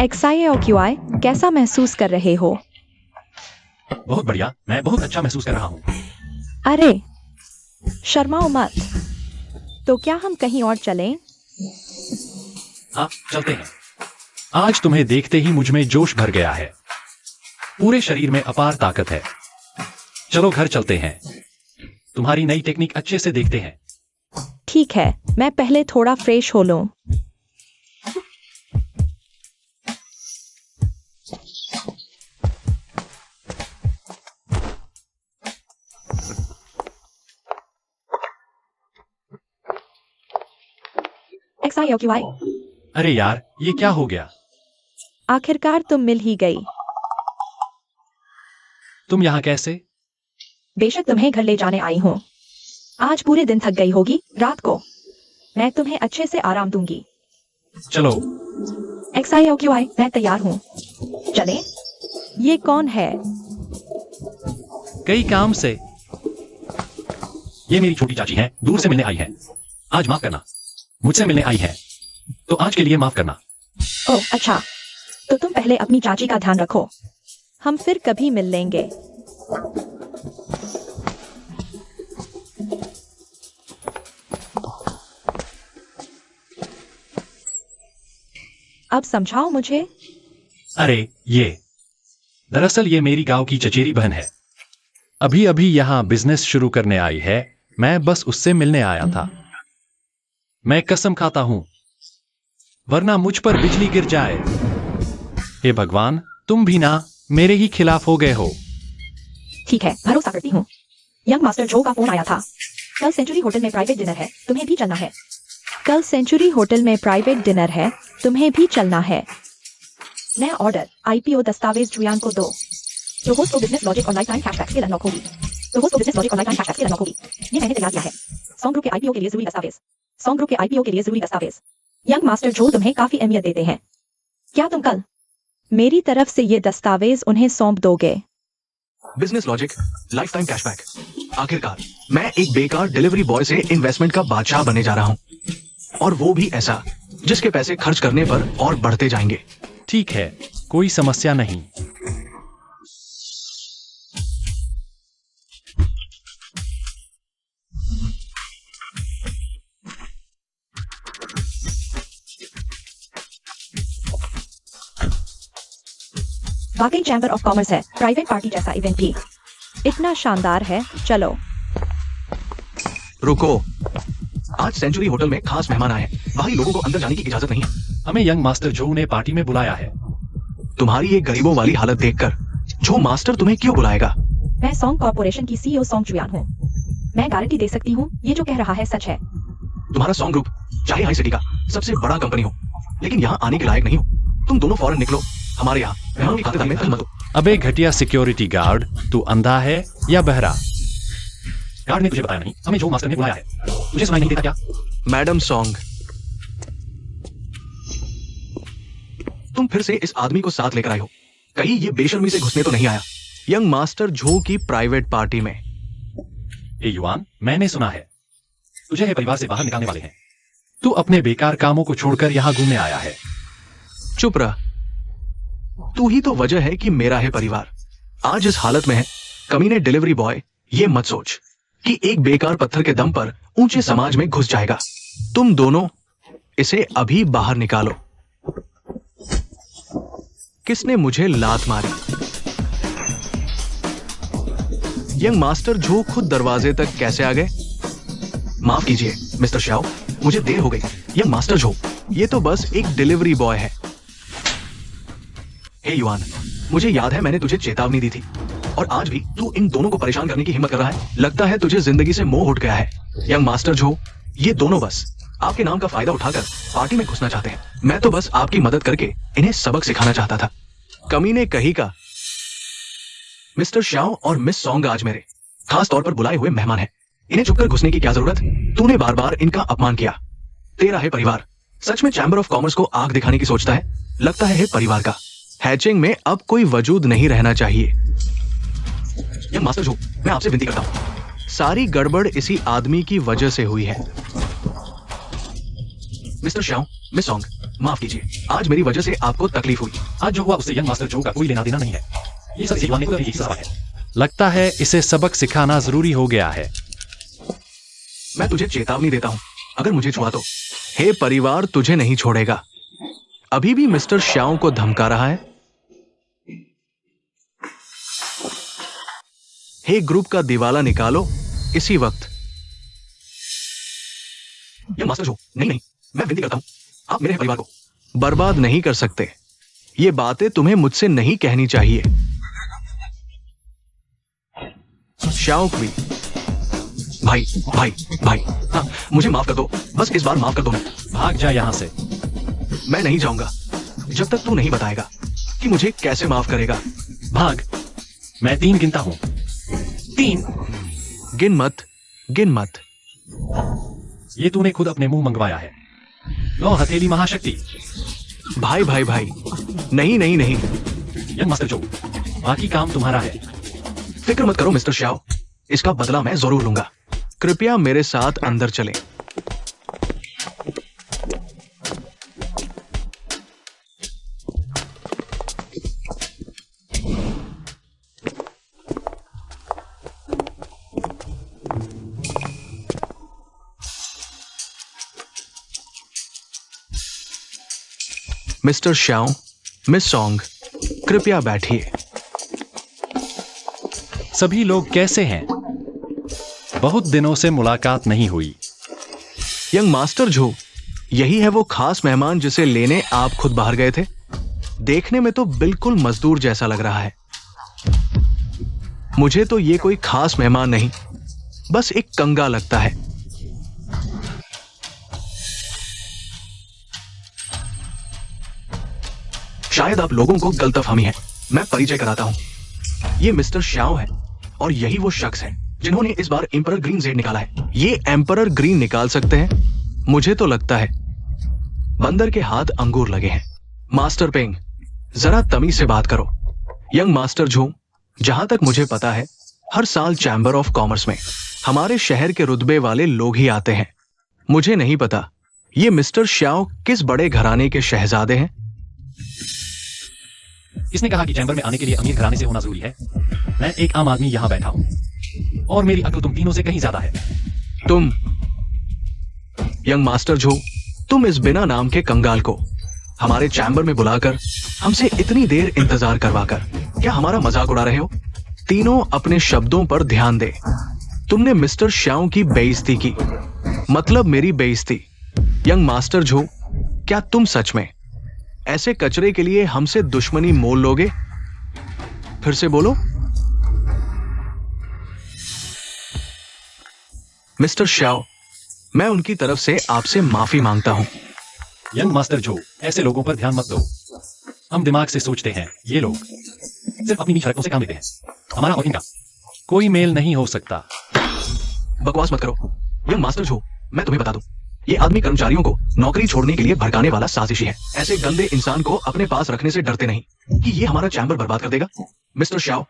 XI और QI, कैसा महसूस कर रहे हो? बहुत बढ़िया, मैं बहुत अच्छा महसूस कर रहा हूँ। अरे शर्माओ मत, तो क्या हम कहीं और चलें? हाँ, चलते हैं। आज तुम्हें देखते ही मुझ में जोश भर गया है, पूरे शरीर में अपार ताकत है। चलो घर चलते हैं, तुम्हारी नई टेक्निक अच्छे से देखते हैं। ठीक है, मैं पहले थोड़ा फ्रेश हो लूं। XI और QI, अरे यार, ये क्या हो गया? आखिरकार तुम मिल ही गई। तुम यहाँ कैसे? बेशक तुम्हें घर ले जाने आई हूँ। आज पूरे दिन थक गई होगी, रात को मैं तुम्हें अच्छे से आराम दूंगी। चलो। XI और QI, मैं तैयार हूँ, चलें? ये कौन है? कई काम से। ये मेरी छोटी चाची हैं, दूर से मिलने आई हैं। आज माफ करना, मुझसे मिलने आई हैं, तो आज के लिए माफ करना। ओह अच्छा, तो तुम पहले अपनी चाची का ध्यान रखो, हम फिर कभी मिल लेंगे। अब समझाओ मुझे। अरे दरअसल ये मेरी गांव की चचेरी बहन है, अभी अभी यहाँ बिजनेस शुरू करने आई है। मैं बस उससे मिलने आया था। मैं कसम खाता हूँ, वरना मुझ पर बिजली गिर जाए। हे भगवान, तुम भी ना मेरे ही खिलाफ हो गए हो। ठीक है, भरोसा करती हूँ। यंग मास्टर जो का फोन आया था। कल सेंचुरी होटल में प्राइवेट डिनर है, तुम्हें भी चलना है। कल सेंचुरी होटल में प्राइवेट डिनर है, तुम्हें भी चलना है। नया ऑर्डर आईपीओ दस्तावेज जुयान को दो। जो होस्ट को बिजनेस लॉजिक और life time cashback skill unlock होगी। जो होस्ट को बिजनेस लॉजिक और life time cashback skill unlock होगी। ये मैंने तैयार किया है। सॉन्ग ग्रुप के आईपीओ के लिए जरूरी दस्तावेज। सॉन्ग ग्रुप के आईपीओ के लिए जरूरी दस्तावेज। यंग मास्टर जो तुम्हें काफी अहमियत देते हैं। क्या तुम कल मेरी तरफ से ये दस्तावेज उन्हें सौंप दोगे? Business logic, life time cashback. आखिरकार मैं एक बेकार डिलीवरी बॉय से इन्वेस्टमेंट का बादशाह बनने जा रहा हूँ, और वो भी ऐसा जिसके पैसे खर्च करने पर और बढ़ते जाएंगे। ठीक है, कोई समस्या नहीं। वाकई चैम्बर ऑफ कॉमर्स है, प्राइवेट पार्टी जैसा इवेंट भी इतना शानदार है। चलो रुको, आज सेंचुरी होटल में खास मेहमान आए हैं। बाहरी लोगों को अंदर जाने की इजाजत नहीं है। हमें यंग मास्टर जो ने पार्टी में बुलाया है। तुम्हारी ये गरीबों वाली हालत देखकर जो मास्टर तुम्हें क्यों बुलाएगा? मैं सॉन्ग कॉर्पोरेशन की सीईओ सॉन्ग जुयान हूँ। मैं गारंटी दे सकती हूँ ये जो कह रहा है सच है। तुम्हारा सॉन्ग ग्रुप चाहे हाई सिटी का सबसे बड़ा कंपनी हो, लेकिन यहाँ आने के लायक नहीं हो। तुम दोनों फौरन निकलो। हमारे यहाँ मेहमानों की खातिरदारी में दखल मत दो। अबे घटिया सिक्योरिटी गार्ड, तू अंधा है या बहरा? गार्ड ने तुझे बताया नहीं, हमें जो मास्टर ने बुलाया है। तुझे सुनाई नहीं देता क्या? मैडम सॉन्ग, तुम फिर से इस आदमी को साथ लेकर आए हो। कहीं ये बेशर्मी से घुसने तो नहीं आया यंग मास्टर झो की प्राइवेट पार्टी में? ए युवान, मैंने सुना है तुझे परिवार से बाहर निकालने वाले हैं। तू अपने बेकार कामों को छोड़कर यहाँ घूमने आया है। चुप रह, तू ही तो वजह है कि मेरा है परिवार आज इस हालत में है। कमीने डिलीवरी बॉय, ये मत सोच कि एक बेकार पत्थर के दम पर ऊंचे समाज में घुस जाएगा। तुम दोनों इसे अभी बाहर निकालो। किसने मुझे लात मारी? यंग मास्टर झो खुद दरवाजे तक कैसे आ गए? माफ कीजिए मिस्टर श्याओ, मुझे देर हो गई। यंग मास्टर झो, ये तो बस एक डिलीवरी बॉय है। हे युवान, मुझे याद है मैंने तुझे चेतावनी दी थी, और आज भी तू इन दोनों को परेशान करने की हिम्मत कर रहा है। लगता है तुझे जिंदगी से मोह उठ गया है। यंग मास्टर झो, ये दोनों बस आपके नाम का फायदा उठाकर पार्टी में घुसना चाहते हैं। मैं तो बस आपकी मदद करके इन्हें सबक सिखाना चाहता था। कमीने कहीं का। मिस्टर श्याओ और मिस सॉन्ग आज मेरे खास तौर पर बुलाए हुए मेहमान हैं। इन्हें छुपकर घुसने की क्या जरूरत? तूने बार बार इनका अपमान किया। तेरा है परिवार। सच में चैम्बर ऑफ कॉमर्स को आग दिखाने की सोचता है? लगता है परिवार का। हैचिंग में अब कोई वजूद नहीं रहना चाहिए। यह मास्टर जो, मैं आपसे विनती करता हूं, सारी गड़बड़ इसी आदमी की वजह से हुई है। मिस्टर श्याओ, मिस सॉन्ग, माफ कीजिए, आज मेरी वजह से आपको तकलीफ हुई। आज जो हुआ उससे यंग मास्टर जो का कोई लेना देना नहीं है। ये सब युवान ने खुद ही सवाल है। लगता है इसे सबक सिखाना जरूरी हो गया है। मैं तुझे चेतावनी देता हूं, अगर मुझे छुआ तो हे परिवार तुझे नहीं छोड़ेगा। अभी भी मिस्टर श्याओ को धमका रहा है। हे ग्रुप का दिवाला निकालो इसी वक्त। ये मास्टर जो, नहीं, मैं विनती करता हूं, आप मेरे परिवार को बर्बाद नहीं कर सकते। ये बातें तुम्हें मुझसे नहीं कहनी चाहिए। श्याओ क्वी, भाई, हाँ, मुझे माफ कर दो, बस इस बार माफ कर दो। भाग जा यहाँ से। मैं नहीं जाऊंगा जब तक तू नहीं बताएगा कि मुझे कैसे माफ करेगा। भाग, मैं 3 गिनता हूं। 3। गिन मत। ये तूने खुद अपने मुंह मंगवाया है। लो हथेली महाशक्ति। भाई, नहीं। यंग मास्टर जो, बाकी काम तुम्हारा है। फिक्र मत करो मिस्टर श्याओ, इसका बदला मैं जरूर लूंगा। कृपया मेरे साथ अंदर चलें। मिस्टर श्याओ, मिस सॉन्ग, कृपया बैठिए। सभी लोग कैसे हैं? बहुत दिनों से मुलाकात नहीं हुई। यंग मास्टर झो, यही है वो खास मेहमान जिसे लेने आप खुद बाहर गए थे? देखने में तो बिल्कुल मजदूर जैसा लग रहा है। मुझे तो ये कोई खास मेहमान नहीं, बस एक कंगा लगता है। शायद आप लोगों को गलतफहमी है। मैं परिचय कराता हूं। ये मिस्टर श्याओ है और यही वो शख्स है जिन्होंने इस बार एम्परर ग्रीन जेड निकाला है। ये एम्परर ग्रीन निकाल सकते हैं? मुझे तो लगता है बंदर के हाथ अंगूर लगे हैं। मास्टर पेंग, जरा तमीज से बात करो। यंग मास्टर झो, जहां तक मुझे पता है हर साल चैम्बर ऑफ कॉमर्स में हमारे शहर के रुतबे वाले लोग ही आते हैं। मुझे नहीं पता ये मिस्टर श्याओ किस बड़े घराने के शहजादे हैं। इसने कहा कि चैम्बर में आने के लिए अमीर घराने से होना जरूरी है। मैं एक आम आदमी यहाँ बैठा हूँ और मेरी अक्ल तुम तीनों से कहीं ज्यादा है। तुम यंग मास्टर झो, तुम इस बिना नाम के कंगाल को हमारे चैम्बर में बुलाकर हमसे इतनी देर इंतजार करवाकर क्या हमारा मजाक उड़ा रहे हो? तीनों अपने शब्दों पर ध्यान दे। तुमने मिस्टर श्याओ की बेइज्जती की, मतलब मेरी बेइज्जती। यंग मास्टर झो, क्या तुम सच में ऐसे कचरे के लिए हमसे दुश्मनी मोल लोगे? फिर से बोलो। मिस्टर श्याओ, मैं उनकी तरफ से आपसे माफी मांगता हूं। यंग मास्टर जो, ऐसे लोगों पर ध्यान मत दो। हम दिमाग से सोचते हैं, ये लोग सिर्फ अपनी नीच हरकतों से काम लेते हैं। हमारा और इनका कोई मेल नहीं हो सकता। बकवास मत करो। यंग मास्टर जो, मैं तुम्हें बता दूं, ये आदमी कर्मचारियों को नौकरी छोड़ने के लिए भड़काने वाला साजिशी है। ऐसे गंदे इंसान को अपने पास रखने से डरते नहीं कि ये हमारा चैम्बर बर्बाद कर देगा। मिस्टर श्याओ,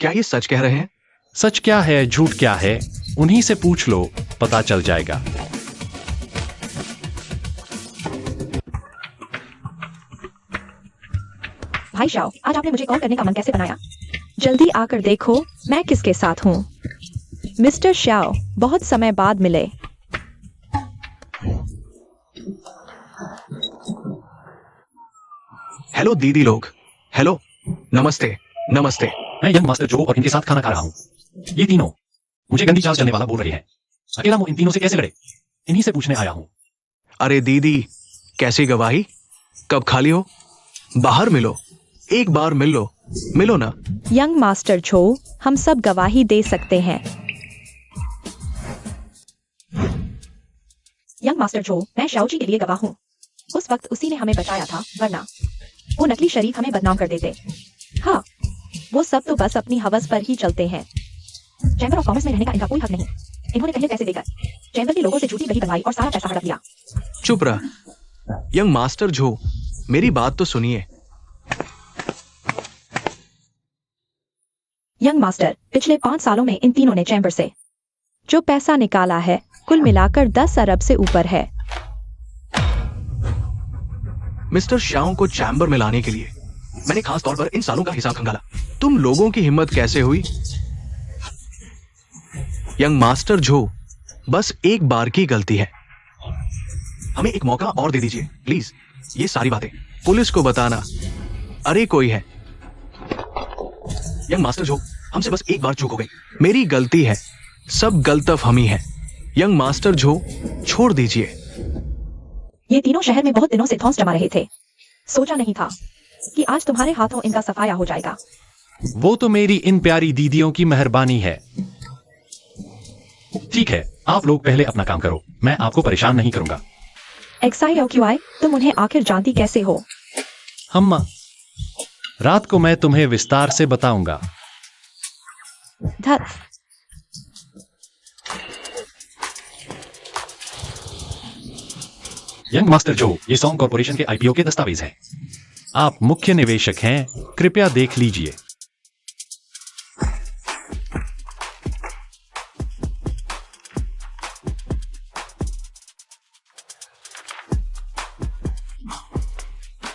क्या ये सच कह रहे हैं? सच क्या है, झूठ क्या है, उन्हीं से पूछ लो, पता चल जाएगा। भाई श्याओ, आज आपने मुझे कॉल करने का मन कैसे बनाया? जल्दी आकर देखो मैं किसके साथ हूँ। मिस्टर श्याओ, बहुत समय बाद मिले। हेलो दीदी लोग, हेलो, नमस्ते नमस्ते। मैं यंग मास्टर जो और इनके साथ खाना खा रहा हूँ। ये तीनों मुझे गंदी चाल चलने वाला बोल रहे हैं। अकेला वो इन तीनों से कैसे लड़े, इन्हीं से पूछने आया हूँ। अरे दीदी, कैसी गवाही? कब खाली हो? बाहर मिलो, एक बार मिल लो, मिलो ना। यंग मास्टर छो, हम सब गवाही दे सकते हैं। यंग मास्टर छो, मैं श्याओ जी के लिए गवाह हूँ। उस वक्त उसी ने हमें बचाया था, वरना वो नकली शरीफ हमें बदनाम कर देते। हाँ, वो सब तो बस अपनी हवस पर ही चलते हैं। चैम्बर ऑफ कॉमर्स में रहने का इनका कोई हक नहीं। इन्होंने पहले पैसे देकर चैम्बर के लोगों से झूठी दही बनवाई और सारा पैसा हड़प लिया। चुप रह। यंग मास्टर झो, मेरी बात तो सुनिए। यंग मास्टर, पिछले 5 सालों में इन तीनों ने चैम्बर से जो पैसा निकाला है कुल मिलाकर 10 अरब से ऊपर है। मिस्टर श्याओ को चैम्बर में लाने के लिए मैंने खास तौर पर इन सालों का हिसाब खंगाला। तुम लोगों की हिम्मत कैसे हुई? यंग मास्टर झो, बस एक बार की गलती है, हमें एक मौका और दे दीजिए प्लीज। ये सारी बातें पुलिस को बताना। अरे कोई है। यंग मास्टर झो, हमसे बस एक बार चूक हो गई, मेरी गलती है, सब गलतफहमी है। यंग मास्टर झो, छोड़ दीजिए। ये तीनों शहर में बहुत दिनों से धौंस जमा रहे थे। सोचा नहीं था कि आज तुम्हारे हाथों इनका सफाया हो जाएगा। वो तो मेरी इन प्यारी दीदियों की मेहरबानी है। ठीक है, आप लोग पहले अपना काम करो, मैं आपको परेशान नहीं करूंगा। XIOQI, तुम उन्हें आखिर जानती कैसे हो? हम रात को मैं तुम्हें विस्तार से बताऊंगा। धत। यंग मास्टर जो, ये सॉन्ग कॉर्पोरेशन के IPO के दस्तावेज हैं। आप मुख्य निवेशक हैं, कृपया देख लीजिए।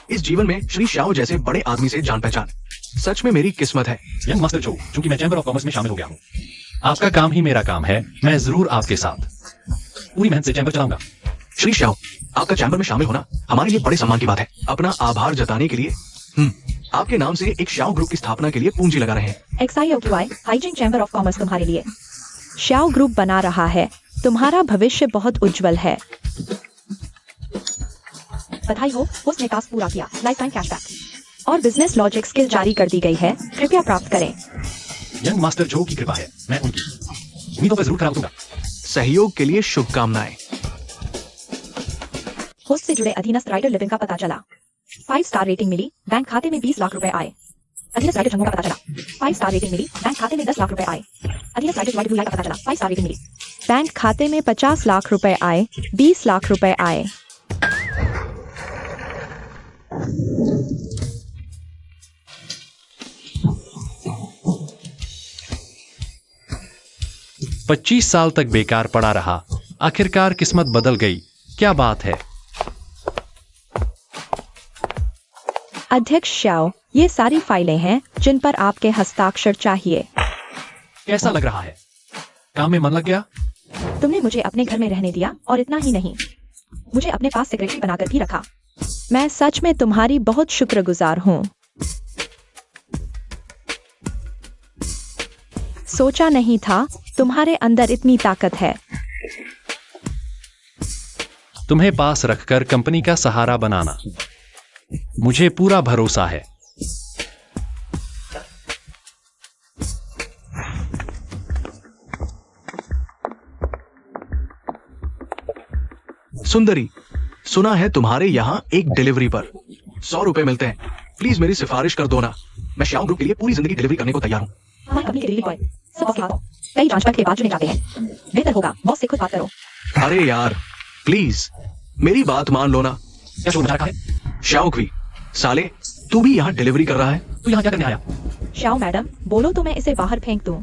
इस जीवन में श्री श्याओ जैसे बड़े आदमी से जान पहचान सच में मेरी किस्मत है। यंग मास्टर जो, चूंकि मैं चैम्बर ऑफ कॉमर्स में शामिल हो गया हूँ, आपका काम ही मेरा काम है। मैं जरूर आपके साथ पूरी मेहनत से चैम्बर चलाऊंगा। श्री श्याओ, आपका चैम्बर में शामिल होना हमारे लिए बड़े सम्मान की बात है। अपना आभार जताने के लिए आपके नाम से एक श्याओ ग्रुप की स्थापना के लिए पूंजी लगा रहे हैं। XIOQI, hygiene chamber of commerce तुम्हारे लिए श्याओ ग्रुप बना रहा है। तुम्हारा भविष्य बहुत उज्जवल है। बधाई हो, उसने टास्क पूरा किया। लाइफ टाइम कैशबैक और बिजनेस लॉजिक स्किल जारी कर दी गई है। कृपया प्राप्त करें। यंग मास्टर जो की कृपा है, मैं उनकी उम्मीदों पर जरूर खरा उतरूंगा। सहयोग के लिए शुभकामनाएं। होस्ट से जुड़े अधीनस्थ राइडर लिविंग का पता चला। 5 स्टार रेटिंग मिली, बैंक खाते में 20 लाख रुपए आए। अधीनस्थ राइडर जम्मू का पता चला। 5 स्टार रेटिंग मिली, बैंक खाते में 10 लाख रुपए आए। अधीनस्थ राइडर वाइड ब्लू लाइट का पता चला। 5 स्टार रेटिंग मिली, बैंक खाते में 50 लाख रुपए आए। 20 लाख रुपए आए। पच्चीस साल तक बेकार पड़ा रहा, आखिरकार किस्मत बदल गई। क्या बात है। अध्यक्ष श्याओ, ये सारी फाइलें हैं जिन पर आपके हस्ताक्षर चाहिए। कैसा लग रहा है? काम में मन लग गया? तुमने मुझे अपने घर में रहने दिया और इतना ही नहीं, मुझे अपने पास सेक्रेटरी बनाकर भी रखा। मैं सच में तुम्हारी बहुत शुक्रगुजार हूँ। सोचा नहीं था तुम्हारे अंदर इतनी ताकत है। तुम्हें पास रखकर कंपनी का सहारा बनाना, मुझे पूरा भरोसा है। सुंदरी, सुना है तुम्हारे यहाँ एक डिलीवरी पर 100 रुपए मिलते हैं। प्लीज मेरी सिफारिश कर दो ना। मैं श्याम ग्रुप के लिए पूरी जिंदगी डिलीवरी करने को तैयार हूँ। हमारी कंपनी के डिलीवरी बॉय सब कई जांच के बाद चुने जाते हैं। बेहतर होगा बॉस से खुद बात करो। अरे यार प्लीज मेरी बात मान लो ना। क्या शोर मचा रखा है? शाओक्वी, साले तू भी यहाँ डिलीवरी कर रहा है? तू यहाँ क्या करने आया? श्याओ मैडम, बोलो तो मैं इसे बाहर फेंक दूं।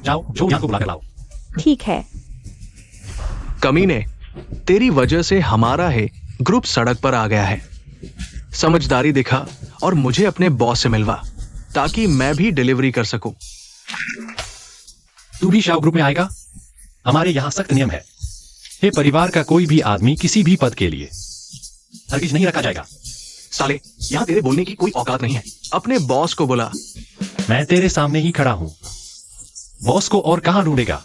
जाओ, जो यहाँ को बुला कर लाओ। ठीक है। कमीने, तेरी वजह से हमारा है ग्रुप सड़क पर आ गया है। समझदारी दिखा और मुझे अपने बॉस से मिलवा ताकि मैं भी डिलीवरी कर सकूं। तू भी शाव ग्रुप में आएगा? हमारे यहाँ सख्त नियम है। हे परिवार का कोई भी आदमी किसी भी पद के लिए हरगिज नहीं रखा जाएगा। साले, यहाँ तेरे बोलने की कोई औकात नहीं है। अपने बॉस को बुला। मैं तेरे सामने ही खड़ा हूँ। बॉस को और कहाँ ढूंढेगा?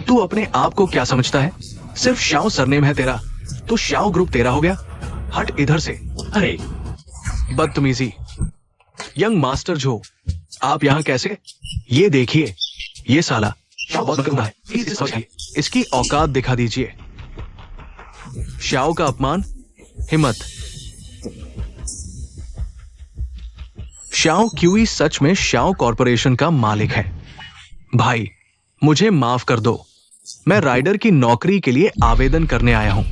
तू अपने आप को क्या समझता है? सिर्फ शाओ सरनेम है तेरा, तो शाओ ग्रुप तेरा हो गया। हट इधर से। अरे बदतमीजी। यंग मास्टर जो, आप यहाँ कैसे? ये देखिए, ये साला शाओ बहुत गंदा है। प्लीज इसे समझिए। इसकी औकात दिखा दीजिए। शाओ का अपमान, हिम्मत। शाओ क्यूई सच में शाओ कॉरपोरेशन का मालिक है। भाई मुझे माफ कर दो, मैं राइडर की नौकरी के लिए आवेदन करने आया हूं।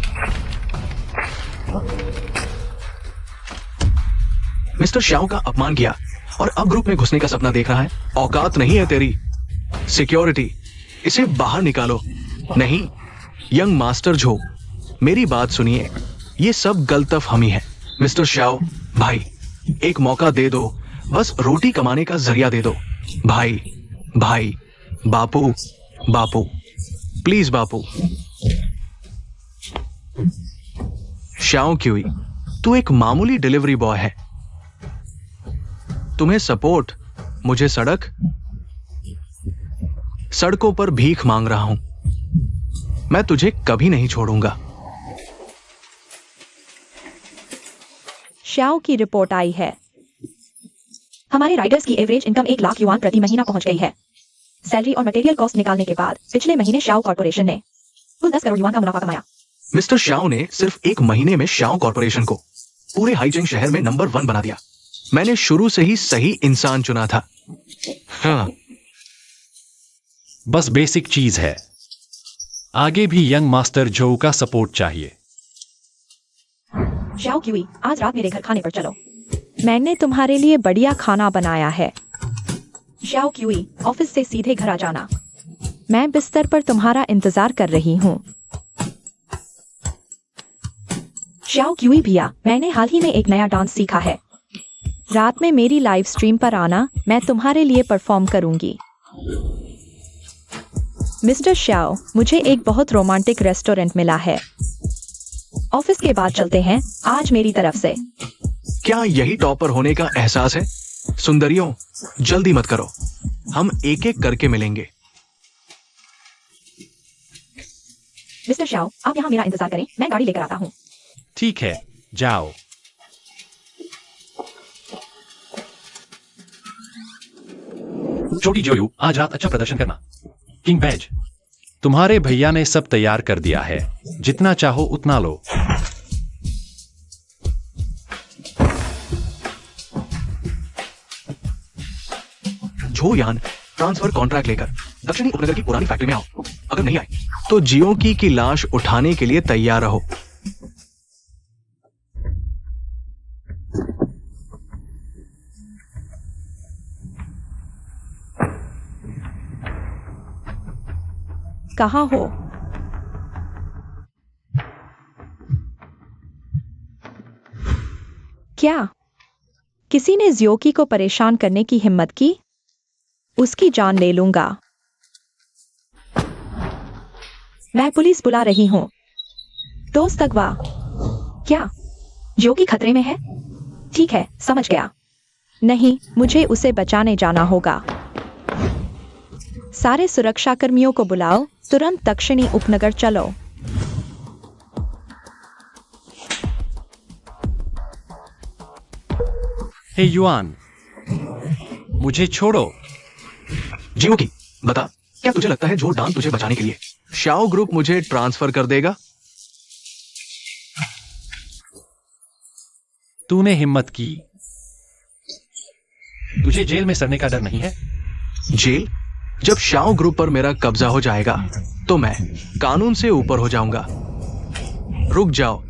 मिस्टर शाओ का अपमान किया और अब ग्रुप में घुसने का सपना देख रहा है। औकात नहीं है तेरी। सिक्योरिटी, इसे बाहर निकालो। नहीं, यंग मास्टर जो, मेरी बात सुनिए, ये सब गलतफहमी है। मिस्टर शाओ भाई, एक मौका दे दो, बस रोटी कमाने का जरिया दे दो। भाई भाई, बापू बापू, प्लीज बापू। शाओ क्यूई, तू एक मामूली डिलीवरी बॉय है। तुम्हें सपोर्ट, मुझे सड़क। सड़कों पर भीख मांग रहा हूं। मैं तुझे कभी नहीं छोड़ूंगा। श्याओ की रिपोर्ट आई है। हमारे राइडर्स की एवरेज इनकम 1 लाख युआन प्रति महीना पहुंच गई है। सैलरी और मटेरियल कॉस्ट निकालने के बाद पिछले महीने शाओ कॉर्पोरेशन ने कुल 10 करोड़ युआन का मुनाफा कमाया। मिस्टर शाओ ने सिर्फ एक महीने में शाओ कॉर्पोरेशन को पूरे हाईजिंग शहर में नंबर 1 बना दिया। मैंने शुरू से ही सही इंसान चुना था। हाँ। बस बेसिक चीज है। आगे भी यंग मास्टर जो का सपोर्ट चाहिए। शाओ क्यूई, आज रात मेरे घर खाने पर चलो। मैंने तुम्हारे लिए बढ़िया खाना बनाया है। शाओ क्यूई, ऑफिस से सीधे घर आ जाना। मैं बिस्तर पर तुम्हारा इंतजार कर रही हूँ। शाओ क्यूई भैया, मैंने हाल ही में एक नया डांस सीखा है। रात में मेरी लाइव स्ट्रीम पर आना, मैं तुम्हारे लिए परफॉर्म करूंगी। मिस्टर शाओ, मुझे एक बहुत रोमांटिक रेस्टोरेंट मिला है। ऑफिस के बाद चलते हैं आज मेरी तरफ से। क्या यही टॉपर होने का एहसास है? सुंदरियों, जल्दी मत करो, हम एक एक करके मिलेंगे। मिस्टर शाओ, आप यहाँ मेरा इंतजार करें, मैं गाड़ी लेकर आता हूँ। ठीक है, जाओ। छोटी जोयू, आज रात अच्छा प्रदर्शन करना। किंग बैज, तुम्हारे भैया ने सब तैयार कर दिया है, जितना चाहो उतना लो। झो यान, ट्रांसफर कॉन्ट्रैक्ट लेकर दक्षिणी उपनगर की पुरानी फैक्ट्री में आओ। अगर नहीं आए तो जियोकी की लाश उठाने के लिए तैयार रहो। कहाँ हो? क्या किसी ने जियोकी को परेशान करने की हिम्मत की? उसकी जान ले लूंगा। मैं पुलिस बुला रही हूं। दोस्त अगवा। क्या जियोकी खतरे में है? ठीक है, समझ गया। नहीं, मुझे उसे बचाने जाना होगा। सारे सुरक्षाकर्मियों को बुलाओ, तुरंत दक्षिणी उपनगर चलो। हे युआन, मुझे छोड़ो। जियोकी, बता, क्या तुझे लगता है झो डान तुझे बचाने के लिए शाओ ग्रुप मुझे ट्रांसफर कर देगा? तूने हिम्मत की। तुझे जेल में सड़ने का डर नहीं है? जेल? जब शाओ ग्रुप पर मेरा कब्जा हो जाएगा तो मैं कानून से ऊपर हो जाऊंगा। रुक जाओ।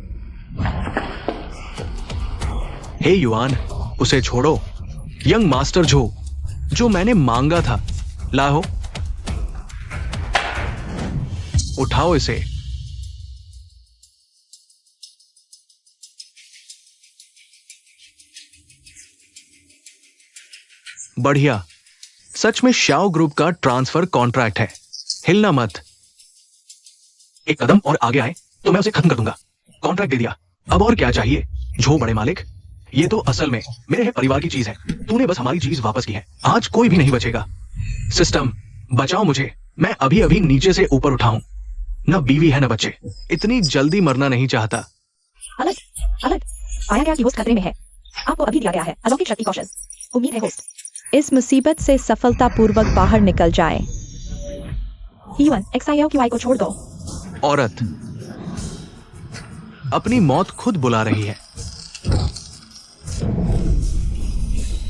हे युआन, उसे छोड़ो। यंग मास्टर झो, जो मैंने मांगा था, लाओ। उठाओ इसे। बढ़िया। सच में शाओ ग्रुप का ट्रांसफर कॉन्ट्रैक्ट है। हिलना मत। एक कदम और आगे आए तो मैं उसे खत्म कर दूंगा। कॉन्ट्रैक्ट दे दिया, अब और क्या चाहिए? झो बड़े मालिक, ये तो असल में मेरे है परिवार की चीज है। तूने बस हमारी चीज वापस की है। आज कोई भी नहीं बचेगा। सिस्टम, बचाओ मुझे। मैं अभी अभी नीचे से ऊपर उठाऊं। न बीवी है न बच्चे। इतनी जल्दी मरना नहीं चाहता। अलग अलग पाया गया कि होस्ट खतरे में है। आपको अभी दिया गया है अलौकिक शक्ति कौशल। उम्मीद है होस्ट इस मुसीबत से सफलतापूर्वक बाहर निकल जाए। ईवन XIOQI को छोड़ दो। औरत अपनी मौत खुद बुला रही है।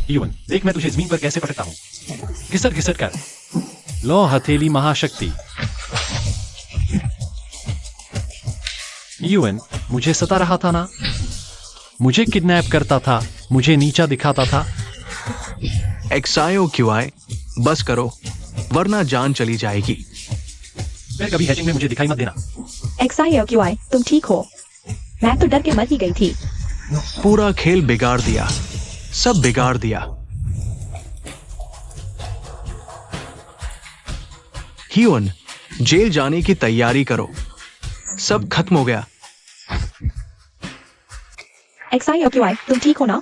युआन, देख मैं तुझे जमीन पर कैसे पटकता हूं। घिसट घिसट कर। लो हथेली महाशक्ति। युआन, मुझे सता रहा था ना? मुझे किडनैप करता था, मुझे नीचा दिखाता था। XIOQI, बस करो वरना जान चली जाएगी। फिर कभी हैचिंग में मुझे दिखाई मत देना। XIOQI, तुम ठीक हो? मैं तो डर के मर ही गई थी। पूरा खेल बिगाड़ दिया, सब बिगाड़ दिया। हियोन, जेल जाने की तैयारी करो। सब खत्म हो गया। XIOQI, तुम ठीक हो ना?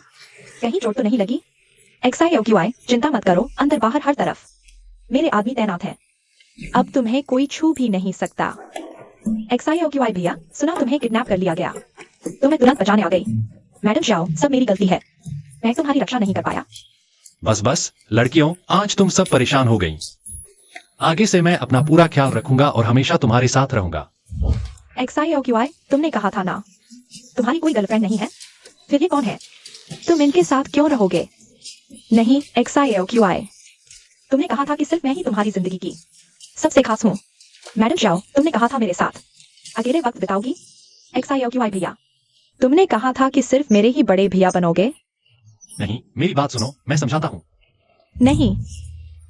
कहीं चोट तो नहीं लगी? XIOQI, चिंता मत करो, अंदर बाहर हर तरफ मेरे आदमी तैनात हैं। अब तुम्हें कोई छू भी नहीं सकता। XIOQI भैया, सुना तुम्हें किडनैप कर लिया गया, तो मैं तुरंत बचाने आ गई। मैडम जाओ, सब मेरी गलती है। मैं तुम्हारी रक्षा नहीं कर पाया। बस बस लड़कियों, आज तुम सब परेशान हो गई। आगे से मैं अपना पूरा ख्याल रखूंगा और हमेशा तुम्हारे साथ रहूंगा। XIOQI, तुमने कहा था ना तुम्हारी कोई गर्लफ्रेंड नहीं है? फिर ये कौन है? तुम इनके साथ क्यों रहोगे? नहीं XIOQI, तुमने कहा था कि सिर्फ मैं ही तुम्हारी जिंदगी की सबसे खास हूँ। मैडम जाओ, तुमने कहा था मेरे साथ अकेले वक्त बिताओगी। XIOQI भैया, तुमने कहा था कि सिर्फ मेरे ही बड़े भैया बनोगे। नहीं, मेरी बात सुनो, मैं समझाता हूँ। नहीं,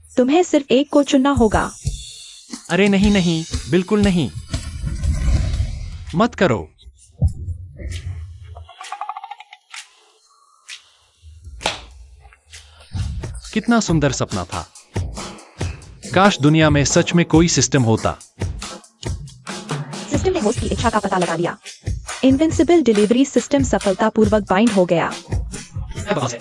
तुम्हें सिर्फ एक को चुनना होगा। अरे नहीं नहीं, बिल्कुल नहीं, मत करो। कितना सुंदर सपना था। काश दुनिया में सच में कोई सिस्टम होता। सिस्टम ने होस्ट की इच्छा का पता लगा लिया। इनविंसिबल डिलीवरी सिस्टम सफलतापूर्वक बाइंड हो गया। बस है।